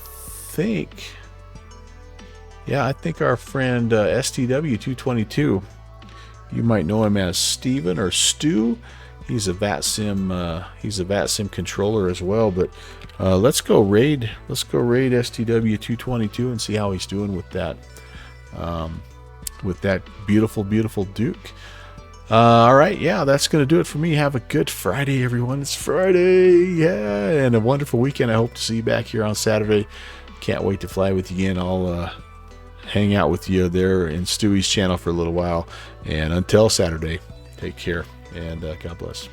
think our friend STW 222, you might know him as Steven or Stu. He's a VATSIM controller as well. But let's go raid STW 222 and see how he's doing with that beautiful Duke. All right, yeah, that's going to do it for me. Have a good Friday, everyone. It's Friday, yeah, and a wonderful weekend. I hope to see you back here on Saturday. Can't wait to fly with you again. I'll hang out with you there in Stewie's channel for a little while. And until Saturday, take care, and God bless.